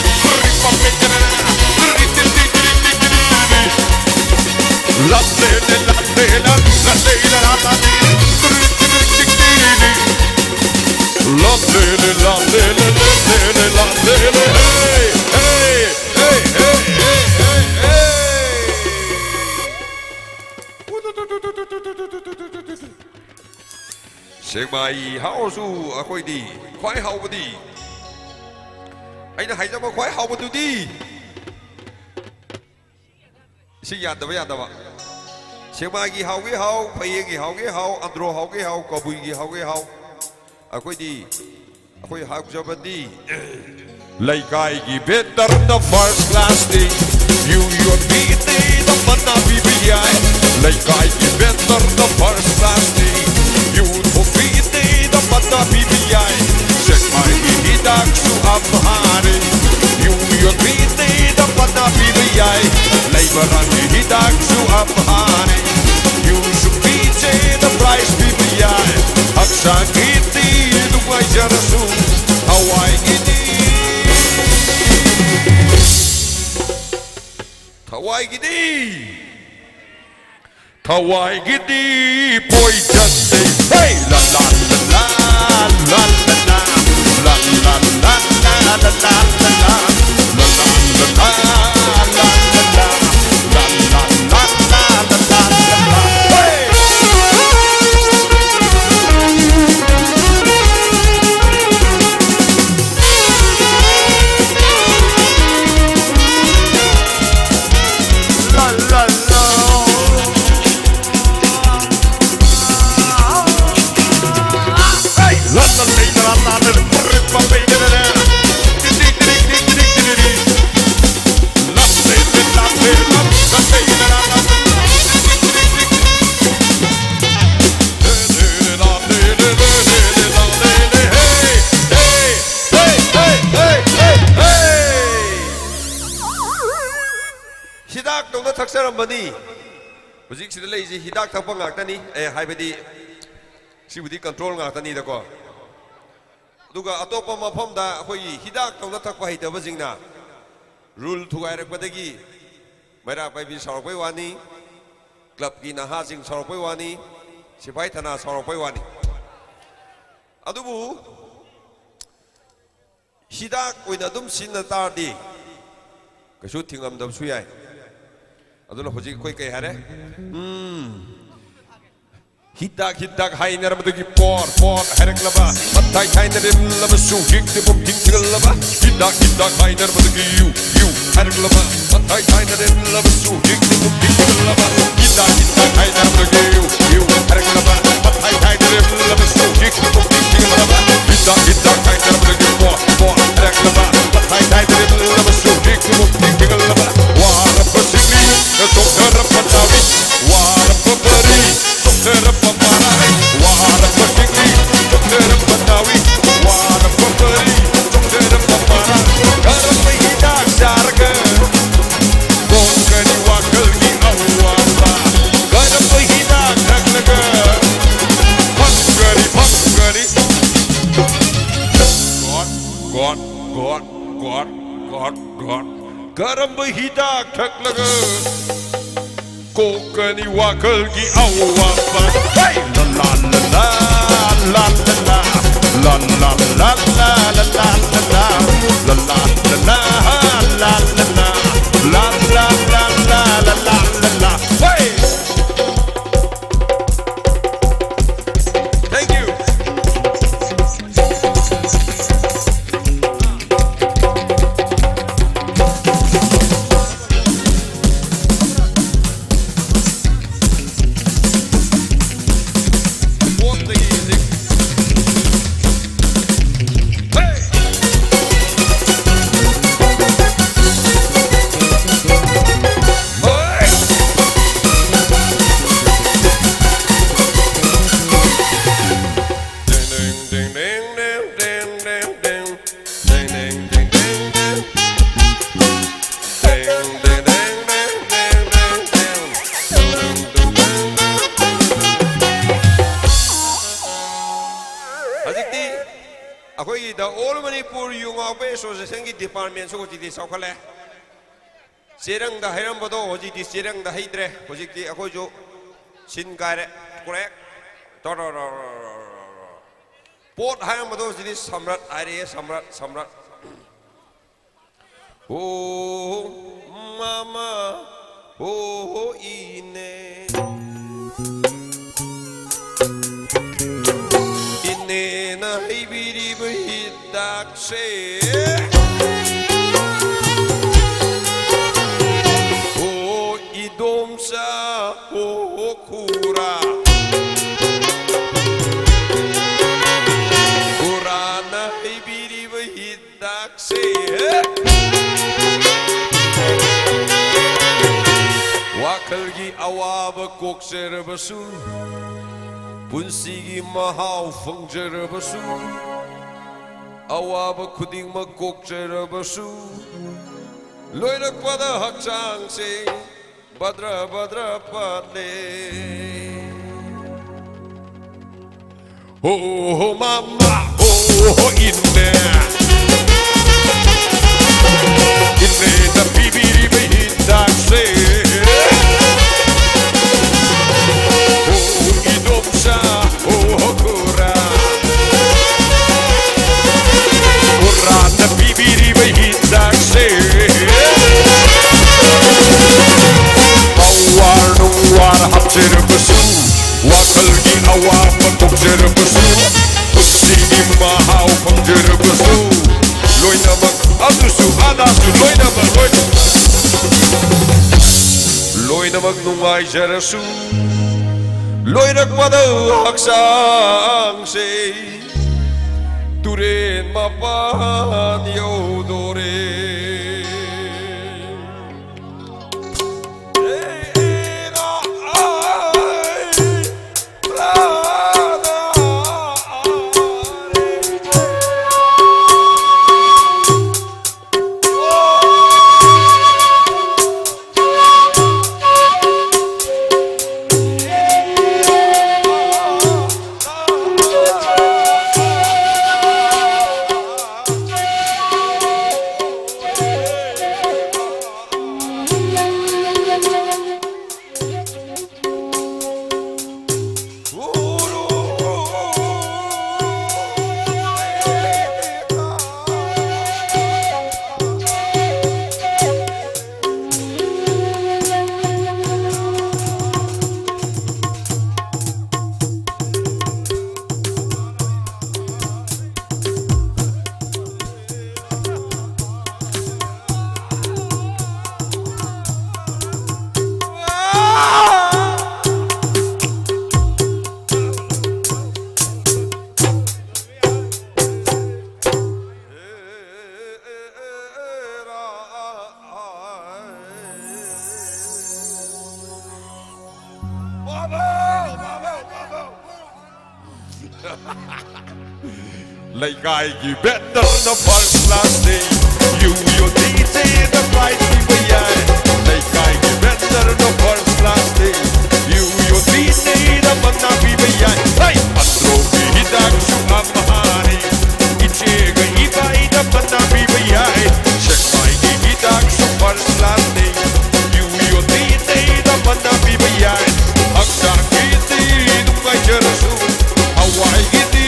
Mai hao su ở khôi đi khoái hậu đi anh đã hay ra mà khoái hậu mà tôi đi sinh nhật với anh đâu ạ Chiang Mai cái hậu Phi cái hậu Andro hậu cái hậu Cò Bùi cái hậu ở khôi đi ở khôi hậu cho bên đi lấy cái better the first class thing you your beat the manna BBI lấy cái better the first class thing you for beat the manna BBI check my hidak su amhare you your beat the manna BBI lấy baran hidak su amhare you should beat the price BBI aksa giti duai jarasu Hawaii giti Hawaii gidi Hawaii gidi poison day. Hey, la la la la la la la la la la la la Bani, Music is lazy, he ducked up on Actani, a hybrid. She would control Actani the core. Luga Atopa Mapomda, he ducked on the Takwai, the Vazina. Rule to Irakwadagi, Mera Baby Sorpewani, Club Gina Hazing Sorpewani, Sipaitana Sorpewani. Adubu Hidak with a dum sin the tardy. Shooting on the Suyai. I don't know what you quick had. Hitak high never to give poor, Heraklava, but I kind of love a shoe, kick the book, lava. Hitak high never to give you, Heraklava, but I kind of love a shoe, kick the book, lava. Hitak high never to give you, Heraklava, but I kind of love a shoe, kick the book, lava. Hitak high never to give poor, Heraklava, but I kind of love a shoe, kick the book, lava. What a person, the doctor of Patavi, what a puppery. What a papari, what a fucking doctor of Patawi, what a papari, doctor of Papara, Karamahida Sarga, Bongani Wakalgi Awapa, Karamahida Naklaga, Pangari, God, Karamahida Naklaga. Kokani wakalgi awapa. Hey, la la la la la la la la la la la la la la la la. Hey. Thank you. Department so the Sokale Serang the Herambado, Hojiti Serang the Hydre, Hojiti Akojo, Sin Gare, correct? Port Herambado is Samrat, Area, Samrat. Oh, Mama, oh, Ine. Inena, Ibiri, Hidak, say. Domsa Kura Kurana Ibiri Hidak say Wakalgi Awaba Kokserebasu Punsigi Mahau Fungjerebasu Awaba Kudingma Kokserebasu Loirak Pada Hakchang say Badra Pate. Oh, Mama, oh, in there. In there, the baby, that say. ꯑꯋꯥꯕ ꯊꯣꯛꯖꯔꯕꯁꯨ ꯄꯨꯟꯁꯤꯒꯤ ꯃꯍꯥꯎ ꯐꯪꯖꯔꯕꯁꯨ ꯂꯣꯏꯅꯃꯛ ꯑꯗꯨꯁꯨ ꯑꯗꯥꯁꯨ ꯂꯣꯏꯅꯃꯛ ꯂꯣꯏꯅꯃꯛ ꯅꯨꯡꯉꯥꯏꯖꯔꯁꯨ ꯂꯣꯏꯔꯛꯄꯗ ꯍꯛꯆꯥꯡꯁꯦ turen mapan yaudore Like I give better the first class day. You DJ the right people yeah. Like I give better the first class day. You DJ the manna people yeah. Hey, Andro hidak shuam mahani. Ichega ibai the manna people yeah. Check my hidak shuam first class day. You DJ the manna people yeah. Akta kiti dungai jerasu. Hawaii kiti.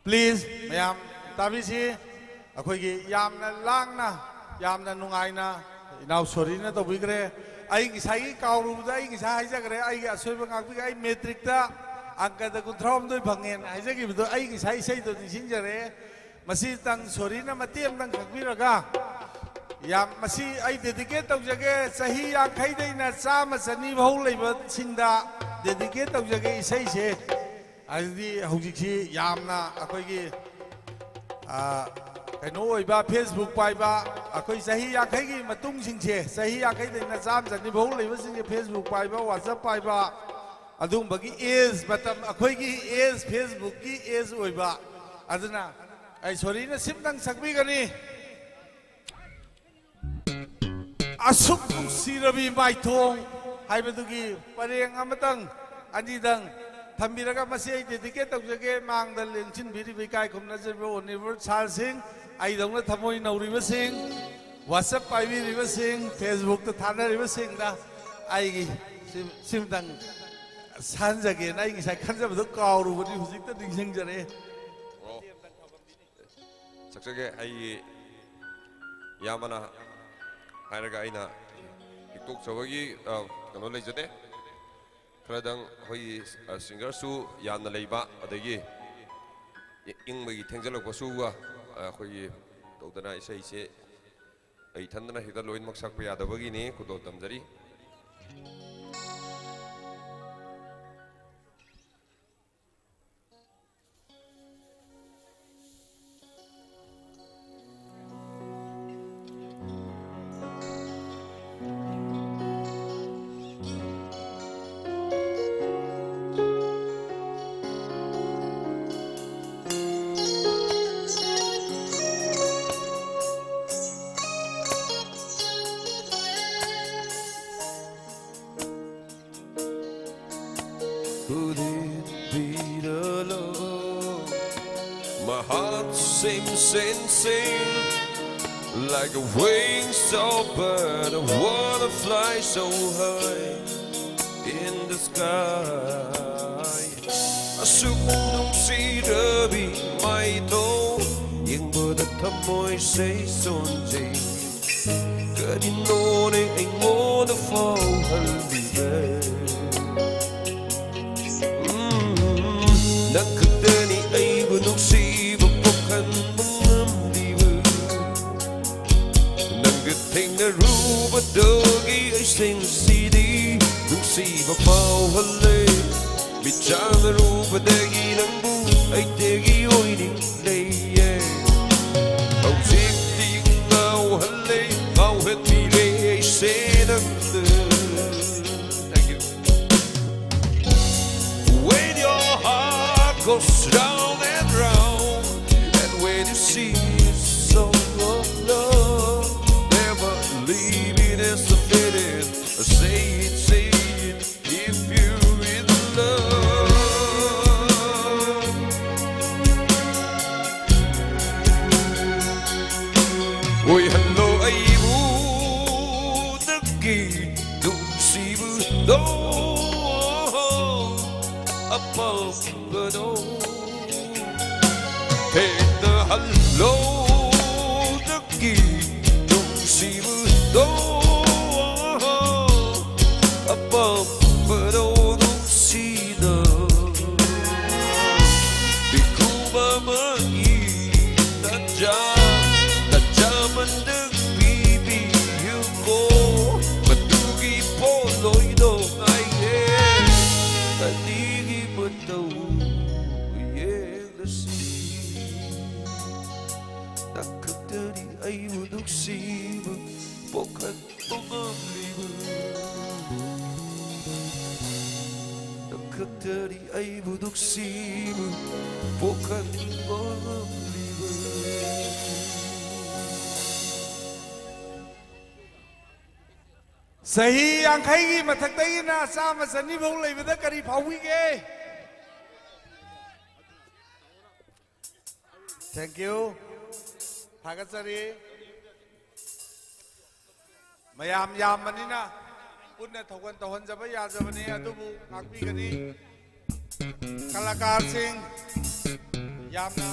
Please, mayam, tabisi, ako'y yamna langna, yamna nungaina, inaw sorry na to bigre, ay isay kauruda, ay isay jagre, ay asoy bang agbi ay metric ta, angka da kontrom doy bangin, ay jagi bedo ay isay isay to disin jare, masih tang sorry na matiam tang kagbiraga, yam masih ay dedicate tau jage, sahi yang kay day na sama sa ni bahul iba sinda, dedicate tau jage isay se. Adi hujiksi yamna ako'y kaino oiba Facebook paiba ako'y sahi yakai matung singse sahi yakai na sam jani bahul leiba singse Facebook paiba WhatsApp paiba adung bagi is matam ako'y is Facebook ki is oiba aduna ay sorry na simtang sakbi gani asuk sirabi maithong haibadugi pareng amatang anidang Thambiraga masih dedicate tawjage mangda lengchin biri bikai kumna jebo universe salsing ai dongna thamoi nauriba sing WhatsApp paibiriba sing Facebook ta thanariba sing da ai simdang sanjage na ai sai khanjabdo kauru bani hujikta dingsing jare sakjage ai yamana hairaga aina tiktok chawagi kano leijade Kadang hoi singer su yan na leiba adagi ing magi tengjalok basu wa hoi tawdana isai se ai thandana hida loin maksak pa yadabagi ni kudo tamjari my heart sing like a wings of bird, a wanna fly so high in the sky. Asuk nung si rabi mai to, yang berdatang moi say sonjay. Kadino ne ang mo the fall halibay. Nang kadani ay bunong si bukan mengamdiwa. Nang gating na ruba dogi ay sing CD, nung si bapaw halay. Bichang na ruba dagi ng bu ay dagi oining lay. Ang sikting ngao halay, ngao het mire ay senang le. Thank you. When your heart goes round and round, and when you see so of love, never leave it as a fitting. Say it, if you're in love. Ôi hello ai bu đất kỳ đủ si bu đâu above the door. Hey the hello đất kỳ đủ si bu đâu above the door đủ si đâu. Vì Cuba magi đã cha mandang bibi ko matugi po loido ay taligi mataw yelasi nakatari ay uduksiba pokat pangamliba nakatari ay uduksiba pokat pangamliba. Sahi ang kay matagtay na sama sa nibong laybada kari pawi ke. Thank you. Thagat sari. Mayam manina. Punna thokan tohon jaba ya jabani adubu ngakpi kani. Kalakar sing yamna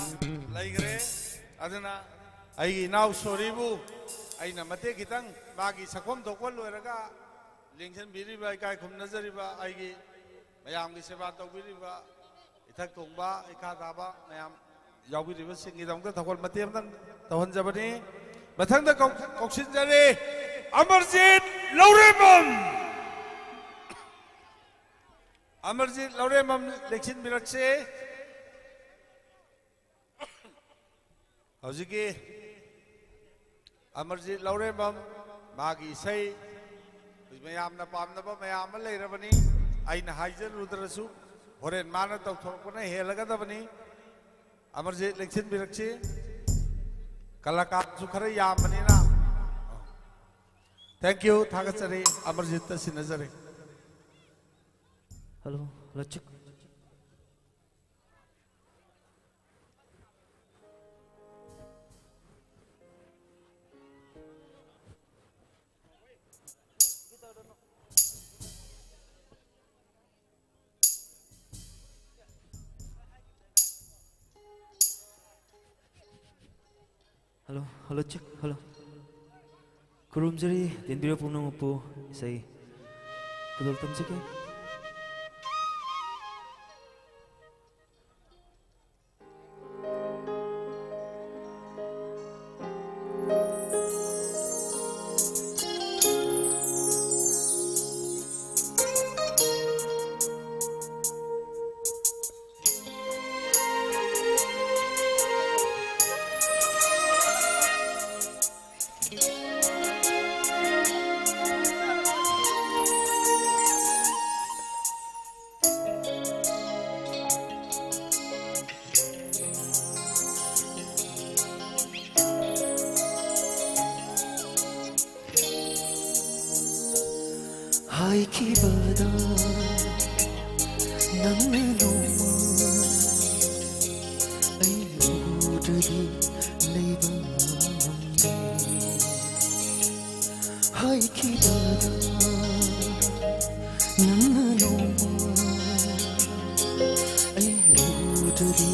laigre aduna ai nau soribu ai namate kitang bagi sakom dokol loiraga lengsen biriba kai khum nazariba aigi mayam gi seba tobiriba ithak tongba ikha daba mayam yaubiriba singi damga thokol matem dan tohon jabani mathang da koksin jare Amarjit Lauremam Amarjit Lauremam leksin birakse hojiki Amarjit Lauremam magi say mayam na pam na ba mayam lay rabani ay na haijar rudrasu horen mana tau thokna helaga da bani Amarjit leksin birakse kalakar su khare yam bani na. Thank you thagat sari Amarjit ta sinazare. Hello lachik hello check hello kurum jari dinbira punang upu isai pudol tamjike ꯎꯗ꯭ꯔꯗꯤ ꯂꯩꯕ ꯉꯝꯗꯦ ꯍꯥꯏꯈꯤꯕꯗ ꯅꯪꯅ ꯅꯣꯡꯃ ꯑꯩ ꯎꯗ꯭ꯔꯗꯤ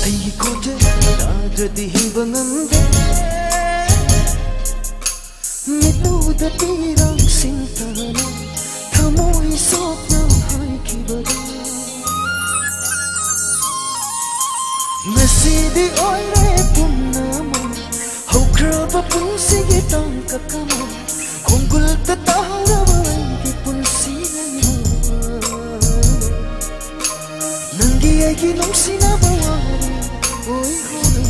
ꯑꯩꯒꯤ ꯈꯣꯟꯖꯦꯜ ꯇꯥꯗ꯭ꯔꯗꯤ ꯍꯤꯡꯕ ꯉꯝꯗꯦ ꯃꯤꯠꯂꯨꯗ ꯇꯤꯔꯥꯡꯁꯤꯡ ꯇꯥꯅ ꯊꯃꯣꯏ ꯁꯣꯛꯅ ꯍꯥꯏꯈꯤꯕꯗ ꯉꯁꯤꯗꯤ ꯑꯣꯏꯔꯦ ꯄꯨꯝꯅꯃꯛ ꯍꯧꯈ꯭ꯔꯕ ꯄꯨꯟꯁꯤꯒꯤ ꯇꯥꯡꯀꯛ ꯑꯃ ꯈꯣꯡꯒꯨꯜꯗ ꯇꯥꯔꯕ ꯑꯩꯒꯤ ꯄꯨꯟꯁꯤ ꯅꯪꯒꯤ ꯑꯩꯒꯤ ꯅꯨꯡꯁꯤꯅꯕ ꯋꯥꯔꯤ ꯑꯣꯏꯍꯧꯔꯦ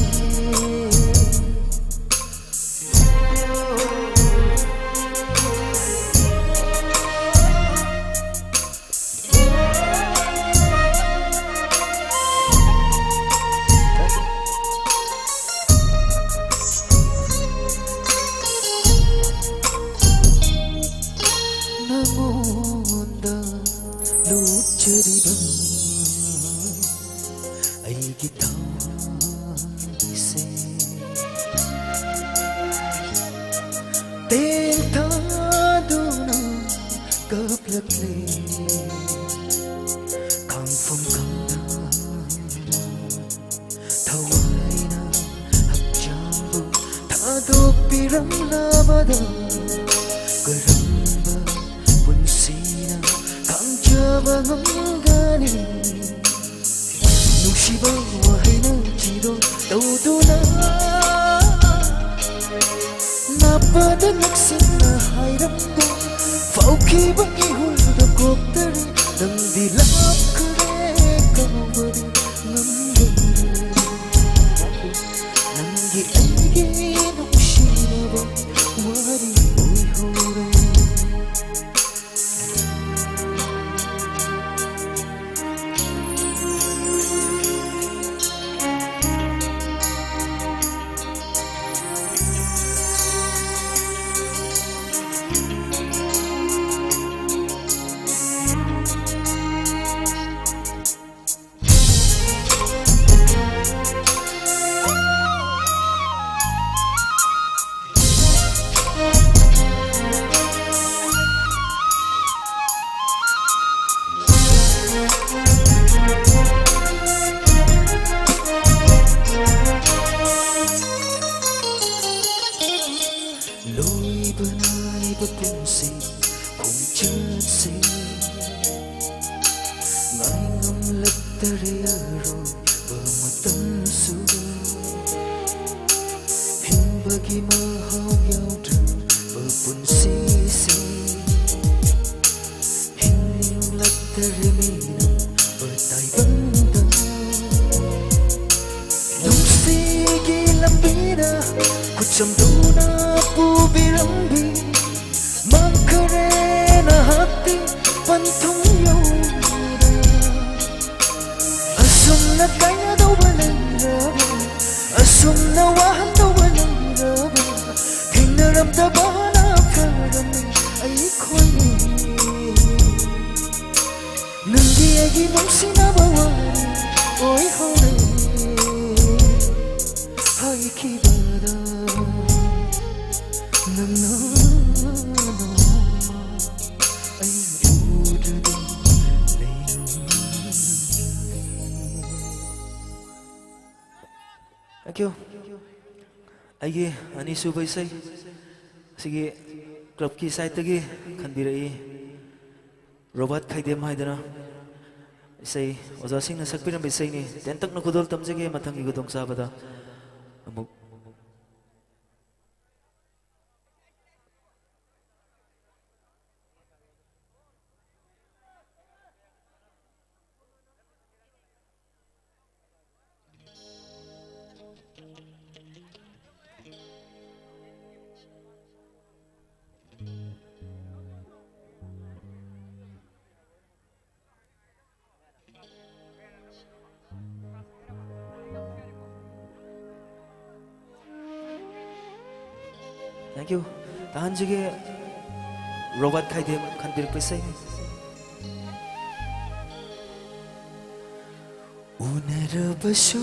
ꯅꯉꯣꯟꯗ ꯂꯨꯞꯆꯔꯤꯕ ꯑꯩꯒꯤ ꯊꯥꯡꯁꯦ ꯇꯦꯟꯊꯥꯗꯨꯅ ꯀꯞꯂꯛꯂꯦ ꯈꯥꯡꯐꯝ ꯈꯪꯗ ꯊꯋꯥꯏꯅ ꯍꯛꯆꯥꯡꯕꯨ ꯊꯥꯗꯣꯛꯄꯤꯔꯝꯂꯕꯗ ꯀꯔꯝꯕ ꯄꯨꯟꯁꯤꯅ ꯈꯪꯖꯕ ꯉꯝꯒꯅꯤ ꯅꯨꯡꯁꯤꯕ ꯋꯥꯍꯩꯅ ꯆꯤꯔꯣ ꯇꯧꯗꯨꯅ ꯅꯥꯄꯗ ꯅꯛꯁꯤꯟꯅ ꯍꯥꯏꯔꯝꯕ ꯐꯥꯎꯈꯤꯕ 이후도 곱들이 넌디 락그래 까먹어리 넘겨버려 난게 알게 녹시나봐 와리 오이호래 ꯑꯩꯒꯤ ꯑꯅꯤꯁꯨꯕ ꯏꯁꯩ ꯑꯁꯤꯒꯤ ꯀ꯭ꯂꯕꯀꯤ ꯁꯥꯏꯠꯇꯒꯤ ꯈꯟꯕꯤꯔꯛꯏ ꯔꯣꯕꯥꯔꯠ ꯈꯥꯏꯗꯦꯝ ꯍꯥꯏꯗꯅ ꯏꯁꯩ ꯑꯣꯖꯥꯁꯤꯡꯅ ꯁꯛꯄꯤꯔꯝꯕ ꯏꯁꯩꯅꯤ ꯇꯦꯟꯇꯛꯅ ꯈꯨꯗꯣꯜ ꯇꯝꯖꯒꯦ ꯃꯊꯪꯒꯤ ꯈꯨꯗꯣꯡꯆꯥꯕꯗ ꯑꯃꯨꯛ Thank you. Tahan sige Robert Khaidem khanbir pisay. 우내려봐쇼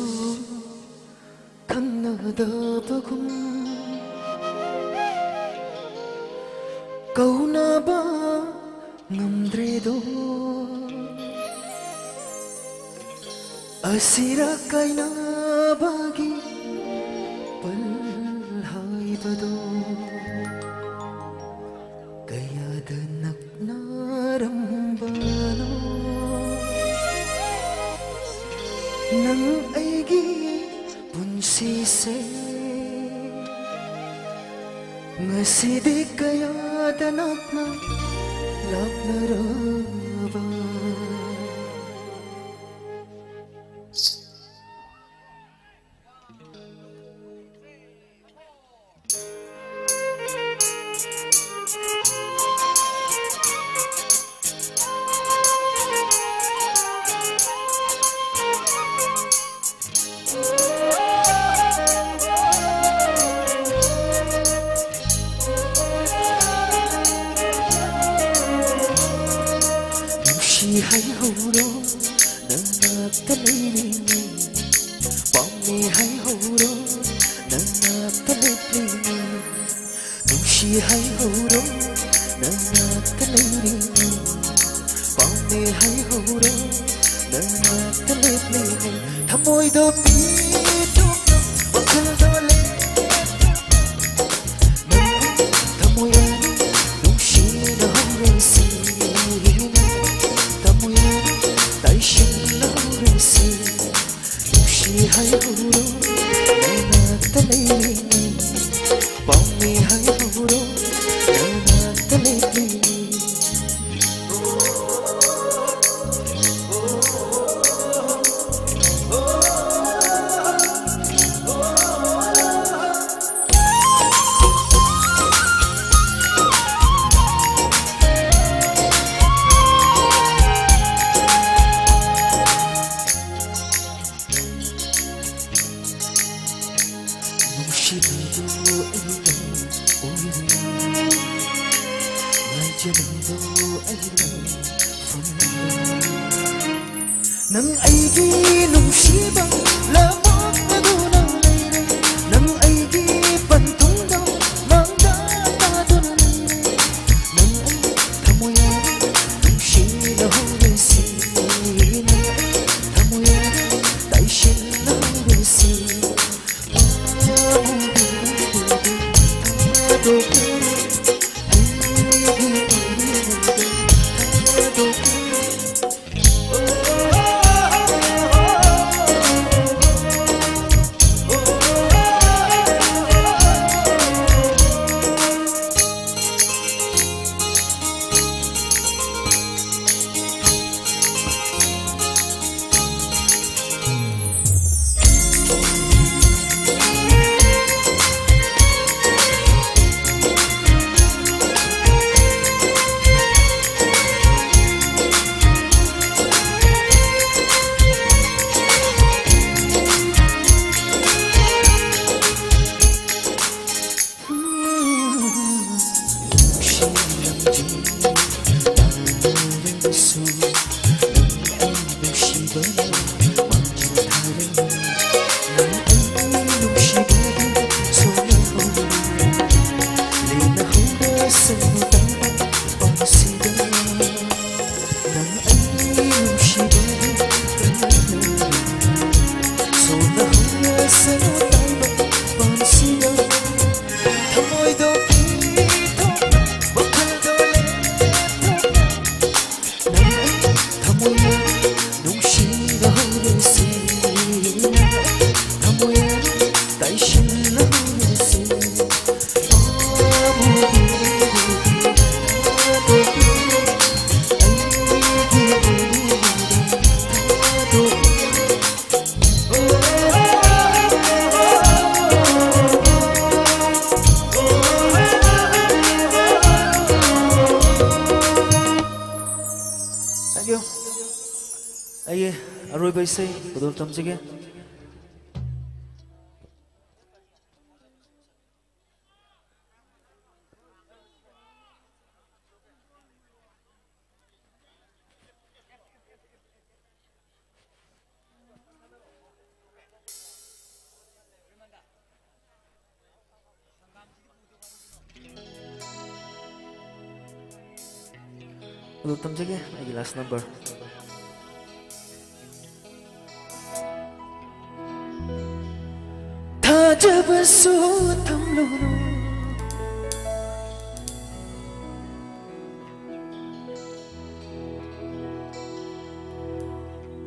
강나다바군 가오나바 ngamdredo asira kaina bagi palhai bado kaya danak narambano nang aigi punsi se ngasidi kaya danak na Laknarava hai horo na naptalini pammi hai horo na naptalini nushi hai horo na naptalini pammi hai horo na naptalini thamoi do pito wakhal do le thamoi nushi na hore si hai horo na talini pammi hai horo na talini nang aigi nungsiba lamok na dunang layre nang aigi pantong daw mangda padunang nang ay tamoyan nungsi na horesi nang ay tamoyan taishin na horesi आइए अरोई भाई से बदल तमजिगे Udol tamjage aigi last number. Thajabasu thamlunu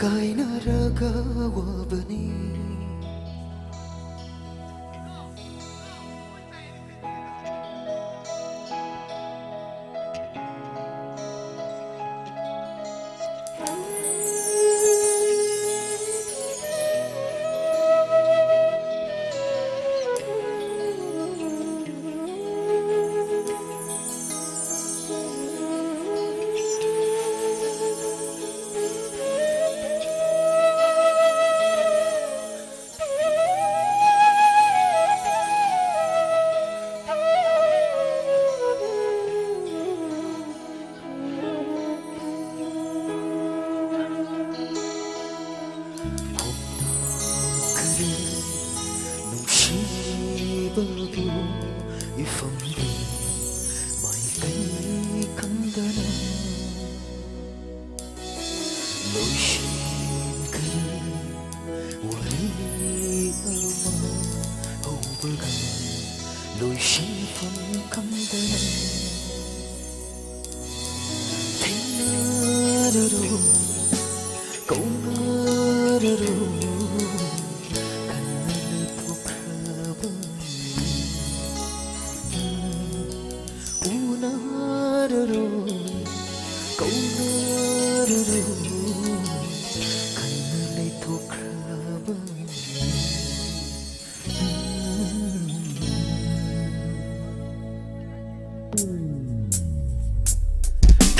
kainaraga wabani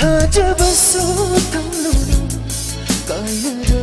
Thajabasu thamlunu kainaraga